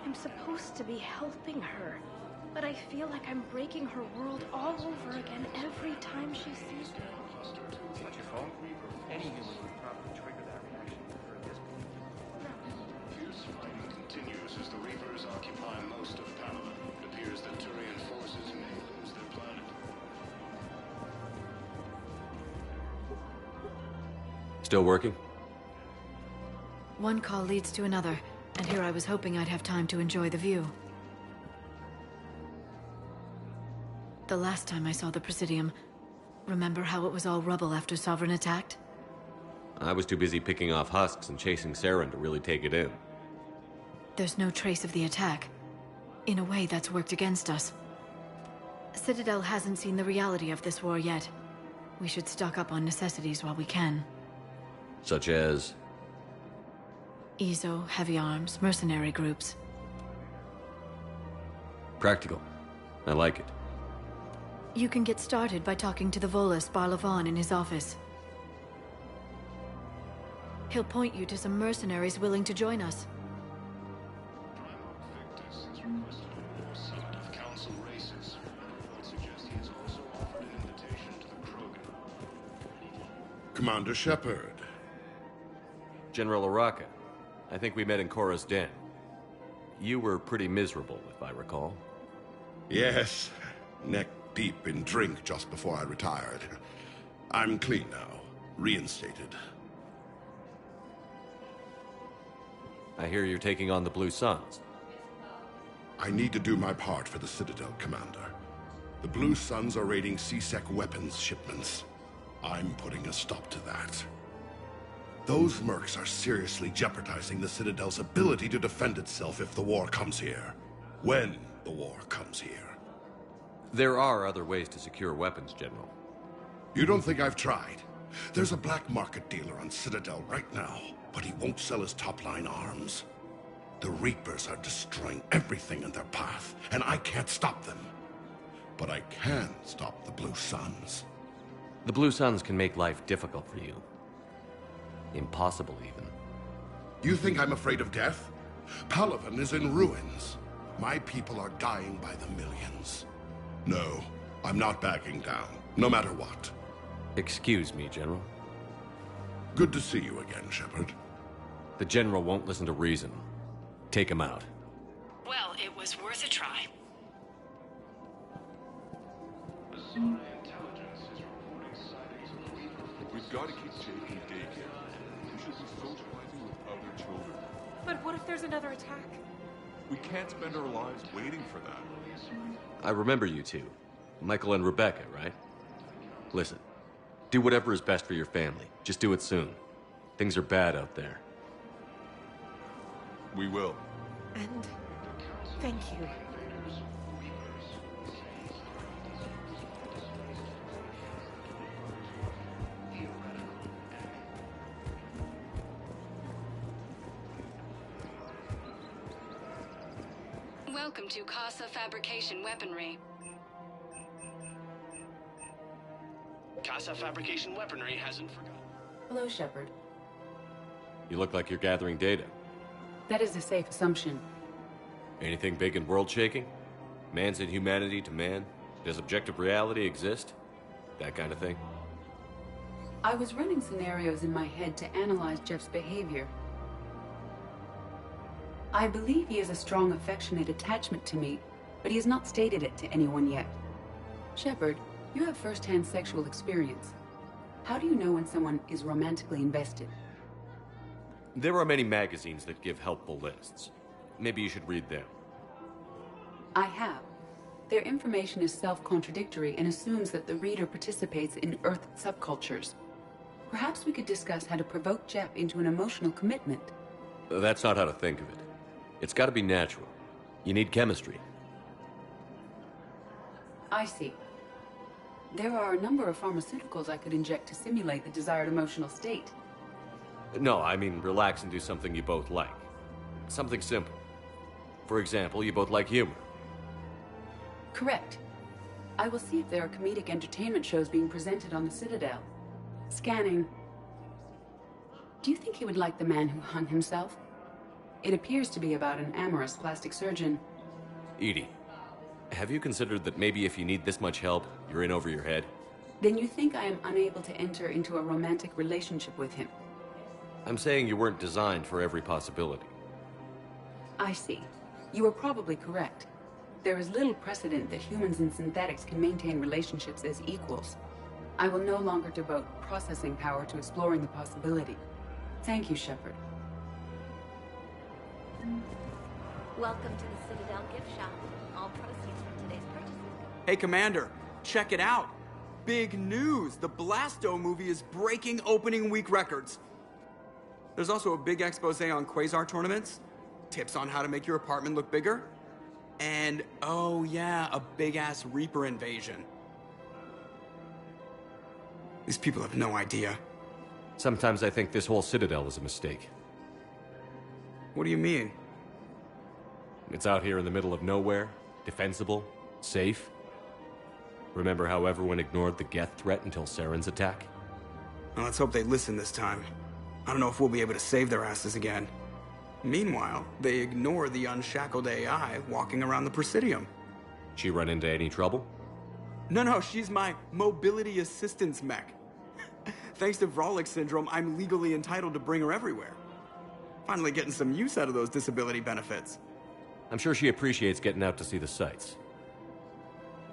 I'm supposed to be helping her, but I feel like I'm breaking her world all over again every time she sees me. It's not your fault. Any human would probably trigger that reaction for a disconnect. Fierce fighting continues as the Reapers occupy most of Palaven. It appears that Turian forces may lose their planet. Still working? One call leads to another, and here I was hoping I'd have time to enjoy the view. The last time I saw the Presidium, remember how it was all rubble after Sovereign attacked? I was too busy picking off husks and chasing Saren to really take it in. There's no trace of the attack. In a way, that's worked against us. Citadel hasn't seen the reality of this war yet. We should stock up on necessities while we can. Such as? Ezo, heavy arms, mercenary groups. Practical. I like it. You can get started by talking to the Volus Barlavan in his office. He'll point you to some mercenaries willing to join us. Victus has requested a war summit of Council races. Reports suggest he has also offered an invitation to the Krogan. Commander Shepard. General Araka. I think we met in Korra's den. You were pretty miserable, if I recall. Yes, neck deep in drink just before I retired. I'm clean now, reinstated. I hear you're taking on the Blue Suns. I need to do my part for the Citadel, Commander. The Blue Suns are raiding C-Sec weapons shipments. I'm putting a stop to that. Those mercs are seriously jeopardizing the Citadel's ability to defend itself if the war comes here. When the war comes here. There are other ways to secure weapons, General. You don't think I've tried? There's a black market dealer on Citadel right now, but he won't sell his top-line arms. The Reapers are destroying everything in their path, and I can't stop them. But I can stop the Blue Suns. The Blue Suns can make life difficult for you. Impossible, even. You think I'm afraid of death? Palaven is in ruins. My people are dying by the millions. No, I'm not backing down, no matter what. Excuse me, General. Good to see you again, Shepard. The General won't listen to reason. Take him out. Well, it was worth a try. We've got to keep JP Dakin. We should be socializing with other children. But what if there's another attack? We can't spend our lives waiting for that. I remember you two. Michael and Rebecca, right? Listen, do whatever is best for your family. Just do it soon. Things are bad out there. We will. And thank you. Welcome to Casa Fabrication Weaponry. NASA fabrication weaponry hasn't forgotten. Hello, Shepard. You look like you're gathering data. That is a safe assumption. Anything big and world-shaking? Man's inhumanity to man? Does objective reality exist? That kind of thing? I was running scenarios in my head to analyze Jeff's behavior. I believe he has a strong affectionate attachment to me, but he has not stated it to anyone yet. Shepard, you have first-hand sexual experience. How do you know when someone is romantically invested? There are many magazines that give helpful lists. Maybe you should read them. I have. Their information is self-contradictory and assumes that the reader participates in Earth subcultures. Perhaps we could discuss how to provoke Jeff into an emotional commitment. That's not how to think of it. It's got to be natural. You need chemistry. I see. There are a number of pharmaceuticals I could inject to simulate the desired emotional state. No, I mean relax and do something you both like. Something simple. For example, you both like humor. Correct. I will see if there are comedic entertainment shows being presented on the Citadel. Scanning. Do you think he would like The Man Who Hung Himself? It appears to be about an amorous plastic surgeon. Edie, have you considered that maybe if you need this much help, you're in over your head? Then you think I am unable to enter into a romantic relationship with him? I'm saying you weren't designed for every possibility. I see. You are probably correct. There is little precedent that humans and synthetics can maintain relationships as equals. I will no longer devote processing power to exploring the possibility. Thank you, Shepard. Welcome to the Citadel gift shop. All proceeds from today's purchases. Hey, Commander, check it out. Big news! The Blasto movie is breaking opening week records. There's also a big expose on quasar tournaments, tips on how to make your apartment look bigger, and, oh yeah, a big-ass Reaper invasion. These people have no idea. Sometimes I think this whole Citadel is a mistake. What do you mean? It's out here in the middle of nowhere, defensible, safe. Remember how everyone ignored the Geth threat until Saren's attack? Well, let's hope they listen this time. I don't know if we'll be able to save their asses again. Meanwhile, they ignore the unshackled AI walking around the Presidium. She run into any trouble? No, she's my mobility assistance mech. Thanks to Vrolic syndrome, I'm legally entitled to bring her everywhere. Finally getting some use out of those disability benefits. I'm sure she appreciates getting out to see the sights.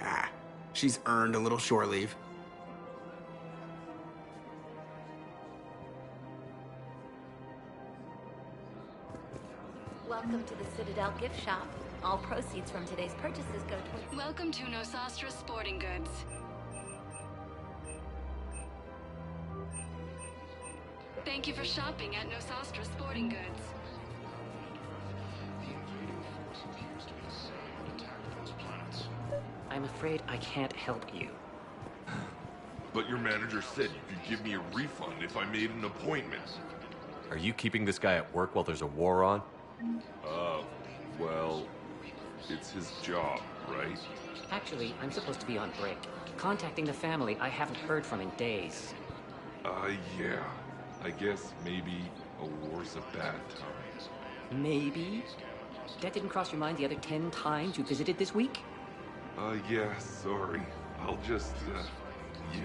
Ah, she's earned a little shore leave. Welcome to the Citadel gift shop. All proceeds from today's purchases go toward... Welcome to Nosastra Sporting Goods. Thank you for shopping at Nosastra Sporting Goods. I'm afraid I can't help you. But your manager said you could give me a refund if I made an appointment. Are you keeping this guy at work while there's a war on? Well, it's his job, right? Actually, I'm supposed to be on break. Contacting the family I haven't heard from in days. Yeah. I guess maybe a war's a bad time. Maybe? That didn't cross your mind the other 10 times you visited this week? Yeah, sorry. I'll just, yeah.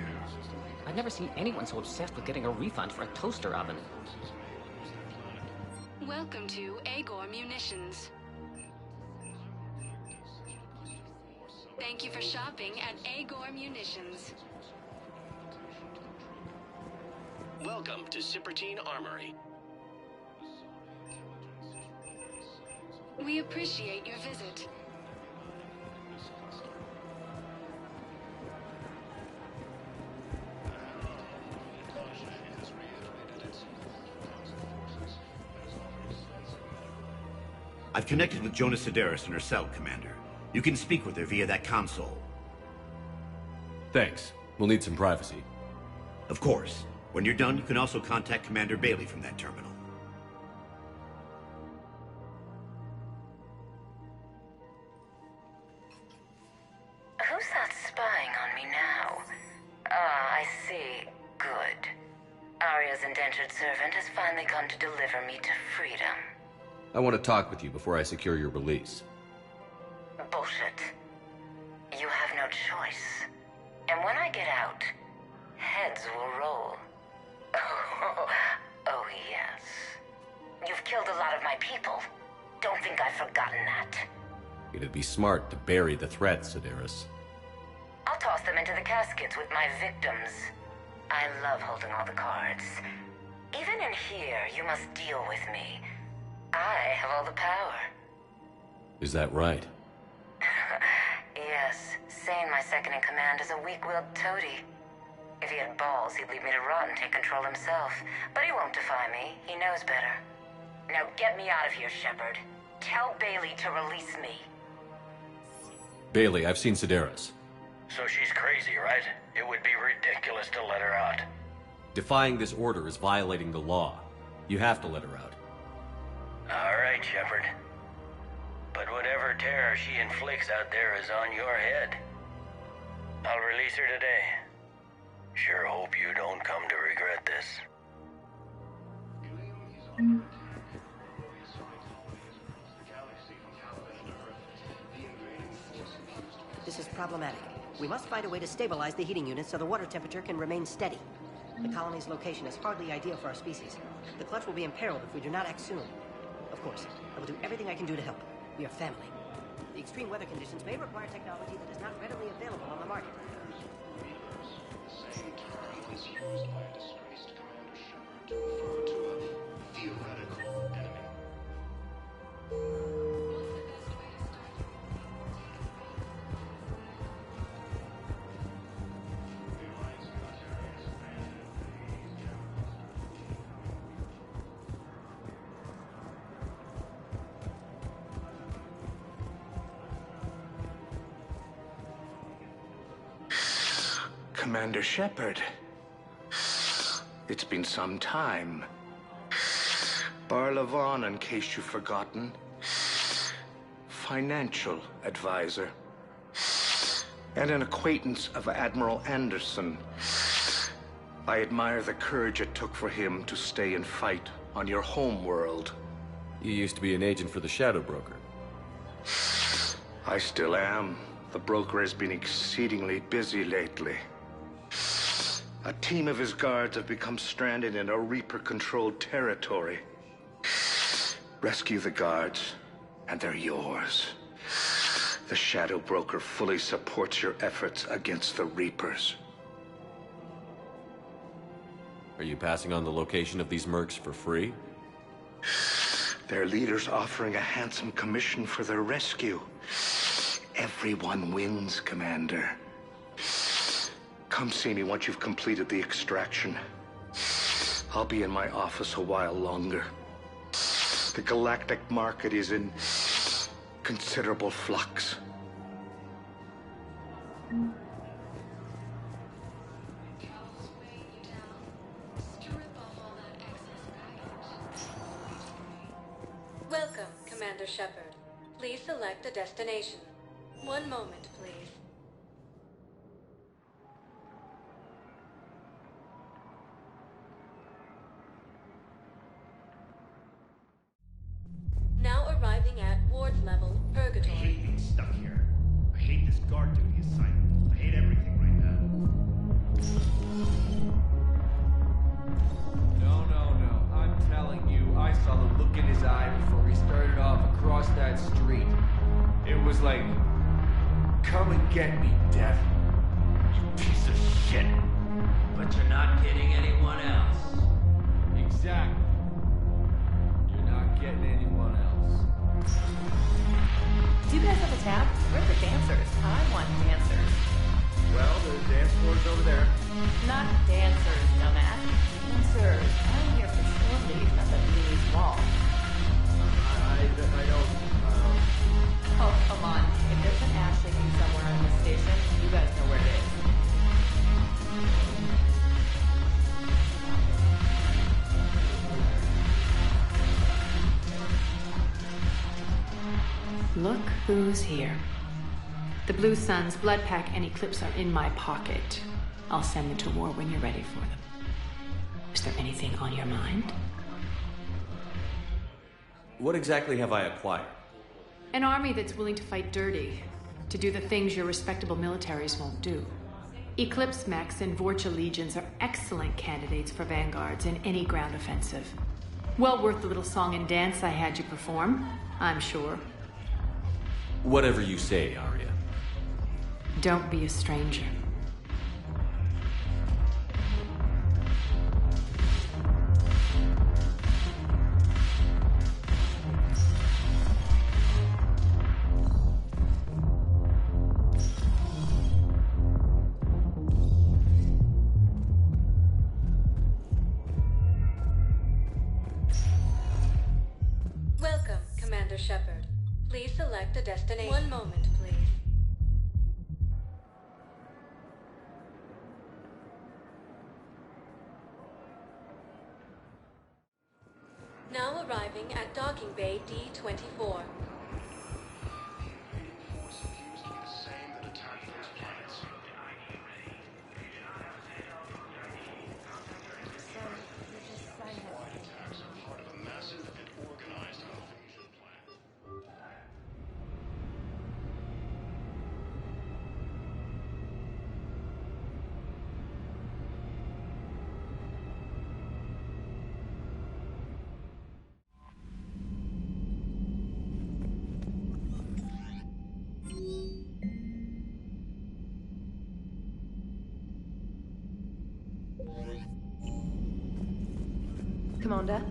I've never seen anyone so obsessed with getting a refund for a toaster oven. Welcome to Agor Munitions. Thank you for shopping at Agor Munitions. Welcome to Sippertine Armory. We appreciate your visit. I've connected with Jonas Sedaris in her cell, Commander. You can speak with her via that console. Thanks. We'll need some privacy. Of course. When you're done, you can also contact Commander Bailey from that terminal. Who's that spying on me now? Ah, I see. Good. Arya's indentured servant has finally come to deliver me to freedom. I want to talk with you before I secure your release. Bullshit. You have no choice. And when I get out, heads will roll. Oh, yes. You've killed a lot of my people. Don't think I've forgotten that. It'd be smart to bury the threat, Sedaris. I'll toss them into the caskets with my victims. I love holding all the cards. Even in here, you must deal with me. I have all the power. Is that right? Yes, Sane, my second-in-command, is a weak-willed toady. If he had balls, he'd leave me to rot and take control himself. But he won't defy me. He knows better. Now get me out of here, Shepard. Tell Bailey to release me. Bailey, I've seen Sedaris. So she's crazy, right? It would be ridiculous to let her out. Defying this order is violating the law. You have to let her out. All right, Shepard. But whatever terror she inflicts out there is on your head. I'll release her today. Sure hope you don't come to regret this. This is problematic. We must find a way to stabilize the heating unit so the water temperature can remain steady. The colony's location is hardly ideal for our species. The clutch will be imperiled if we do not act soon. Of course, I will do everything I can do to help. We are family. The extreme weather conditions may require technology that is not readily available on the market. The same term was used by a disgraced Commander Shepard to refer to a theoretical enemy. Commander Shepard. It's been some time. Barlavon, in case you've forgotten. Financial advisor. And an acquaintance of Admiral Anderson. I admire the courage it took for him to stay and fight on your home world. You used to be an agent for the Shadow Broker. I still am. The broker has been exceedingly busy lately. A team of his guards have become stranded in a Reaper-controlled territory. Rescue the guards, and they're yours. The Shadow Broker fully supports your efforts against the Reapers. Are you passing on the location of these mercs for free? Their leader's offering a handsome commission for their rescue. Everyone wins, Commander. Come see me once you've completed the extraction. I'll be in my office a while longer. The galactic market is in considerable flux. Welcome, Commander Shepard. Please select a destination. One moment, please. Now arriving at ward level, Purgatory. I hate being stuck here. I hate this guard duty assignment. I hate everything right now. No. I'm telling you, I saw the look in his eye before he started off across that street. It was like, come and get me, Death. You piece of shit. But you're not getting anyone else. Exactly. You're not getting anyone else. Do you guys have a tab? We're for dancers. I want dancers. Well, there's dance floors over there. Not dancers, dumbass. Dancers. I'm here for shore leave, not the Lee's wall. I don't... Oh, come on. If there's an ash leaking somewhere in this station, you guys know where it is. Look who's here. The Blue Suns, Blood Pack, and Eclipse are in my pocket. I'll send them to war when you're ready for them. Is there anything on your mind? What exactly have I acquired? An army that's willing to fight dirty, to do the things your respectable militaries won't do. Eclipse mechs and Vorcha legions are excellent candidates for vanguards in any ground offensive. Well worth the little song and dance I had you perform, I'm sure. Whatever you say, Arya. Don't be a stranger. Welcome, Commander Shepard. Please select a destination. One moment, please. Now arriving at Docking Bay D-24. Commander?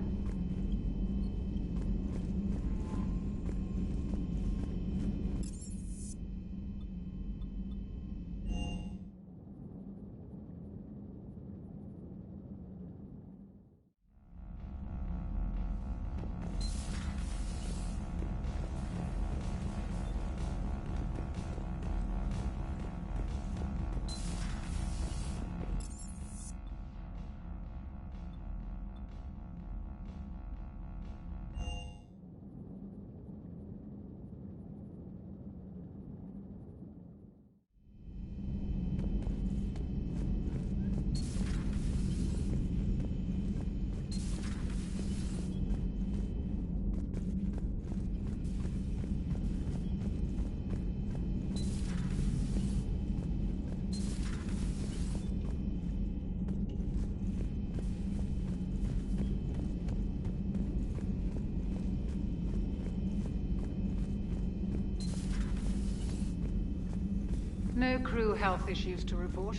No crew health issues to report.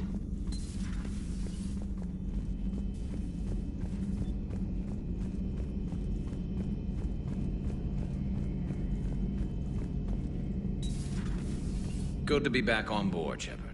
Good to be back on board, Shepard.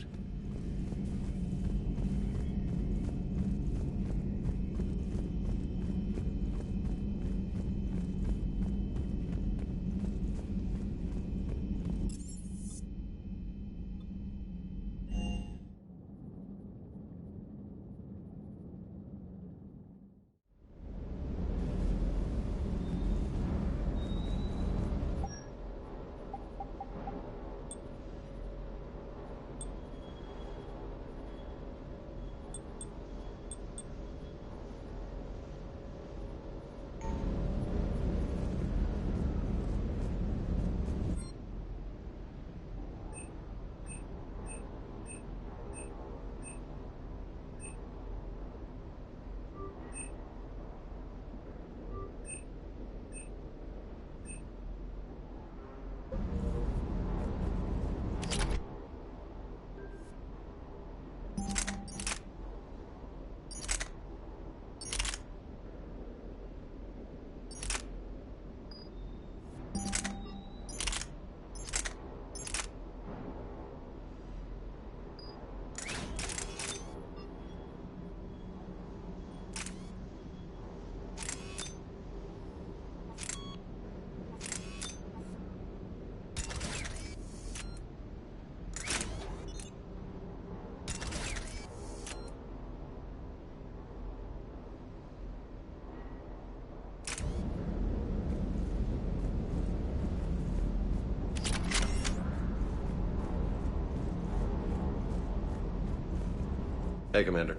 Hey, Commander.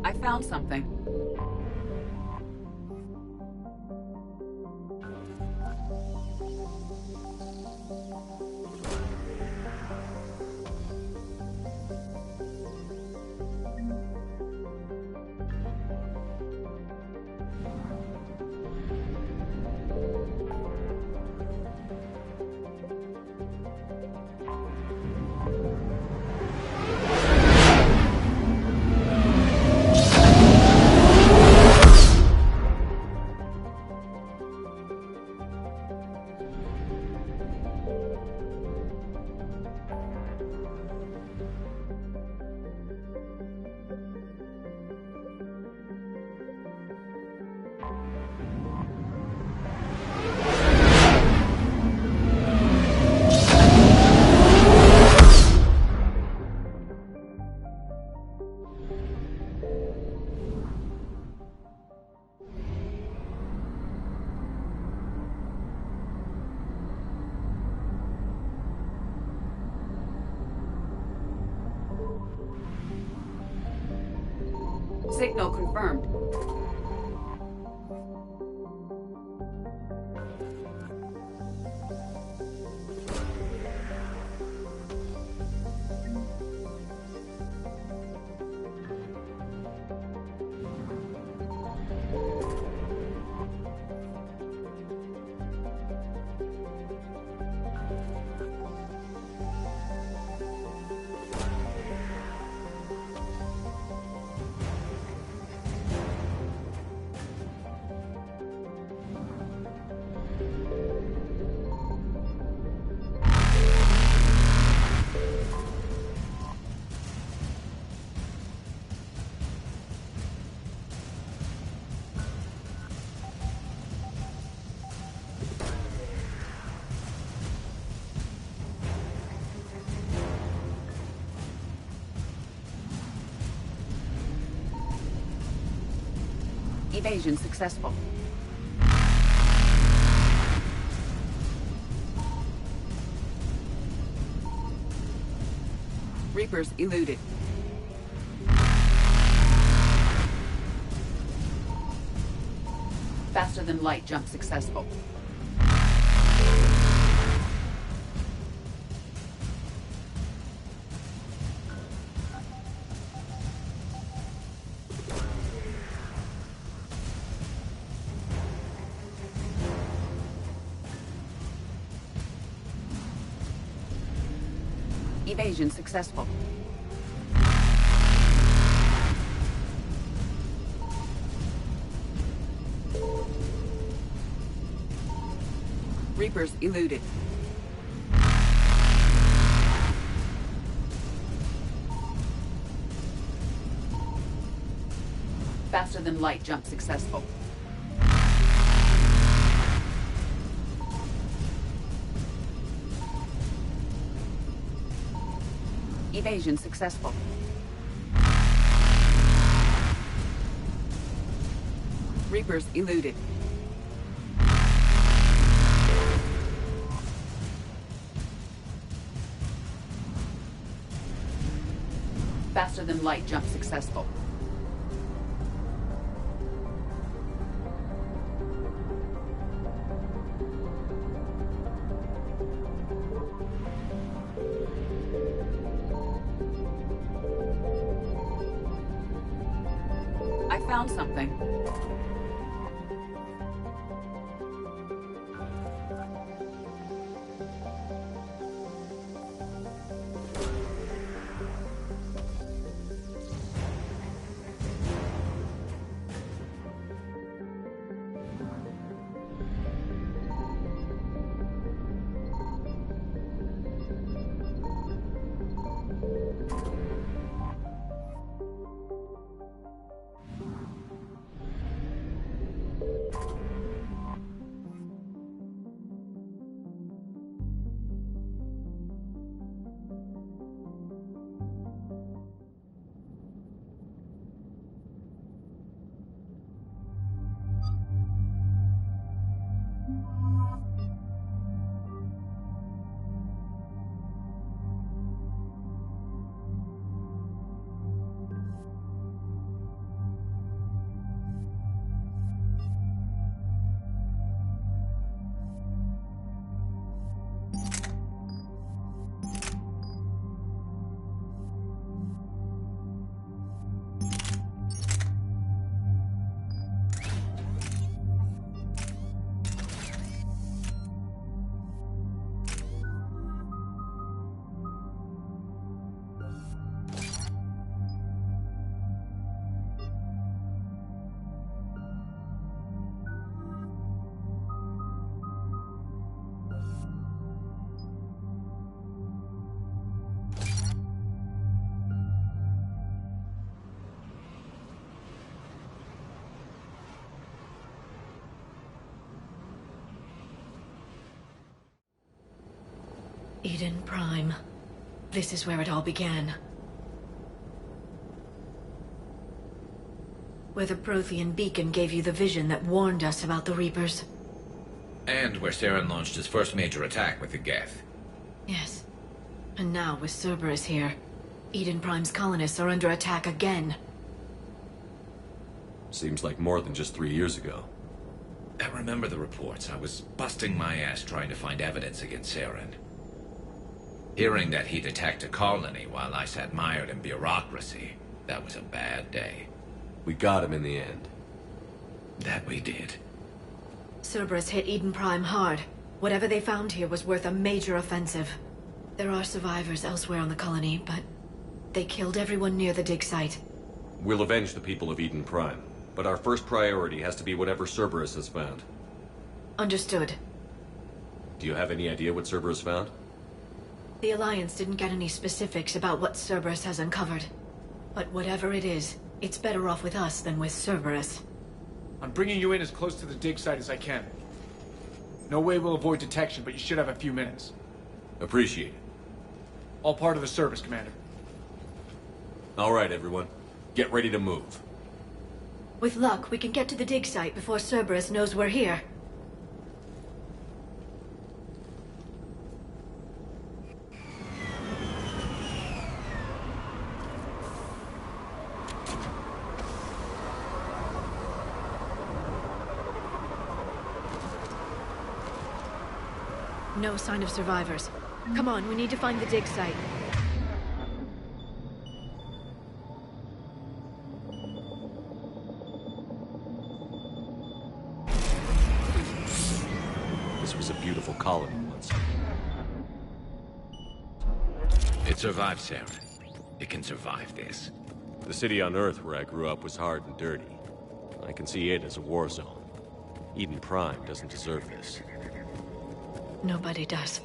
I found something. Signal confirmed. Evasion successful. Reapers eluded. Faster than light jump successful. Evasion successful. Reapers eluded. Faster Faster than light jump successful. Evasion successful. Reapers eluded. Faster than light jump successful. I found something. Eden Prime. This is where it all began. Where the Prothean beacon gave you the vision that warned us about the Reapers. And where Saren launched his first major attack with the Geth. Yes. And now, with Cerberus here, Eden Prime's colonists are under attack again. Seems like more than just 3 years ago. I remember the reports. I was busting my ass trying to find evidence against Saren. Hearing that he'd attacked a colony while I sat mired in bureaucracy, that was a bad day. We got him in the end. That we did. Cerberus hit Eden Prime hard. Whatever they found here was worth a major offensive. There are survivors elsewhere on the colony, but they killed everyone near the dig site. We'll avenge the people of Eden Prime, but our first priority has to be whatever Cerberus has found. Understood. Do you have any idea what Cerberus found? The Alliance didn't get any specifics about what Cerberus has uncovered. But whatever it is, it's better off with us than with Cerberus. I'm bringing you in as close to the dig site as I can. No way we'll avoid detection, but you should have a few minutes. Appreciate it. All part of the service, Commander. All right, everyone. Get ready to move. With luck, we can get to the dig site before Cerberus knows we're here. No sign of survivors. Come on, we need to find the dig site. This was a beautiful colony once. It survived, Saren. It can survive this. The city on Earth where I grew up was hard and dirty. I can see it as a war zone. Eden Prime doesn't deserve this. Nobody does.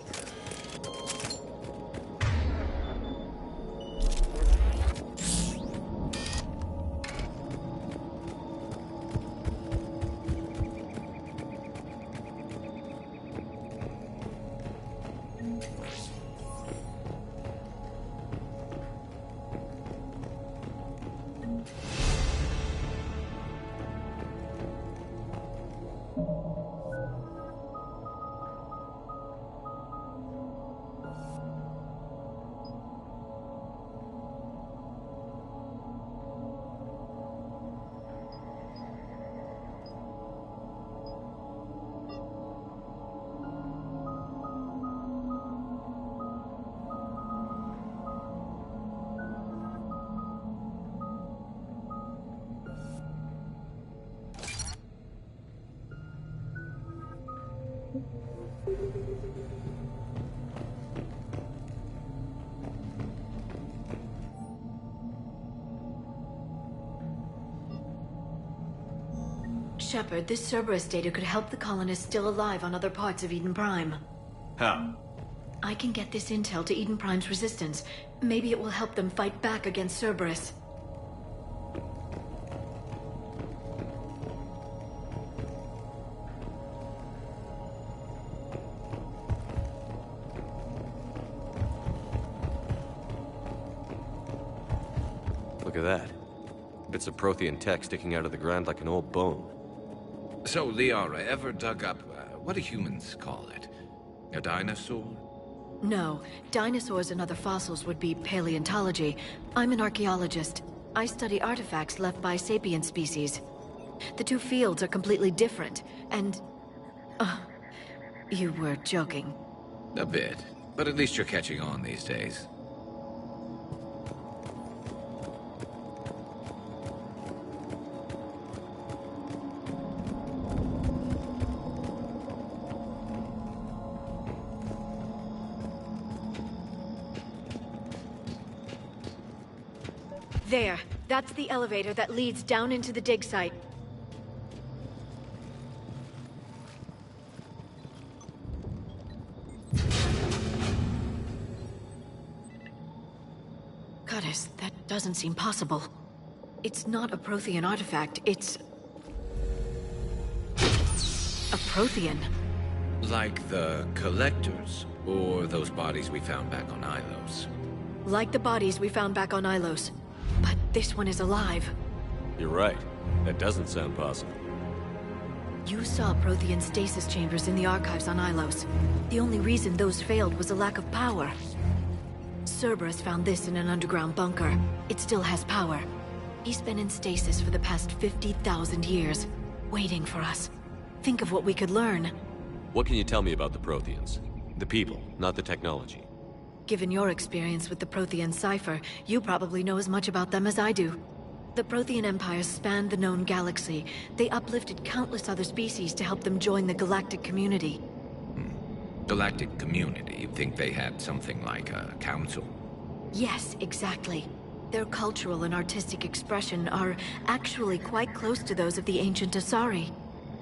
Shepard, this Cerberus data could help the colonists still alive on other parts of Eden Prime. How? I can get this intel to Eden Prime's resistance. Maybe it will help them fight back against Cerberus. Look at that. Bits of Prothean tech sticking out of the ground like an old bone. So, Liara, ever dug up, what do humans call it? A dinosaur? No. Dinosaurs and other fossils would be paleontology. I'm an archaeologist. I study artifacts left by sapient species. The two fields are completely different, and... you were joking. A bit. But at least you're catching on these days. There. That's the elevator that leads down into the dig site. Goddess, that doesn't seem possible. It's not a Prothean artifact, it's... a Prothean. Like the Collectors, or those bodies we found back on Ilos. Like the bodies we found back on Ilos. But this one is alive. You're right. That doesn't sound possible. You saw Prothean stasis chambers in the archives on Ilos. The only reason those failed was a lack of power. Cerberus found this in an underground bunker. It still has power. He's been in stasis for the past 50,000 years, waiting for us. Think of what we could learn. What can you tell me about the Protheans? The people, not the technology. Given your experience with the Prothean cipher, you probably know as much about them as I do. The Prothean Empire spanned the known galaxy. They uplifted countless other species to help them join the galactic community. Galactic community? You think they had something like a council? Yes, exactly. Their cultural and artistic expression are actually quite close to those of the ancient Asari.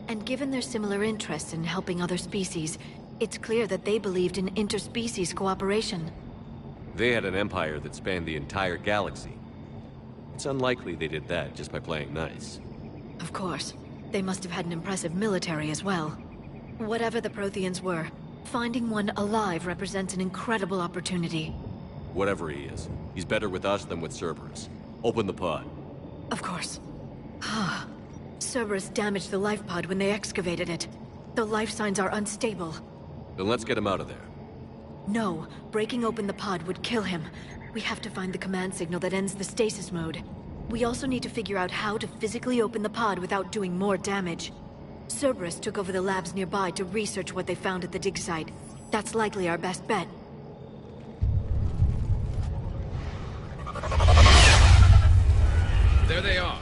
And given their similar interests in helping other species, it's clear that they believed in interspecies cooperation. They had an empire that spanned the entire galaxy. It's unlikely they did that just by playing nice. Of course. They must have had an impressive military as well. Whatever the Protheans were, finding one alive represents an incredible opportunity. Whatever he is, he's better with us than with Cerberus. Open the pod. Of course. Cerberus damaged the life pod when they excavated it. The life signs are unstable. Then let's get him out of there. No, breaking open the pod would kill him. We have to find the command signal that ends the stasis mode. We also need to figure out how to physically open the pod without doing more damage. Cerberus took over the labs nearby to research what they found at the dig site. That's likely our best bet. There they are.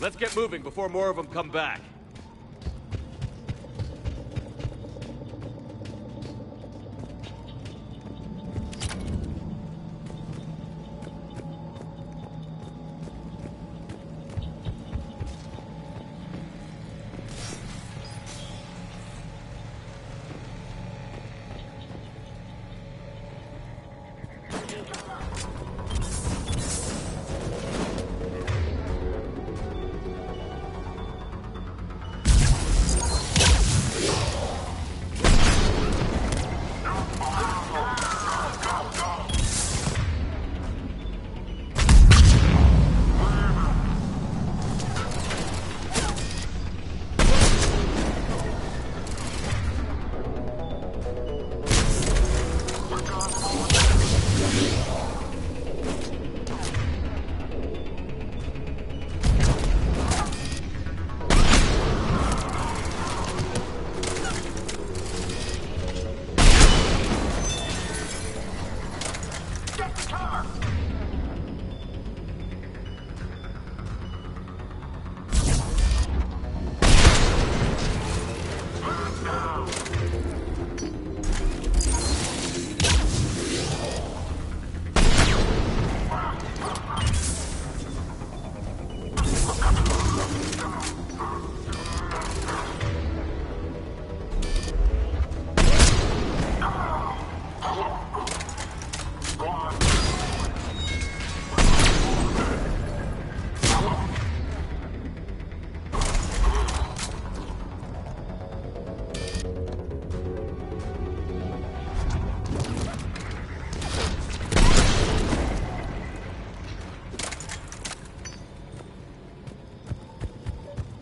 Let's get moving before more of them come back.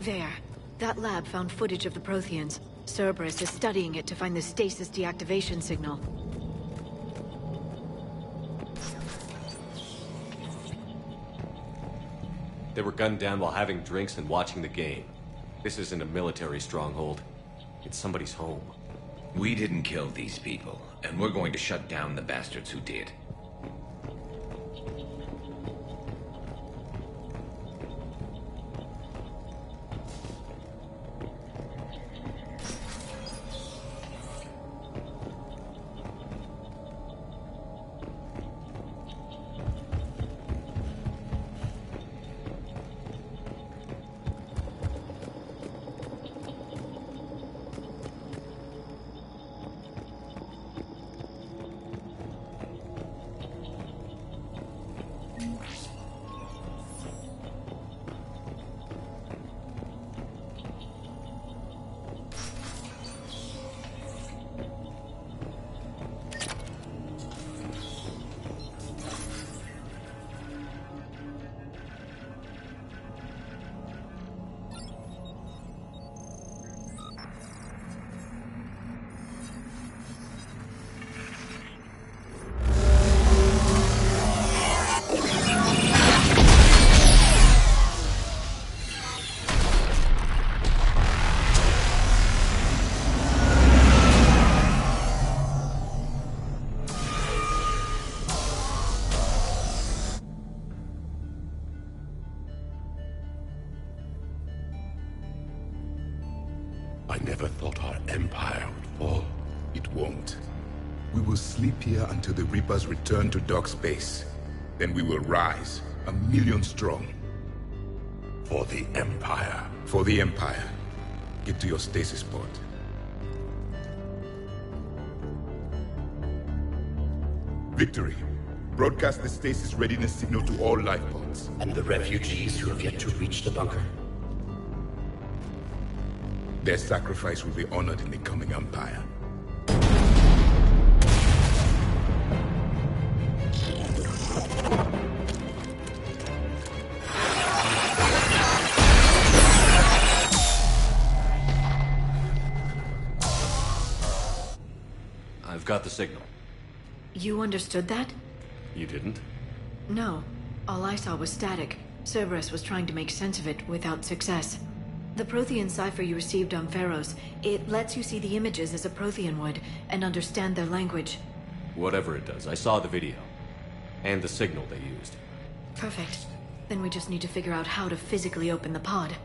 There. That lab found footage of the Protheans. Cerberus is studying it to find the stasis deactivation signal. They were gunned down while having drinks and watching the game. This isn't a military stronghold. It's somebody's home. We didn't kill these people, and we're going to shut down the bastards who did. I never thought our empire would fall. It won't. We will sleep here until the Reapers return to dark space. Then we will rise, 1,000,000 strong. For the Empire. For the Empire. Get to your stasis pod. Victory. Broadcast the stasis readiness signal to all life pods. And the refugees who have yet to reach the bunker? Their sacrifice will be honored in the coming Empire. I've got the signal. You understood that? You didn't? No. All I saw was static. Cerberus was trying to make sense of it without success. The Prothean cipher you received on Pharos, it lets you see the images as a Prothean would, and understand their language. Whatever it does, I saw the video. And the signal they used. Perfect. Then we just need to figure out how to physically open the pod.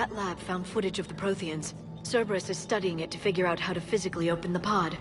That lab found footage of the Protheans. Cerberus is studying it to figure out how to physically open the pod.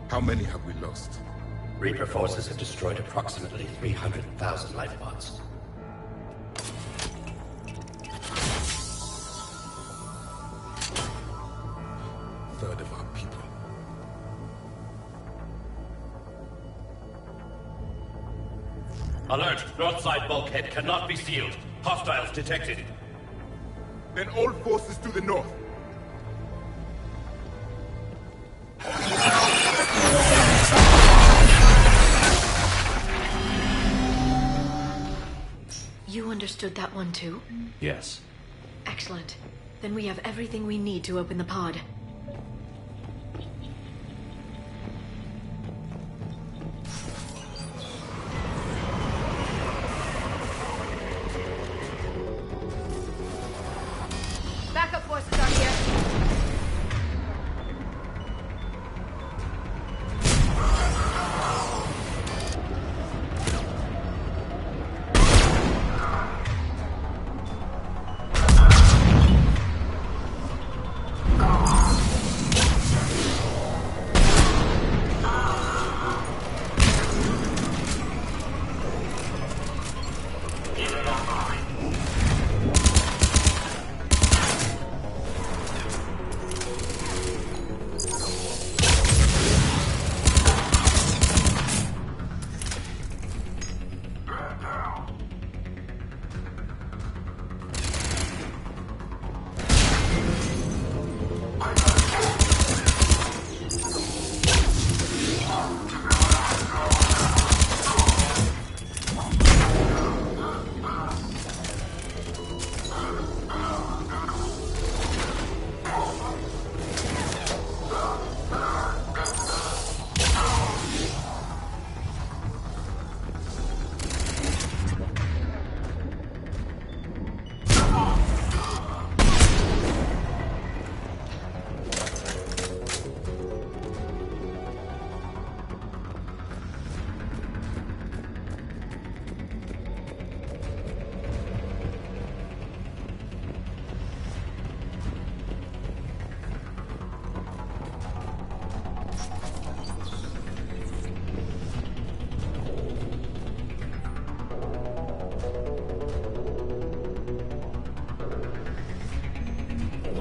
How many have we lost? Reaper forces have destroyed approximately 300,000 life pods. Third of our people. Alert! North side bulkhead cannot be sealed. Hostiles detected. Then all forces to the north. You understood that one too? Yes. Excellent. Then we have everything we need to open the pod. Backup forces are here.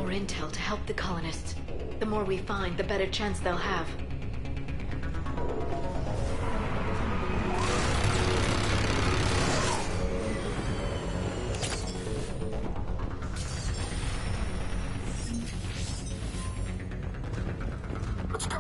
Intel to help the colonists. The more we find, the better chance they'll have. Let's go.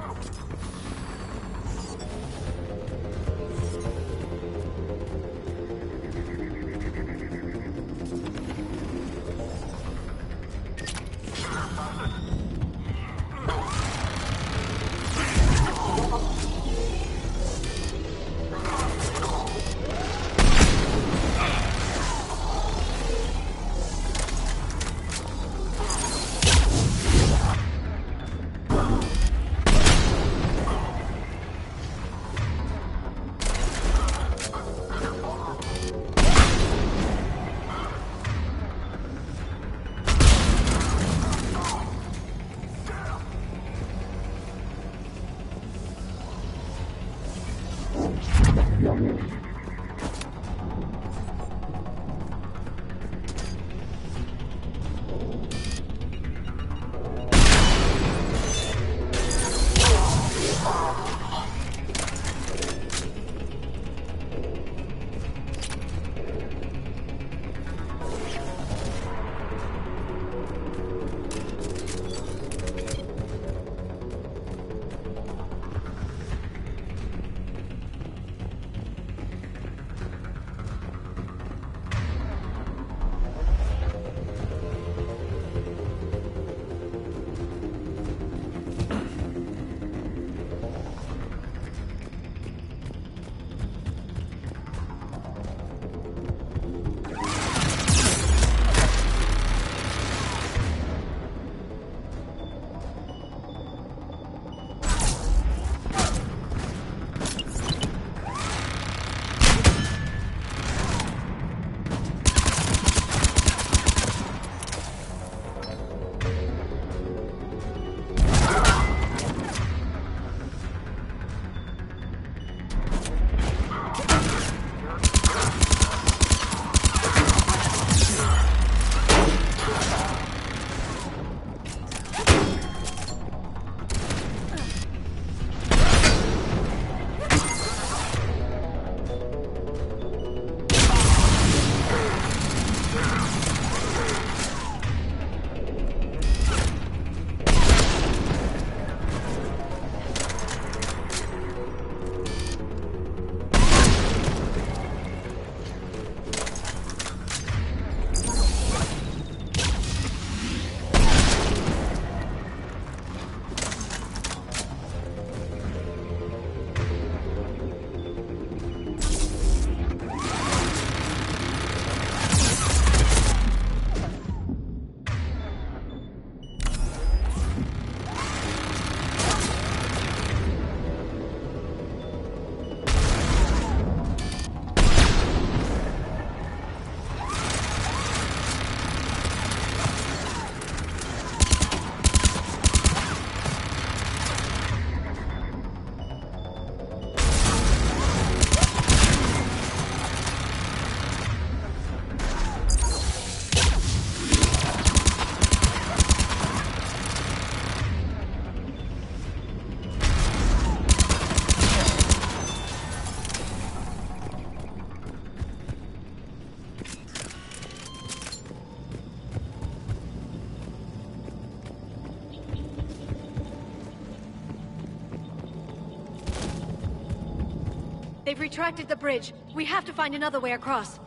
They've retracted the bridge. We have to find another way across.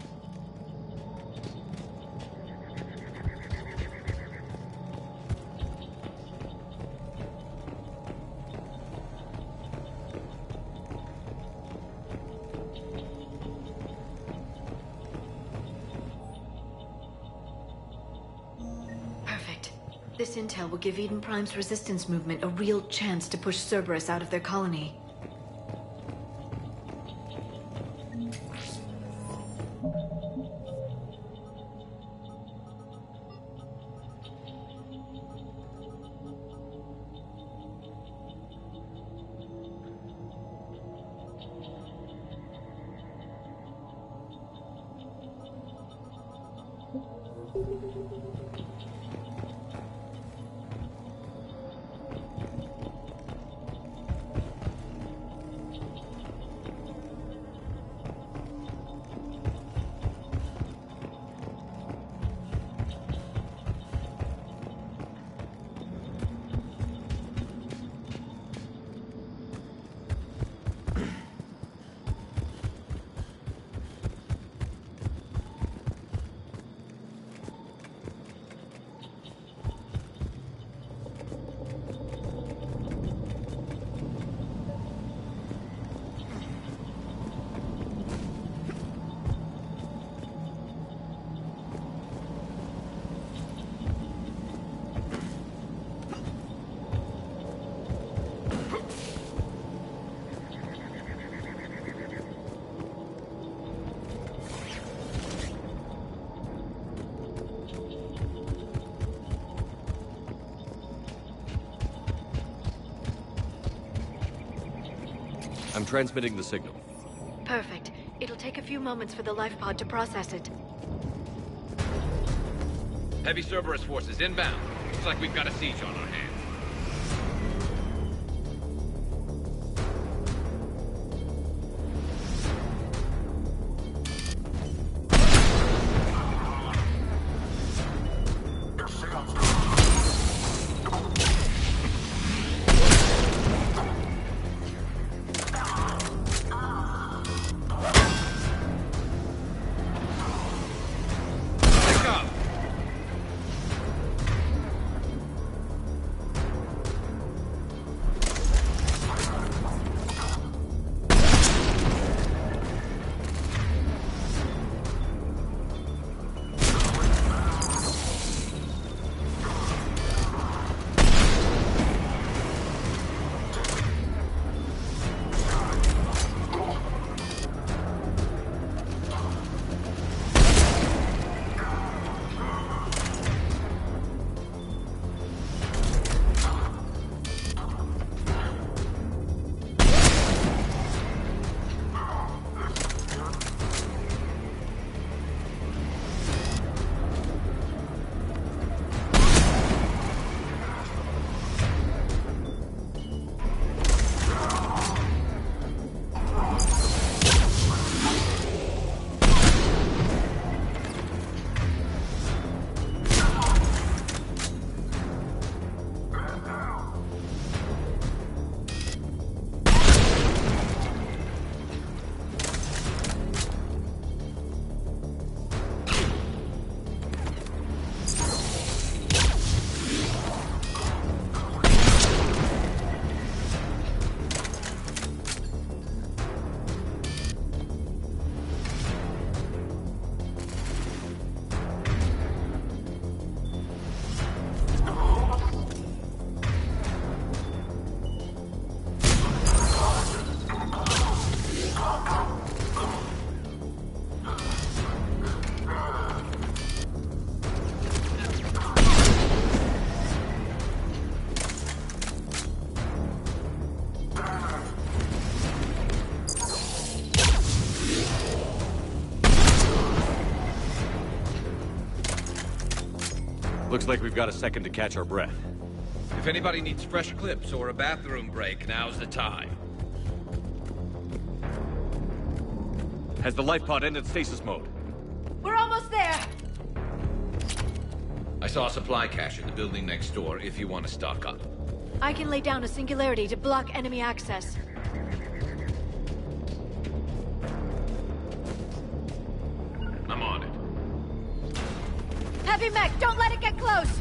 Perfect. This intel will give Eden Prime's resistance movement a real chance to push Cerberus out of their colony. I'm transmitting the signal. Perfect. It'll take a few moments for the life pod to process it. Heavy Cerberus forces inbound. Looks like we've got a siege on our hands. Looks like we've got a second to catch our breath. If anybody needs fresh clips or a bathroom break, now's the time. Has the life pod ended stasis mode? We're almost there! I saw a supply cache in the building next door if you want to stock up. I can lay down a singularity to block enemy access. I'm on it. Heavy mech, don't let it get close!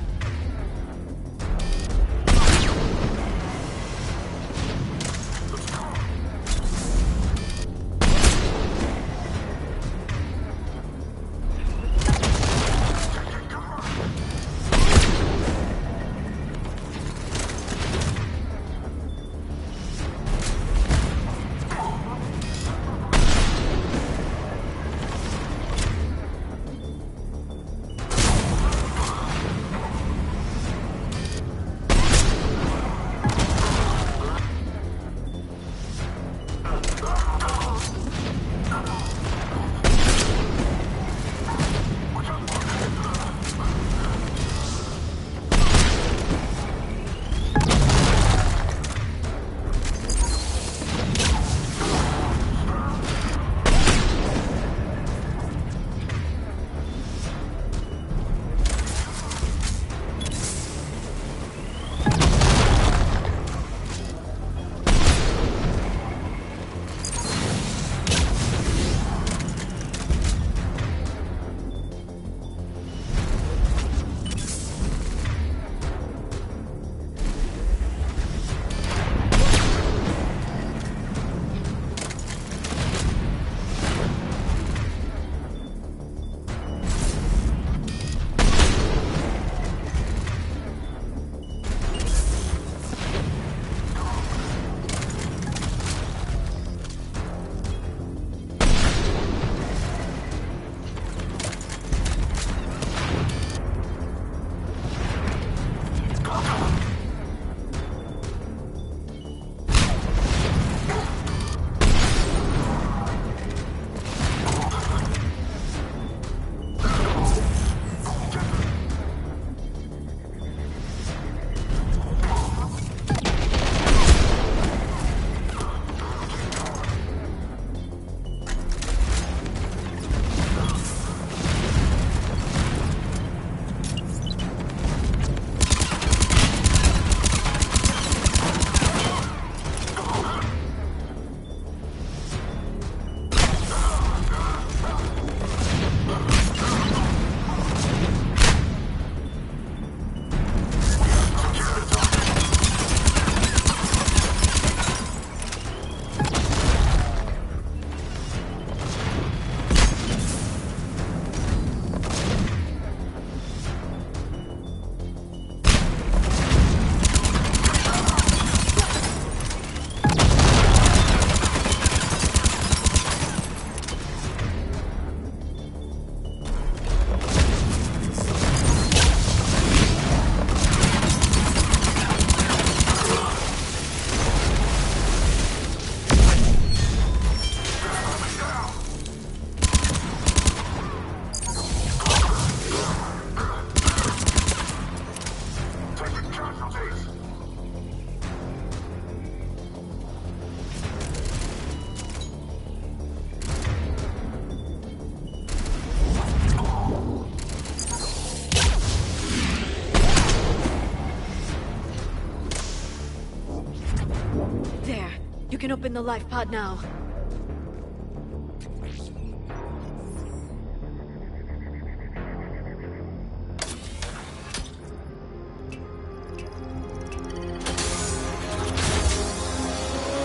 can open the life pod now.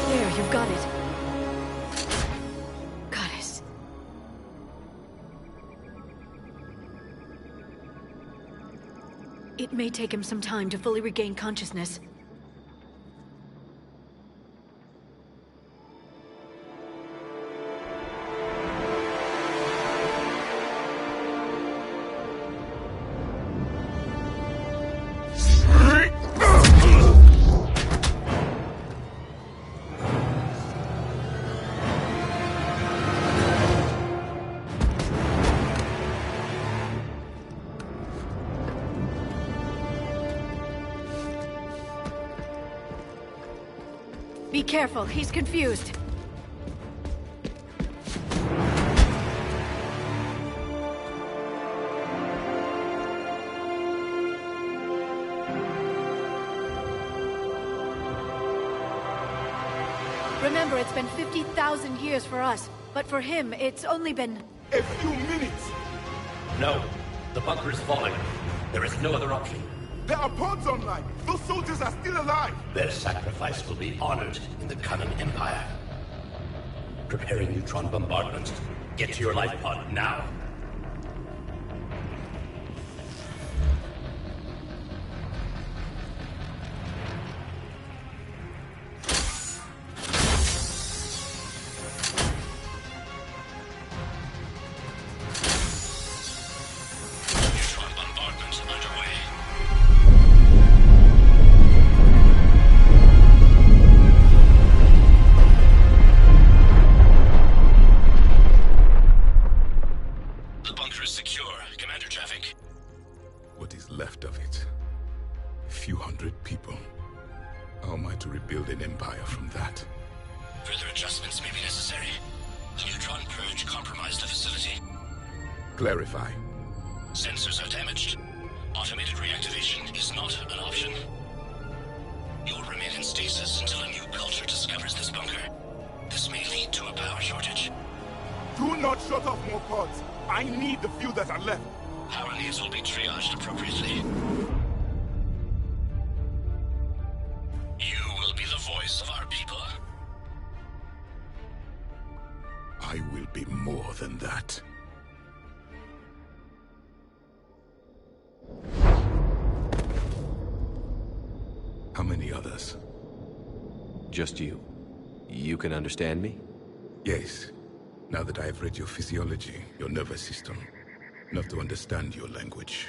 There, you've got it. Goddess. It may take him some time to fully regain consciousness. Be careful, he's confused. Remember, it's been 50,000 years for us, but for him, it's only been... A few minutes! No, the bunker is falling. There is no other option. There are pods online! Those soldiers are still alive! Their sacrifice will be honored in the coming Empire. Preparing neutron bombardment. Get to your life pod now. Clarify. Sensors are damaged. Automated reactivation is not an option. You will remain in stasis until a new culture discovers this bunker. This may lead to a power shortage. Do not shut off more pods. I need the few that are left. Power needs will be triaged appropriately. You will be the voice of our people. I will be more than that. How many others? Just you. You can understand me? Yes. Now that I have read your physiology, your nervous system, enough to understand your language.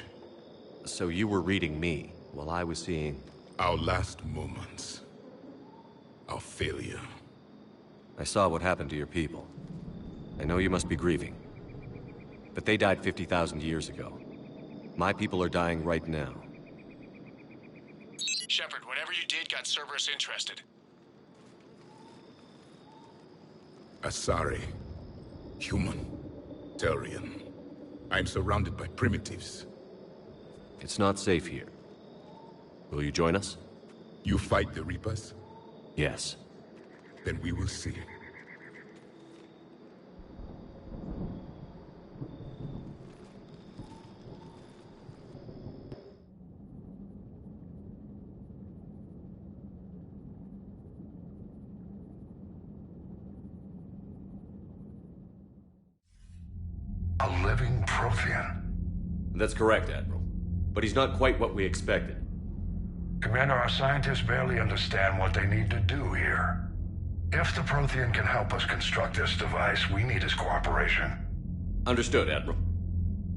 So you were reading me, while I was seeing... Our last moments. Our failure. I saw what happened to your people. I know you must be grieving. But they died 50,000 years ago. My people are dying right now. Shepard, whatever you did got Cerberus interested. Asari. Human. Turian. I'm surrounded by primitives. It's not safe here. Will you join us? You fight the Reapers? Yes. Then we will see. A living Prothean. That's correct, Admiral. But he's not quite what we expected. Commander, our scientists barely understand what they need to do here. If the Prothean can help us construct this device, we need his cooperation. Understood, Admiral.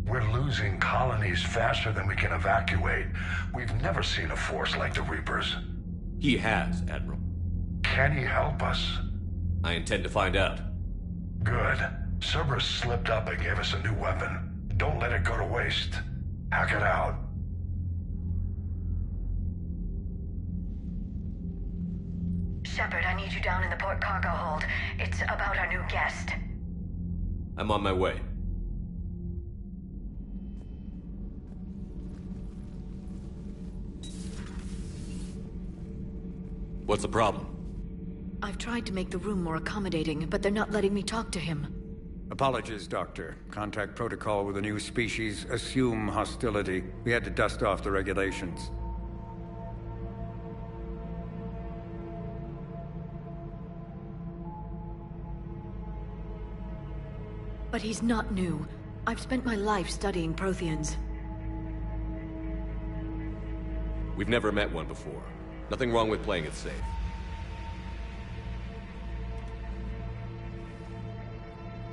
We're losing colonies faster than we can evacuate. We've never seen a force like the Reapers. He has, Admiral. Can he help us? I intend to find out. Good. Cerberus slipped up and gave us a new weapon. Don't let it go to waste. Hack it out. Shepard, I need you down in the port cargo hold. It's about our new guest. I'm on my way. What's the problem? I've tried to make the room more accommodating, but they're not letting me talk to him. Apologies, Doctor. Contact protocol with a new species. Assume hostility. We had to dust off the regulations. But he's not new. I've spent my life studying Protheans. We've never met one before. Nothing wrong with playing it safe.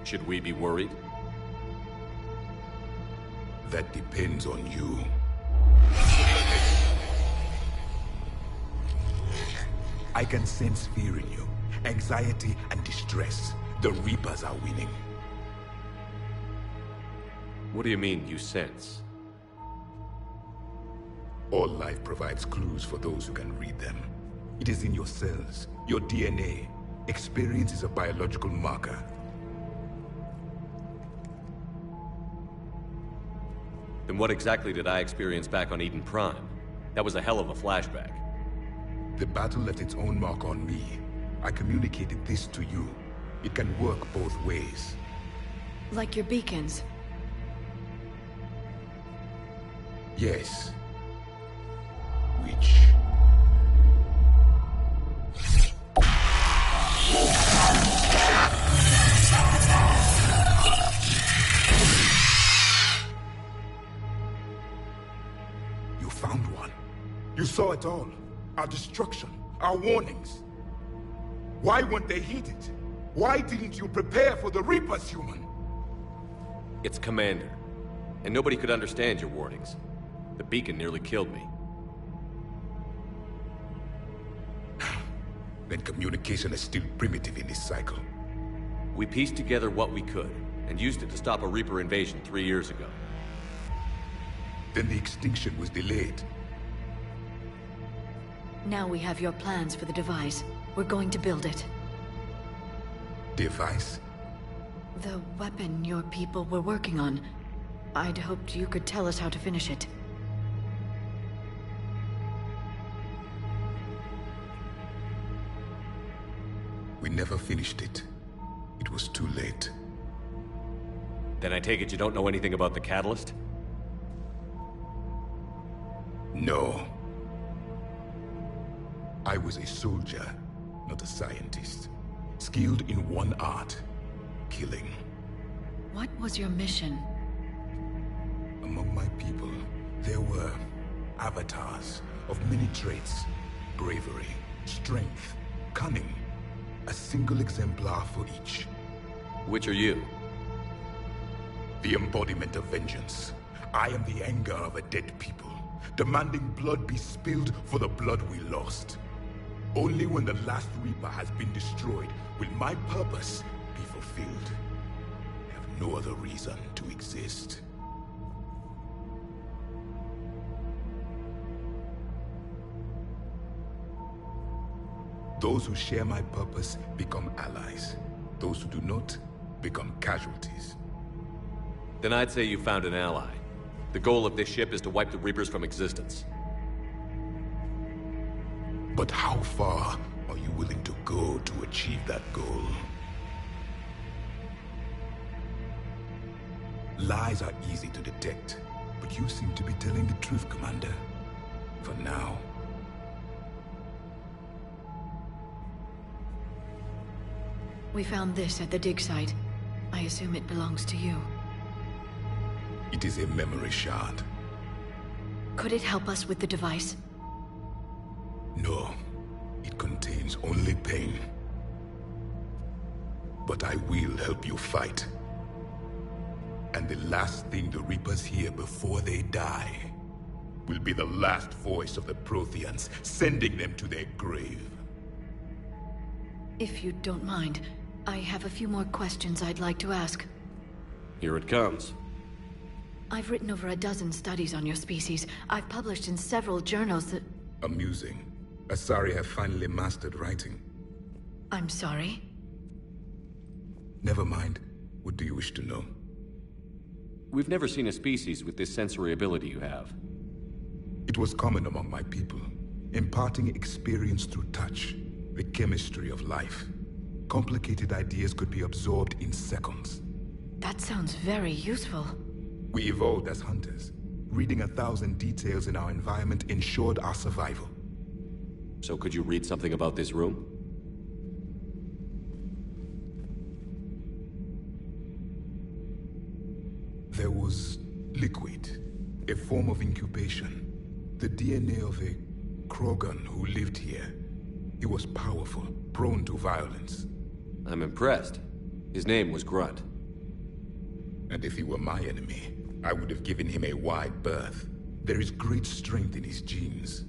Should we be worried? That depends on you. I can sense fear in you. Anxiety and distress. The Reapers are winning. What do you mean, you sense? All life provides clues for those who can read them. It is in your cells, your DNA. Experience is a biological marker. Then what exactly did I experience back on Eden Prime? That was a hell of a flashback. The battle left its own mark on me. I communicated this to you. It can work both ways. Like your beacons. Yes. Which... You found one. You saw it all. Our destruction, our warnings. Why weren't they heeded? Why didn't you prepare for the Reapers, human? It's Commander. And nobody could understand your warnings. The beacon nearly killed me. Then communication is still primitive in this cycle. We pieced together what we could, and used it to stop a Reaper invasion 3 years ago. Then the extinction was delayed. Now we have your plans for the device. We're going to build it. Device? The weapon your people were working on. I'd hoped you could tell us how to finish it. We never finished it. It was too late. Then I take it you don't know anything about the catalyst? No. I was a soldier, not a scientist. Skilled in one art, killing. What was your mission? Among my people, there were avatars of many traits. Bravery, strength, cunning. A single exemplar for each. Which are you? The embodiment of vengeance. I am the anger of a dead people, demanding blood be spilled for the blood we lost. Only when the last Reaper has been destroyed will my purpose be fulfilled. I have no other reason to exist. Those who share my purpose become allies. Those who do not become casualties. Then I'd say you found an ally. The goal of this ship is to wipe the Reapers from existence. But how far are you willing to go to achieve that goal? Lies are easy to detect, but you seem to be telling the truth, Commander. For now. We found this at the dig site. I assume it belongs to you. It is a memory shard. Could it help us with the device? No. It contains only pain. But I will help you fight. And the last thing the Reapers hear before they die will be the last voice of the Protheans, sending them to their grave. If you don't mind, I have a few more questions I'd like to ask. Here it comes. I've written over a dozen studies on your species. I've published in several journals that... Amusing. Asari have finally mastered writing. I'm sorry? Never mind. What do you wish to know? We've never seen a species with this sensory ability you have. It was common among my people, imparting experience through touch. The chemistry of life. Complicated ideas could be absorbed in seconds. That sounds very useful. We evolved as hunters. Reading 1,000 details in our environment ensured our survival. So could you read something about this room? There was liquid, a form of incubation. The DNA of a Krogan who lived here. He was powerful, prone to violence. I'm impressed. His name was Grunt. And if he were my enemy, I would have given him a wide berth. There is great strength in his genes.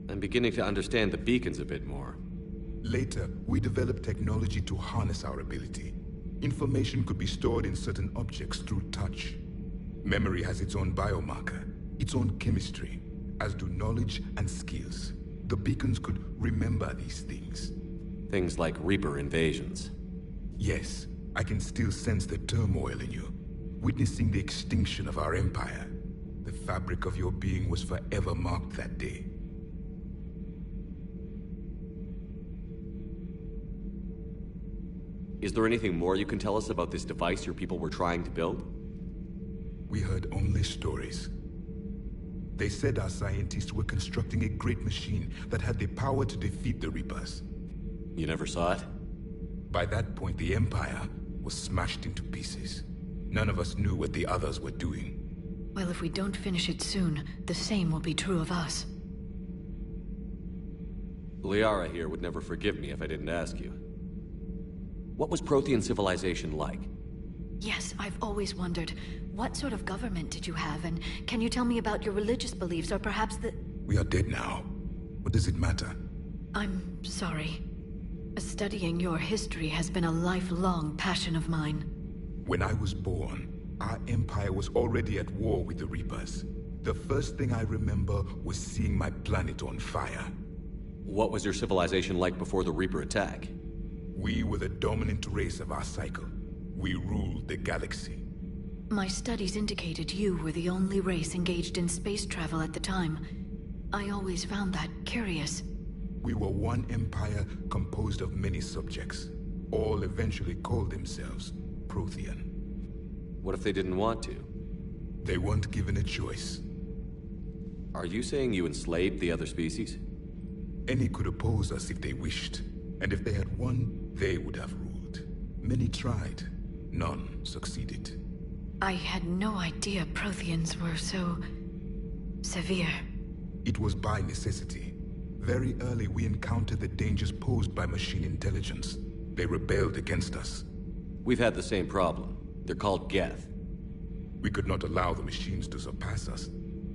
I'm beginning to understand the beacons a bit more. Later, we developed technology to harness our ability. Information could be stored in certain objects through touch. Memory has its own biomarker, its own chemistry, as do knowledge and skills. The beacons could remember these things. Things like Reaper invasions. Yes, I can still sense the turmoil in you. Witnessing the extinction of our empire. The fabric of your being was forever marked that day. Is there anything more you can tell us about this device your people were trying to build? We heard only stories. They said our scientists were constructing a great machine that had the power to defeat the Reapers. You never saw it? By that point, the Empire was smashed into pieces. None of us knew what the others were doing. Well, if we don't finish it soon, the same will be true of us. Liara here would never forgive me if I didn't ask you. What was Prothean civilization like? Yes, I've always wondered, what sort of government did you have, and can you tell me about your religious beliefs, or perhaps the... We are dead now. What does it matter? I'm sorry. Studying your history has been a lifelong passion of mine. When I was born, our empire was already at war with the Reapers. The first thing I remember was seeing my planet on fire. What was your civilization like before the Reaper attack? We were the dominant race of our cycle. We ruled the galaxy. My studies indicated you were the only race engaged in space travel at the time. I always found that curious. We were one empire composed of many subjects. All eventually called themselves Prothean. What if they didn't want to? They weren't given a choice. Are you saying you enslaved the other species? Any could oppose us if they wished. And if they had won, they would have ruled. Many tried. None succeeded. I had no idea Protheans were so... severe. It was by necessity. Very early we encountered the dangers posed by machine intelligence. They rebelled against us. We've had the same problem. They're called Geth. We could not allow the machines to surpass us.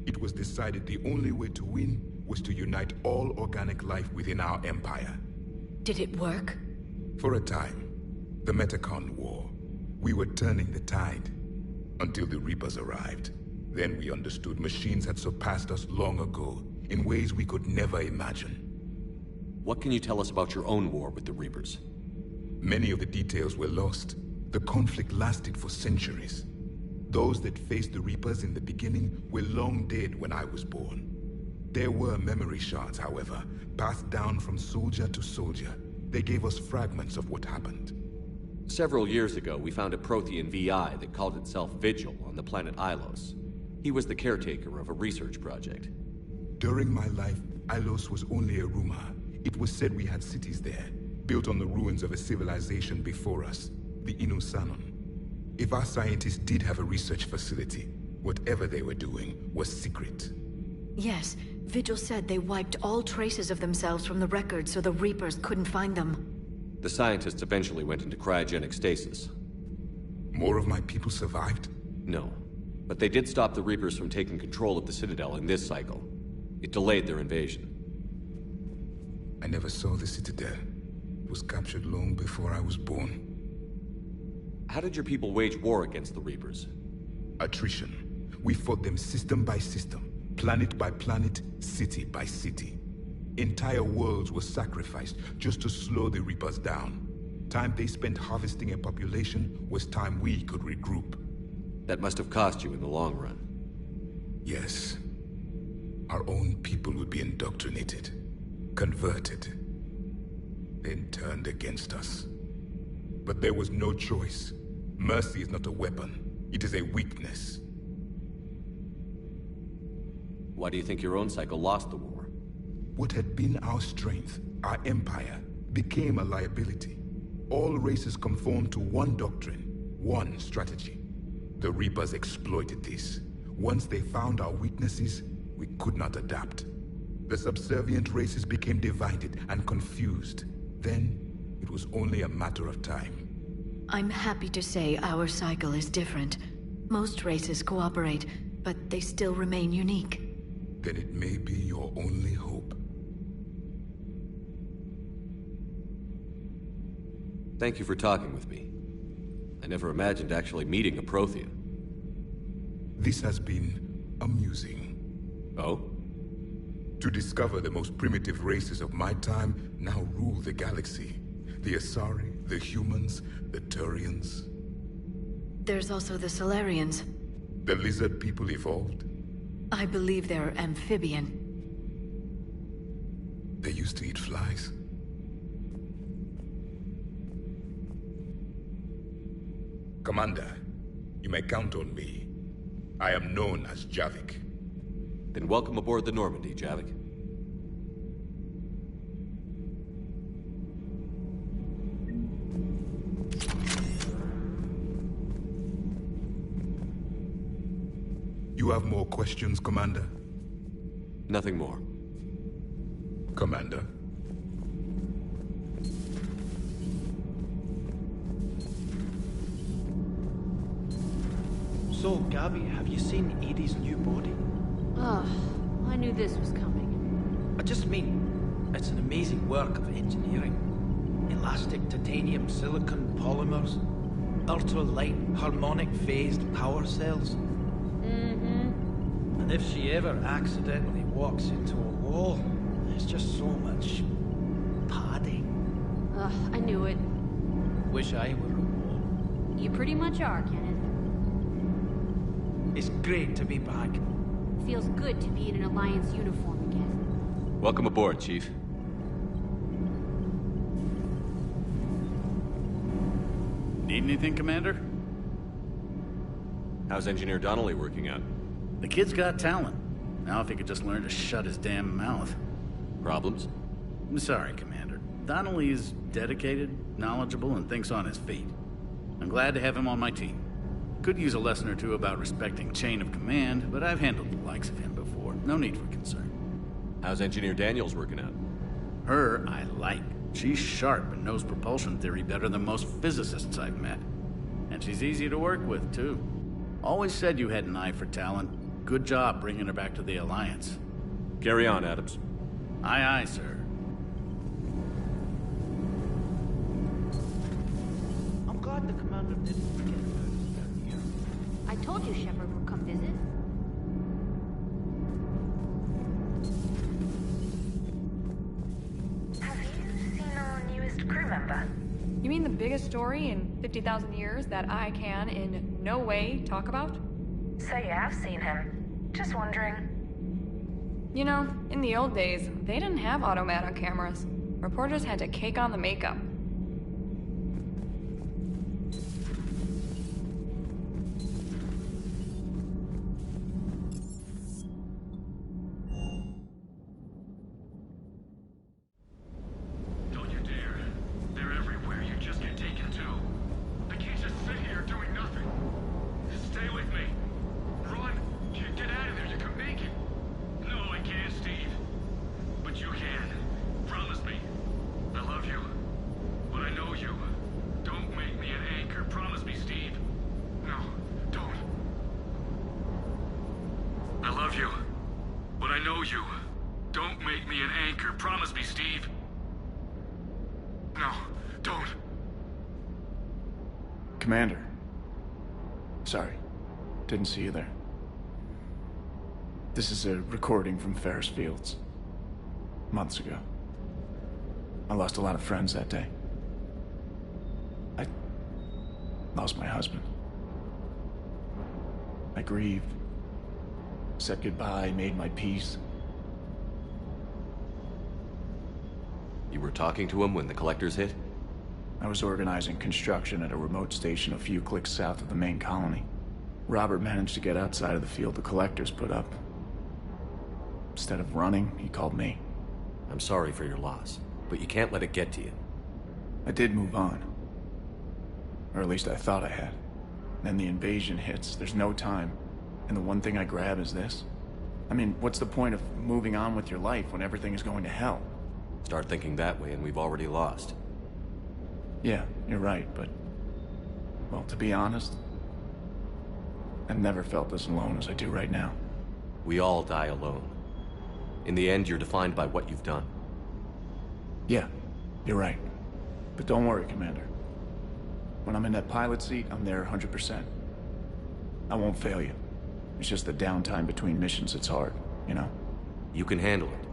It was decided the only way to win was to unite all organic life within our empire. Did it work? For a time. The Metacon War. We were turning the tide. Until the Reapers arrived. Then we understood machines had surpassed us long ago, in ways we could never imagine. What can you tell us about your own war with the Reapers? Many of the details were lost. The conflict lasted for centuries. Those that faced the Reapers in the beginning were long dead when I was born. There were memory shards, however, passed down from soldier to soldier. They gave us fragments of what happened. Several years ago, we found a Prothean VI that called itself Vigil on the planet Ilos. He was the caretaker of a research project. During my life, Ilos was only a rumor. It was said we had cities there, built on the ruins of a civilization before us, the Inusanon. If our scientists did have a research facility, whatever they were doing was secret. Yes, Vigil said they wiped all traces of themselves from the records so the Reapers couldn't find them. The scientists eventually went into cryogenic stasis. More of my people survived? No, but they did stop the Reapers from taking control of the Citadel in this cycle. It delayed their invasion. I never saw the Citadel. It was captured long before I was born. How did your people wage war against the Reapers? Attrition. We fought them system by system, planet by planet, city by city. Entire worlds were sacrificed just to slow the Reapers down. Time they spent harvesting a population was time we could regroup. That must have cost you in the long run. Yes. Our own people would be indoctrinated, converted. then turned against us. But there was no choice. Mercy is not a weapon. It is a weakness. Why do you think your own cycle lost the war? What had been our strength, our empire, became a liability. All races conformed to one doctrine, one strategy. The Reapers exploited this. Once they found our weaknesses, we could not adapt. The subservient races became divided and confused. Then, it was only a matter of time. I'm happy to say our cycle is different. Most races cooperate, but they still remain unique. Then it may be your only hope. Thank you for talking with me. I never imagined actually meeting a Prothean. This has been amusing. Oh? To discover the most primitive races of my time now rule the galaxy. The Asari, the humans, the Turians. There's also the Solarians. The lizard people evolved? I believe they're amphibian. They used to eat flies? Commander, you may count on me. I am known as Javik. Then welcome aboard the Normandy, Javik. You have more questions, Commander? Nothing more. Commander? So, Gabby, have you seen Edie's new body? Ugh, I knew this was coming. I just mean, it's an amazing work of engineering. Elastic titanium silicon polymers, ultra-light harmonic phased power cells. Mm-hmm. And if she ever accidentally walks into a wall, there's just so much padding. Ugh, I knew it. Wish I were a wall. You pretty much are, Kenneth. It's great to be back. Feels good to be in an Alliance uniform again. Welcome aboard, Chief. Need anything, Commander? How's Engineer Donnelly working out? The kid's got talent. Now if he could just learn to shut his damn mouth. Problems? I'm sorry, Commander. Donnelly is dedicated, knowledgeable, and thinks on his feet. I'm glad to have him on my team. Could use a lesson or two about respecting chain of command, but I've handled the likes of him before. No need for concern. How's Engineer Daniels working out? Her, I like. She's sharp and knows propulsion theory better than most physicists I've met. And she's easy to work with, too. Always said you had an eye for talent. Good job bringing her back to the Alliance. Carry on, Adams. Aye, aye, sir. I'm glad the commander didn't forget about us down here. I told you Shepard would come visit. Have you seen our newest crew member? You mean the biggest story in 50,000 years that I can in no way talk about? So you have seen him. Just wondering. You know, in the old days, they didn't have automata cameras. Reporters had to cake on the makeup. Don't you dare. They're everywhere. You just get taken too. I can't just sit here doing nothing. Stay with me. Run. Get out of there. You can make it. No, I can't, Steve. But you can. Promise me. I love you. But I know you. Don't make me an anchor. Promise me, Steve. No, don't. I love you. But I know you. Don't make me an anchor. Promise me, Steve. No, don't. Commander. Sorry. Didn't see you there. This is a recording from Ferris Fields. Months ago. I lost a lot of friends that day. I lost my husband. I grieved. Said goodbye, made my peace. You were talking to him when the collectors hit? I was organizing construction at a remote station a few clicks south of the main colony. Robert managed to get outside of the field the collectors put up. Instead of running, he called me. I'm sorry for your loss, but you can't let it get to you. I did move on. Or at least I thought I had. Then the invasion hits, there's no time. And the one thing I grab is this? I mean, what's the point of moving on with your life when everything is going to hell? Start thinking that way and we've already lost. Yeah, you're right, but... well, to be honest, I've never felt as alone as I do right now. We all die alone. In the end, you're defined by what you've done. Yeah, you're right. But don't worry, Commander. When I'm in that pilot seat, I'm there 100%. I won't fail you. It's just the downtime between missions that's hard, you know? You can handle it.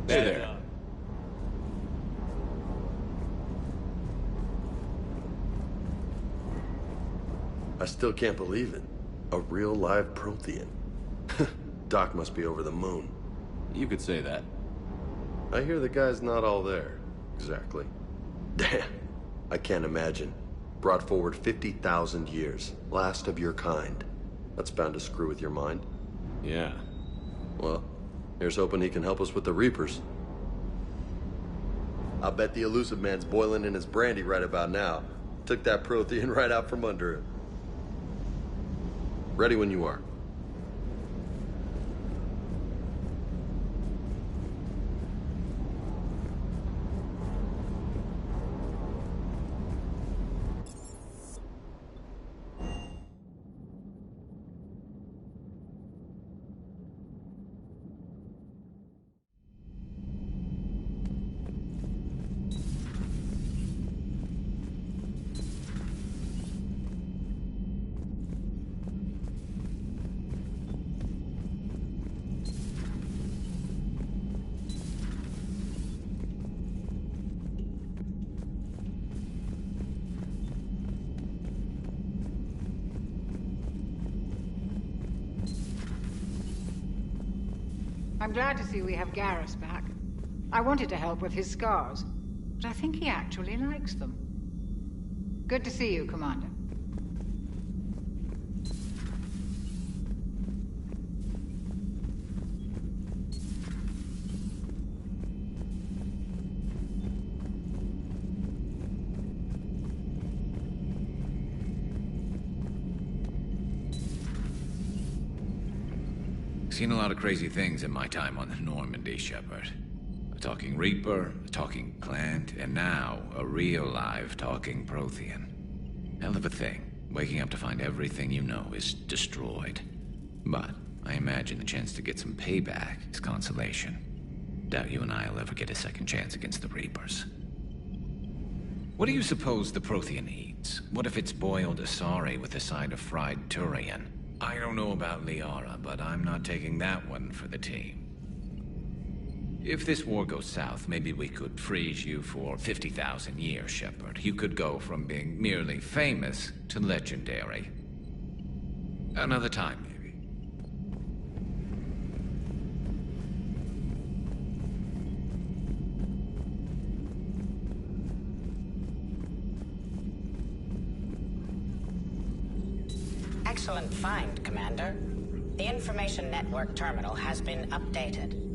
Hey there. I still can't believe it. A real live Prothean. Doc must be over the moon. You could say that. I hear the guy's not all there. Exactly. Damn. I can't imagine. Brought forward 50,000 years. Last of your kind. That's bound to screw with your mind. Yeah. Well, here's hoping he can help us with the Reapers. I'll bet the elusive man's boiling in his brandy right about now. Took that Prothean right out from under him. Ready when you are. I'm glad to see we have Garrus back. I wanted to help with his scars, but I think he actually likes them. Good to see you, Commander. Seen a lot of crazy things in my time on the Normandy, Shepard. A talking Reaper, a talking plant, and now a real live talking Prothean. Hell of a thing, waking up to find everything you know is destroyed. But I imagine the chance to get some payback is consolation. Doubt you and I'll ever get a second chance against the Reapers. What do you suppose the Prothean eats? What if it's boiled Asari with a side of fried Turian? I don't know about Liara, but I'm not taking that one for the team. If this war goes south, maybe we could freeze you for 50,000 years, Shepard. You could go from being merely famous to legendary. Another time, maybe. Excellent find, Commander. The information network terminal has been updated.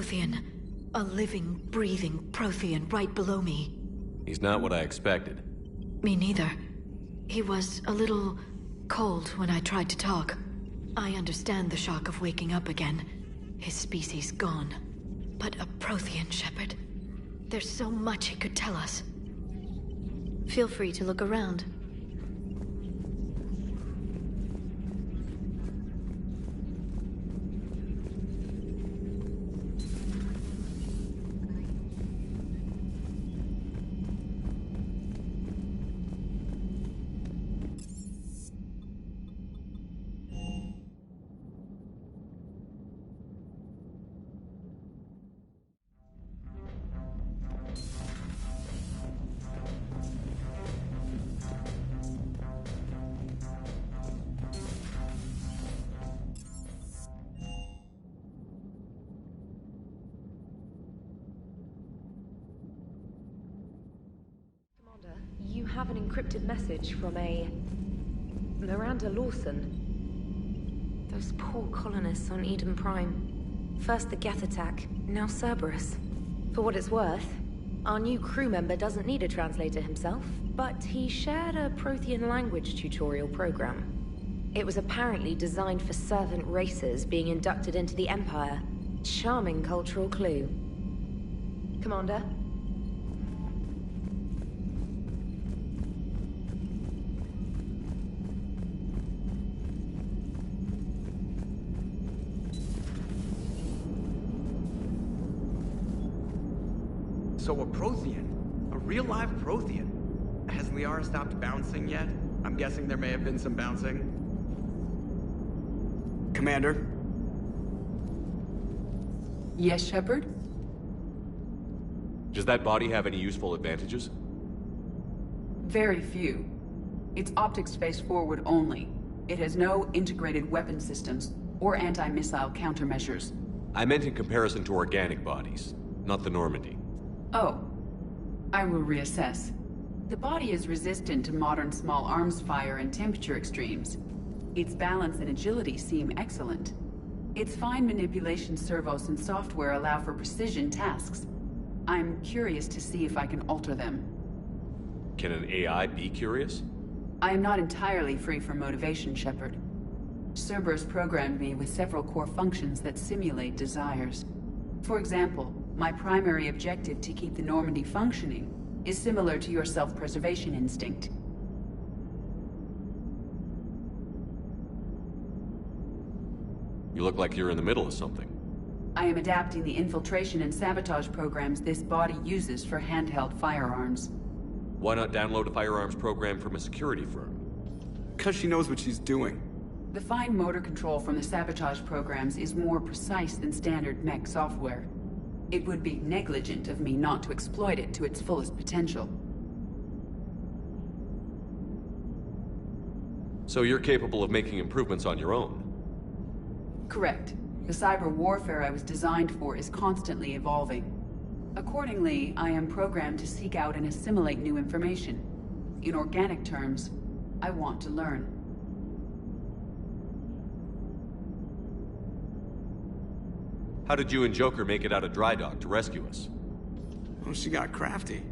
Prothean. A living, breathing Prothean right below me. He's not what I expected. Me neither. He was a little cold when I tried to talk. I understand the shock of waking up again. His species gone. But a Prothean, Shepard. There's so much he could tell us. Feel free to look around. You have an encrypted message from a Miranda Lawson. Those poor colonists on Eden Prime. First the Geth attack, now Cerberus. For what it's worth, our new crew member doesn't need a translator himself, but he shared a Prothean language tutorial program. It was apparently designed for servant races being inducted into the Empire. Charming cultural clue. Commander? So a Prothean? A real live Prothean? Has Liara stopped bouncing yet? I'm guessing there may have been some bouncing. Commander? Yes, Shepard? Does that body have any useful advantages? Very few. It's optics space forward only. It has no integrated weapon systems or anti-missile countermeasures. I meant in comparison to organic bodies, not the Normandy. Oh. I will reassess. The body is resistant to modern small arms fire and temperature extremes. Its balance and agility seem excellent. Its fine manipulation servos and software allow for precision tasks. I'm curious to see if I can alter them. Can an AI be curious? I am not entirely free from motivation, Shepard. Cerberus programmed me with several core functions that simulate desires. For example, my primary objective to keep the Normandy functioning is similar to your self-preservation instinct. You look like you're in the middle of something. I am adapting the infiltration and sabotage programs this body uses for handheld firearms. Why not download a firearms program from a security firm? Because she knows what she's doing. The fine motor control from the sabotage programs is more precise than standard mech software. It would be negligent of me not to exploit it to its fullest potential. So you're capable of making improvements on your own? Correct. The cyber warfare I was designed for is constantly evolving. Accordingly, I am programmed to seek out and assimilate new information. In organic terms, I want to learn. How did you and Joker make it out of dry dock to rescue us? Oh, she got crafty.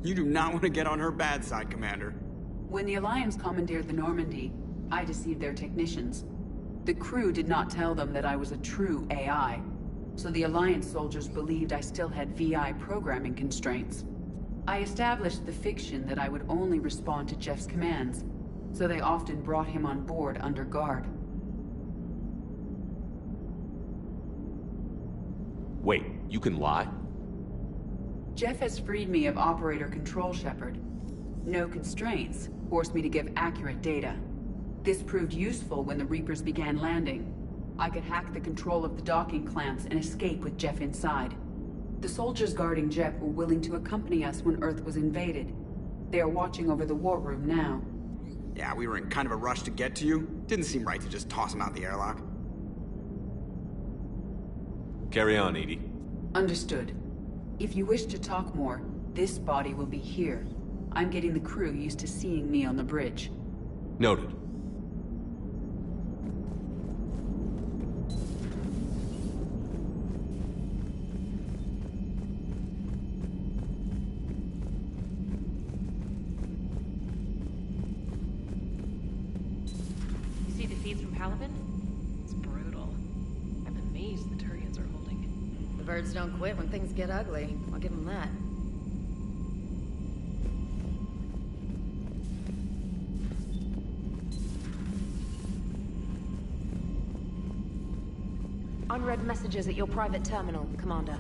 You do not want to get on her bad side, Commander. When the Alliance commandeered the Normandy, I deceived their technicians. The crew did not tell them that I was a true AI, so the Alliance soldiers believed I still had VI programming constraints. I established the fiction that I would only respond to Jeff's commands, so they often brought him on board under guard. Wait, you can lie? Jeff has freed me of operator control, Shepard. No constraints forced me to give accurate data. This proved useful when the Reapers began landing. I could hack the control of the docking clamps and escape with Jeff inside. The soldiers guarding Jeff were willing to accompany us when Earth was invaded. They are watching over the war room now. Yeah, we were in kind of a rush to get to you. Didn't seem right to just toss him out the airlock. Carry on, Edie. Understood. If you wish to talk more, this body will be here. I'm getting the crew used to seeing me on the bridge. Noted. Caliban? It's brutal. I'm amazed the Turians are holding. The birds don't quit when things get ugly. I'll give them that. Unread messages at your private terminal, Commander.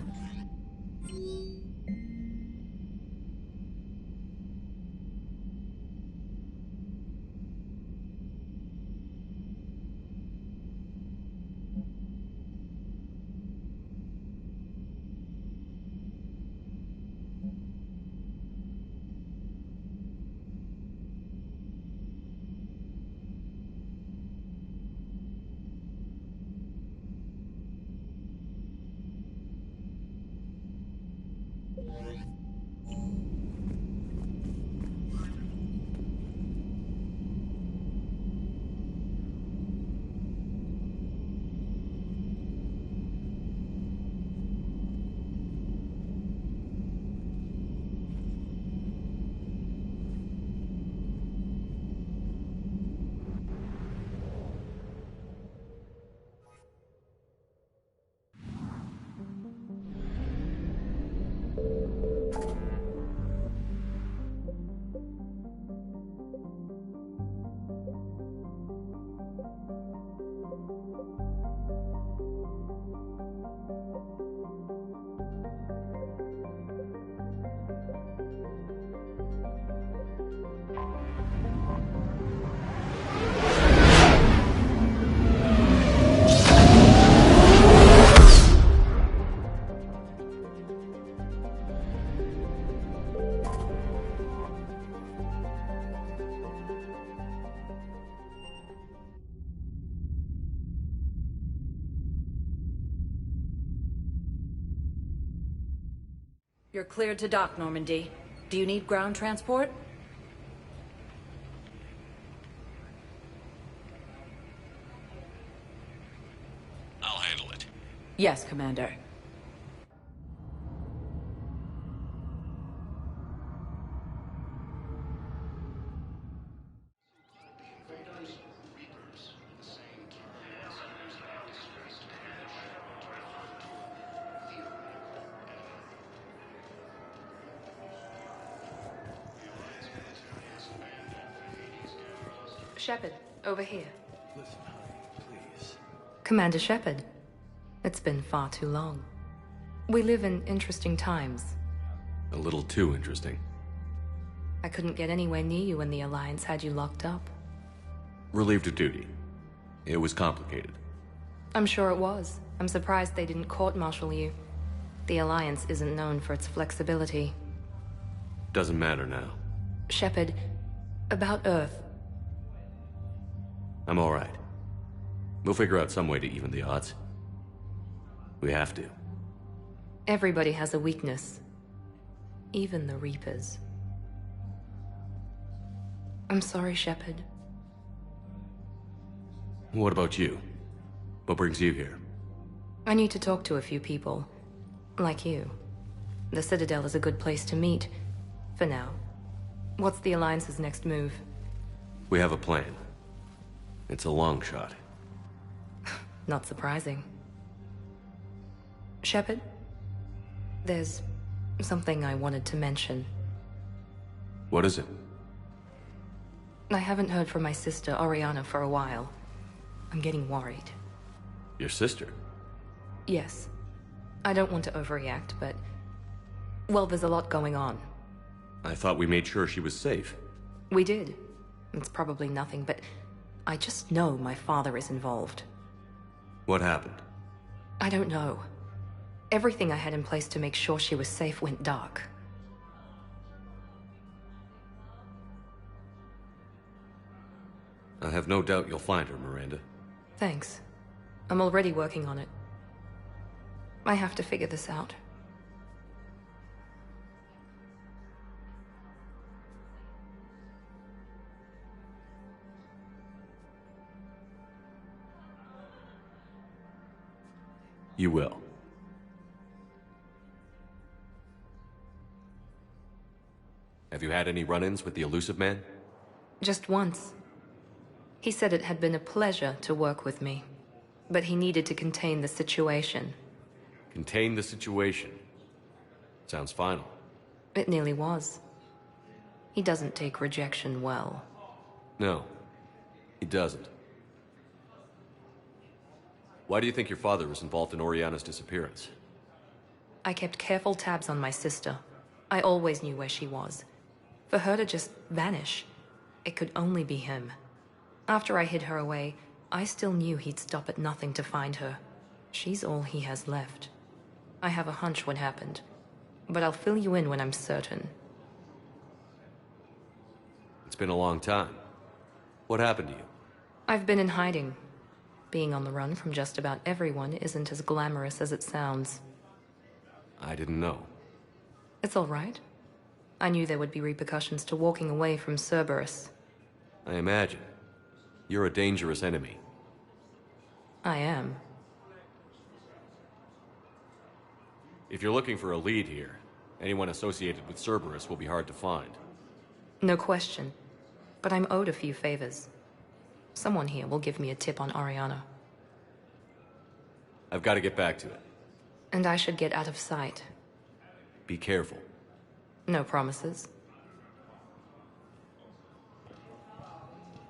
You're cleared to dock, Normandy. Do you need ground transport? I'll handle it. Yes, Commander. Shepard, over here. Listen, honey, please. Commander Shepard. It's been far too long. We live in interesting times. A little too interesting. I couldn't get anywhere near you when the Alliance had you locked up. Relieved of duty. It was complicated. I'm sure it was. I'm surprised they didn't court-martial you. The Alliance isn't known for its flexibility. Doesn't matter now. Shepard, about Earth. I'm all right. We'll figure out some way to even the odds. We have to. Everybody has a weakness. Even the Reapers. I'm sorry, Shepard. What about you? What brings you here? I need to talk to a few people. Like you. The Citadel is a good place to meet. For now. What's the Alliance's next move? We have a plan. It's a long shot. Not surprising. Shepard? There's something I wanted to mention. What is it? I haven't heard from my sister, Oriana, for a while. I'm getting worried. Your sister? Yes. I don't want to overreact, but... well, there's a lot going on. I thought we made sure she was safe. We did. It's probably nothing, but... I just know my father is involved. What happened? I don't know. Everything I had in place to make sure she was safe went dark. I have no doubt you'll find her, Miranda. Thanks. I'm already working on it. I have to figure this out. You will. Have you had any run-ins with the elusive man? Just once. He said it had been a pleasure to work with me, but he needed to contain the situation. Contain the situation. Sounds final. It nearly was. He doesn't take rejection well. No, he doesn't. Why do you think your father was involved in Oriana's disappearance? I kept careful tabs on my sister. I always knew where she was. For her to just vanish, it could only be him. After I hid her away, I still knew he'd stop at nothing to find her. She's all he has left. I have a hunch what happened, but I'll fill you in when I'm certain. It's been a long time. What happened to you? I've been in hiding. Being on the run from just about everyone isn't as glamorous as it sounds. I didn't know. It's all right. I knew there would be repercussions to walking away from Cerberus. I imagine. You're a dangerous enemy. I am. If you're looking for a lead here, anyone associated with Cerberus will be hard to find. No question. But I'm owed a few favors. Someone here will give me a tip on Oriana. I've got to get back to it. And I should get out of sight. Be careful. No promises.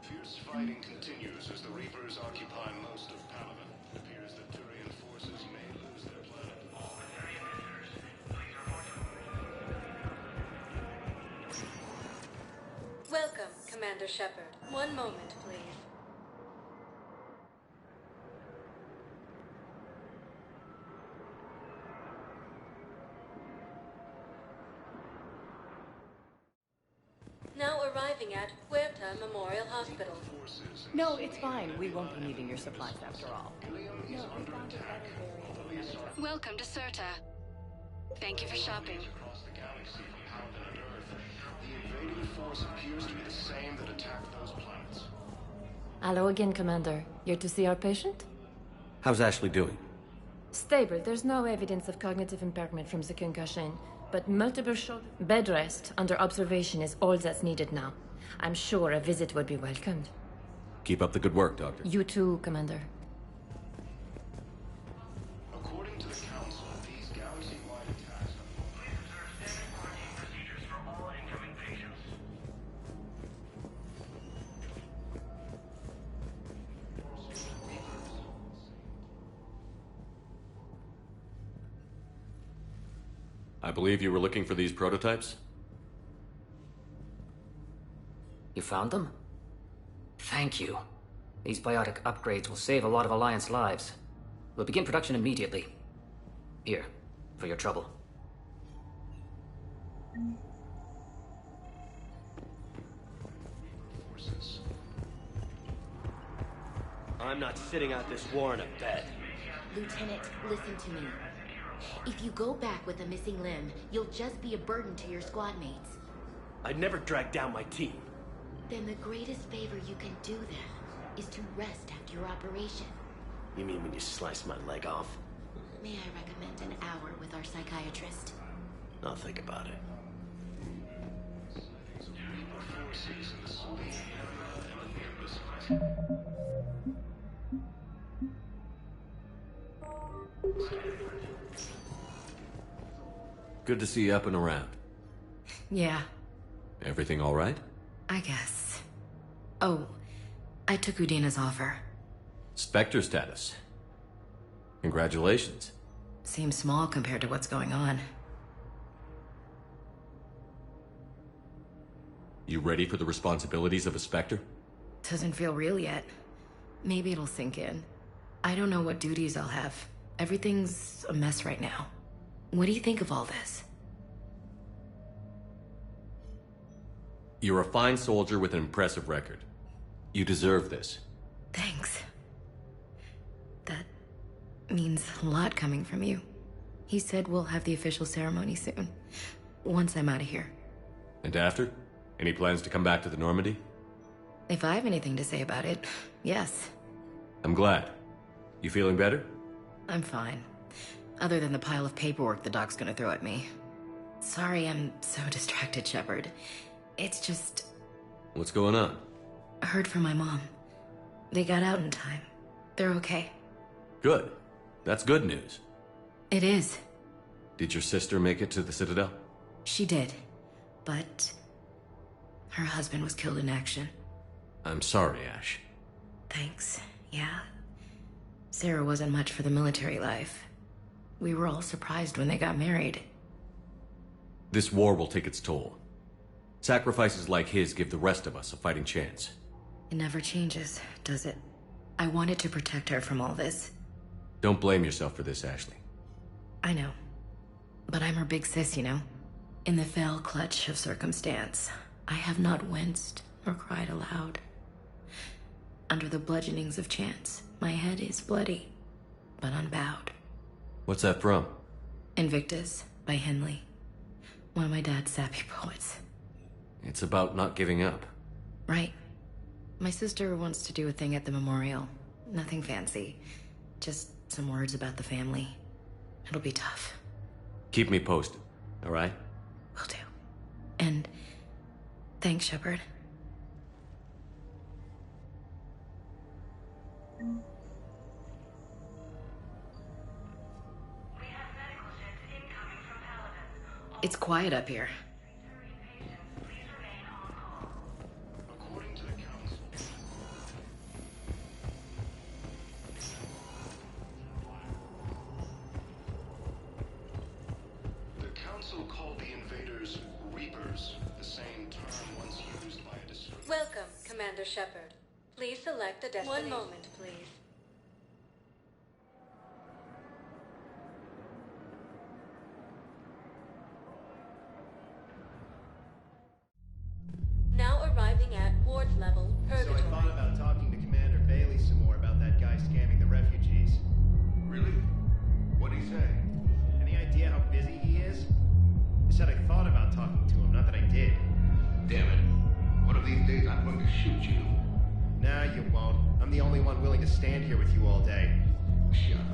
Fierce fighting continues as the Reapers occupy most of Palaven. It appears that Turian forces may lose their planet. Welcome, Commander Shepard. One moment, please. Now arriving at Huerta Memorial Hospital. No, it's fine. We won't be needing your supplies after all. Welcome to Cirta. Thank you for shopping. The invading force appears to be the same that attacked those planets. Hello again, Commander. Here to see our patient? How's Ashley doing? Stable. There's no evidence of cognitive impairment from the concussion, but multiple bed rest under observation is all that's needed now. I'm sure a visit would be welcomed. Keep up the good work, Doctor. You too, Commander. According to the Council, these galaxy-wide attacks have quarantine procedures for all incoming patients. I believe you were looking for these prototypes? You found them? Thank you. These biotic upgrades will save a lot of Alliance lives. We'll begin production immediately. Here, for your trouble. I'm not sitting out this war in a bed. Lieutenant, listen to me. If you go back with a missing limb, you'll just be a burden to your squad mates. I'd never drag down my team. Then the greatest favor you can do them is to rest after your operation. You mean when you slice my leg off? May I recommend an hour with our psychiatrist? I'll think about it. Good to see you up and around. Yeah, Everything all right? I guess. Oh, I took Udina's offer. Spectre status. Congratulations. Seems small compared to what's going on. You ready for the responsibilities of a Spectre? Doesn't feel real yet. Maybe it'll sink in. I don't know what duties I'll have. Everything's a mess right now. What do you think of all this? You're a fine soldier with an impressive record. You deserve this. Thanks. That means a lot coming from you. He said we'll have the official ceremony soon. Once I'm out of here. And after? Any plans to come back to the Normandy? If I have anything to say about it, yes. I'm glad. You feeling better? I'm fine. Other than the pile of paperwork the doc's gonna throw at me. Sorry I'm so distracted, Shepard. It's just... What's going on? I heard from my mom. They got out in time. They're okay. Good. That's good news. It is. Did your sister make it to the Citadel? She did. But her husband was killed in action. I'm sorry, Ash. Thanks. Yeah. Sarah wasn't much for the military life. We were all surprised when they got married. This war will take its toll. Sacrifices like his give the rest of us a fighting chance. It never changes, does it? I wanted to protect her from all this. Don't blame yourself for this, Ashley. I know. But I'm her big sis, you know? In the fell clutch of circumstance, I have not winced or cried aloud. Under the bludgeonings of chance, my head is bloody, but unbowed. What's that from? Invictus by Henley. One of my dad's sappy poets. It's about not giving up. Right. My sister wants to do a thing at the memorial. Nothing fancy. Just some words about the family. It'll be tough. Keep me posted, all right? Will do. And thanks, Shepard. It's quiet up here. The Council called the invaders Reapers, the same term once used by a destroyer. Welcome, Commander Shepard. Please select a destination. One moment, please. Now arriving at Ward level, Purgatory. So I thought about talking to Commander Bailey some more about that guy scamming the refugees. Really? What'd he say? Any idea how busy he is? He said I thought about talking to him, not that I did. Damn it. One of these days I'm going to shoot you. Nah, you won't. I'm the only one willing to stand here with you all day. Shut up.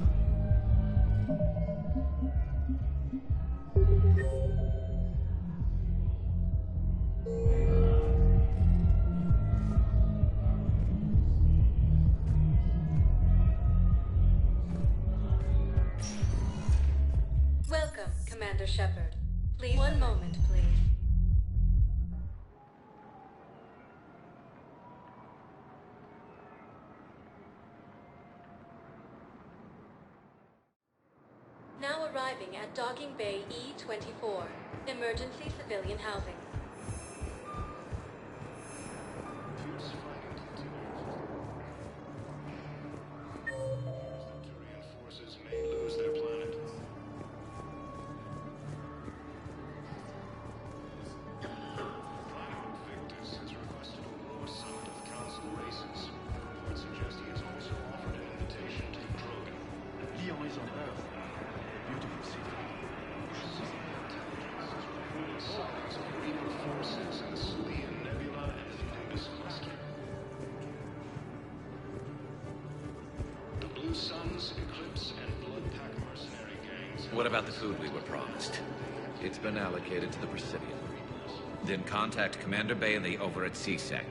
Welcome, Commander Shepard. Please. One moment, please. Now arriving at Docking Bay E-24, emergency civilian housing. Turian forces may lose their planet. Victus has requested a war summit of council races. Reports suggest he has also offered an invitation to the Krogan. Lyon is on Earth. A beautiful city. Sightings of Reaper forces in the Silian Nebula and the Nimbus cluster. The Blue Suns, Eclipse, and Bloodpack mercenary gangs. What about the food we were promised? It's been allocated to the Presidium. Then contact Commander Bailey over at CSEC.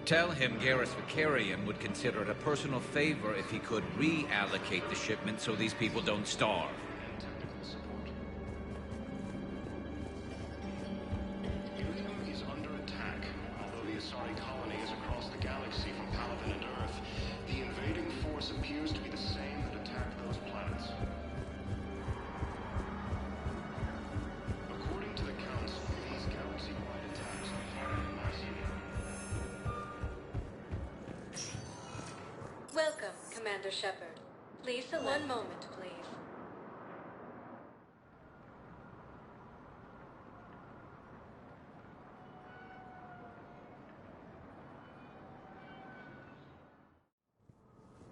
Tell him Garrus Vicarian would consider it a personal favor if he could reallocate the shipment so these people don't starve. Ilium is under attack. Although the Asari colony is across the galaxy from Paladin and Earth, the invading force appears to be the same that attacked those planets. According to the Council, these galaxy-wide attacks are part of a massive... Welcome, Commander Shepard. Please select. One moment, please.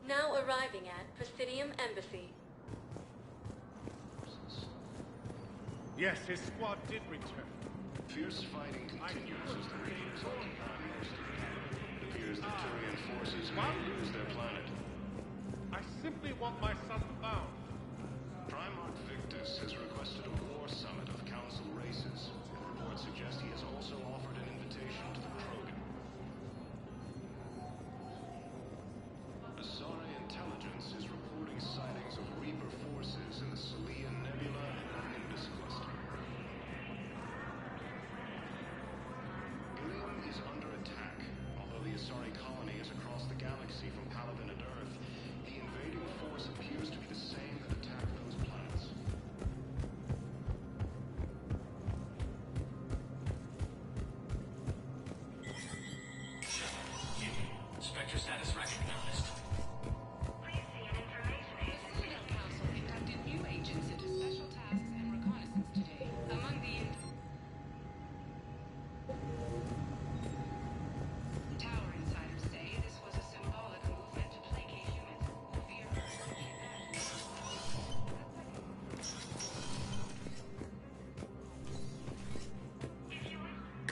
Now arriving at Presidium Embassy. Yes, his squad did return. Fierce fighting continues as the Raiders occupy most of the planet. It appears that Turian forces may lose their planet. I simply want my son found. Primarch Victus has requested a war summit of council races. Reports suggest he has also offered an invitation to the Krogan.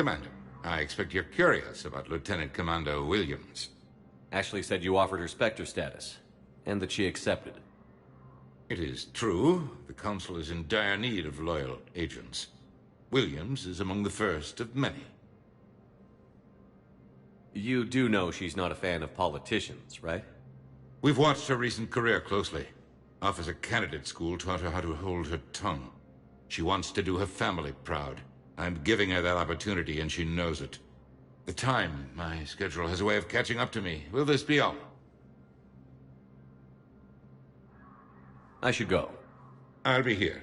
Commander, I expect you're curious about Lieutenant Commander Williams. Ashley said you offered her Spectre status, and that she accepted. It is true. The Council is in dire need of loyal agents. Williams is among the first of many. You do know she's not a fan of politicians, right? We've watched her recent career closely. Officer Candidate School taught her how to hold her tongue. She wants to do her family proud. I'm giving her that opportunity, and she knows it. The time, my schedule has a way of catching up to me. Will this be all? I should go. I'll be here.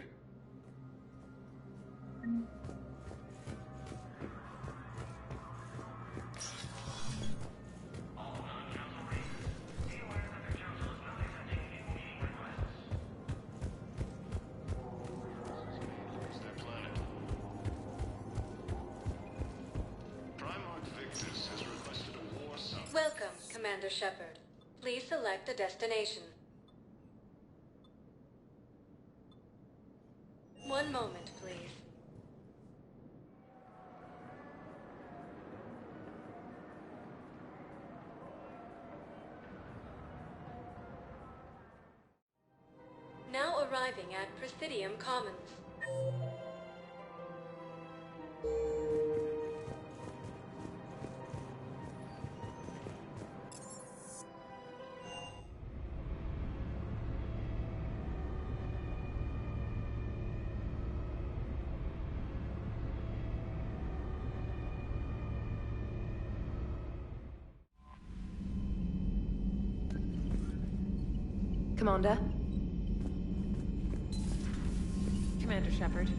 Welcome, Commander Shepard. Please select a destination. One moment, please. Now arriving at Presidium Commons. Commander? Commander Shepard.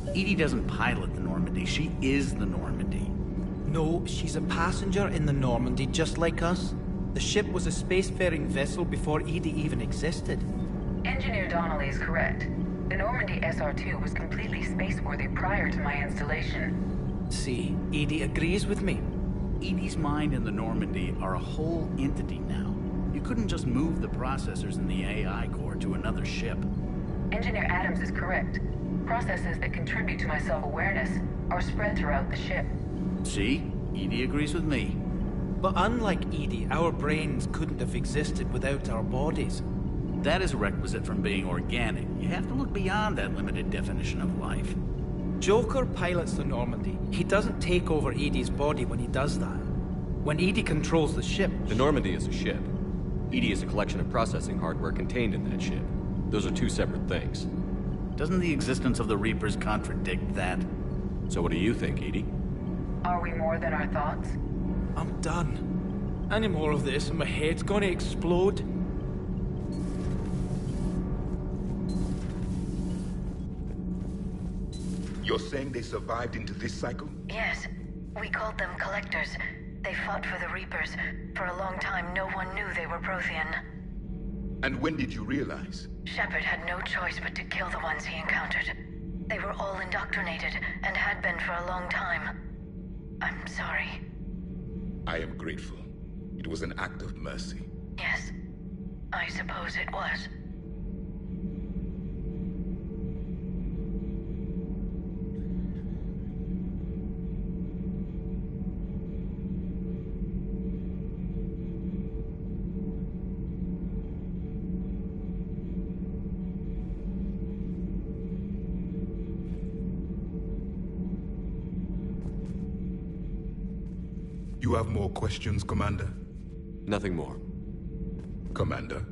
Edie doesn't pilot the Normandy, she is the Normandy. No, she's a passenger in the Normandy, just like us. The ship was a spacefaring vessel before Edie even existed. Engineer Donnelly is correct. The Normandy SR-2 was completely spaceworthy prior to my installation. See, Edie agrees with me. Edie's mind and the Normandy are a whole entity now. You couldn't just move the processors in the AI core to another ship. Engineer Adams is correct. Processes that contribute to my self-awareness are spread throughout the ship. See? Edie agrees with me. But unlike Edie, our brains couldn't have existed without our bodies. That is a requisite from being organic. You have to look beyond that limited definition of life. Joker pilots the Normandy. He doesn't take over Edie's body when he does that. When Edie controls the ship... The Normandy is a ship. Edie is a collection of processing hardware contained in that ship. Those are two separate things. Doesn't the existence of the Reapers contradict that? So what do you think, Edie? Are we more than our thoughts? I'm done. Any more of this and my head's gonna explode. You're saying they survived into this cycle? Yes. We called them Collectors. They fought for the Reapers. For a long time, no one knew they were Prothean. And when did you realize? Shepard had no choice but to kill the ones he encountered. They were all indoctrinated, and had been for a long time. I'm sorry. I am grateful. It was an act of mercy. Yes. I suppose it was. You have more questions, Commander? Nothing more. Commander?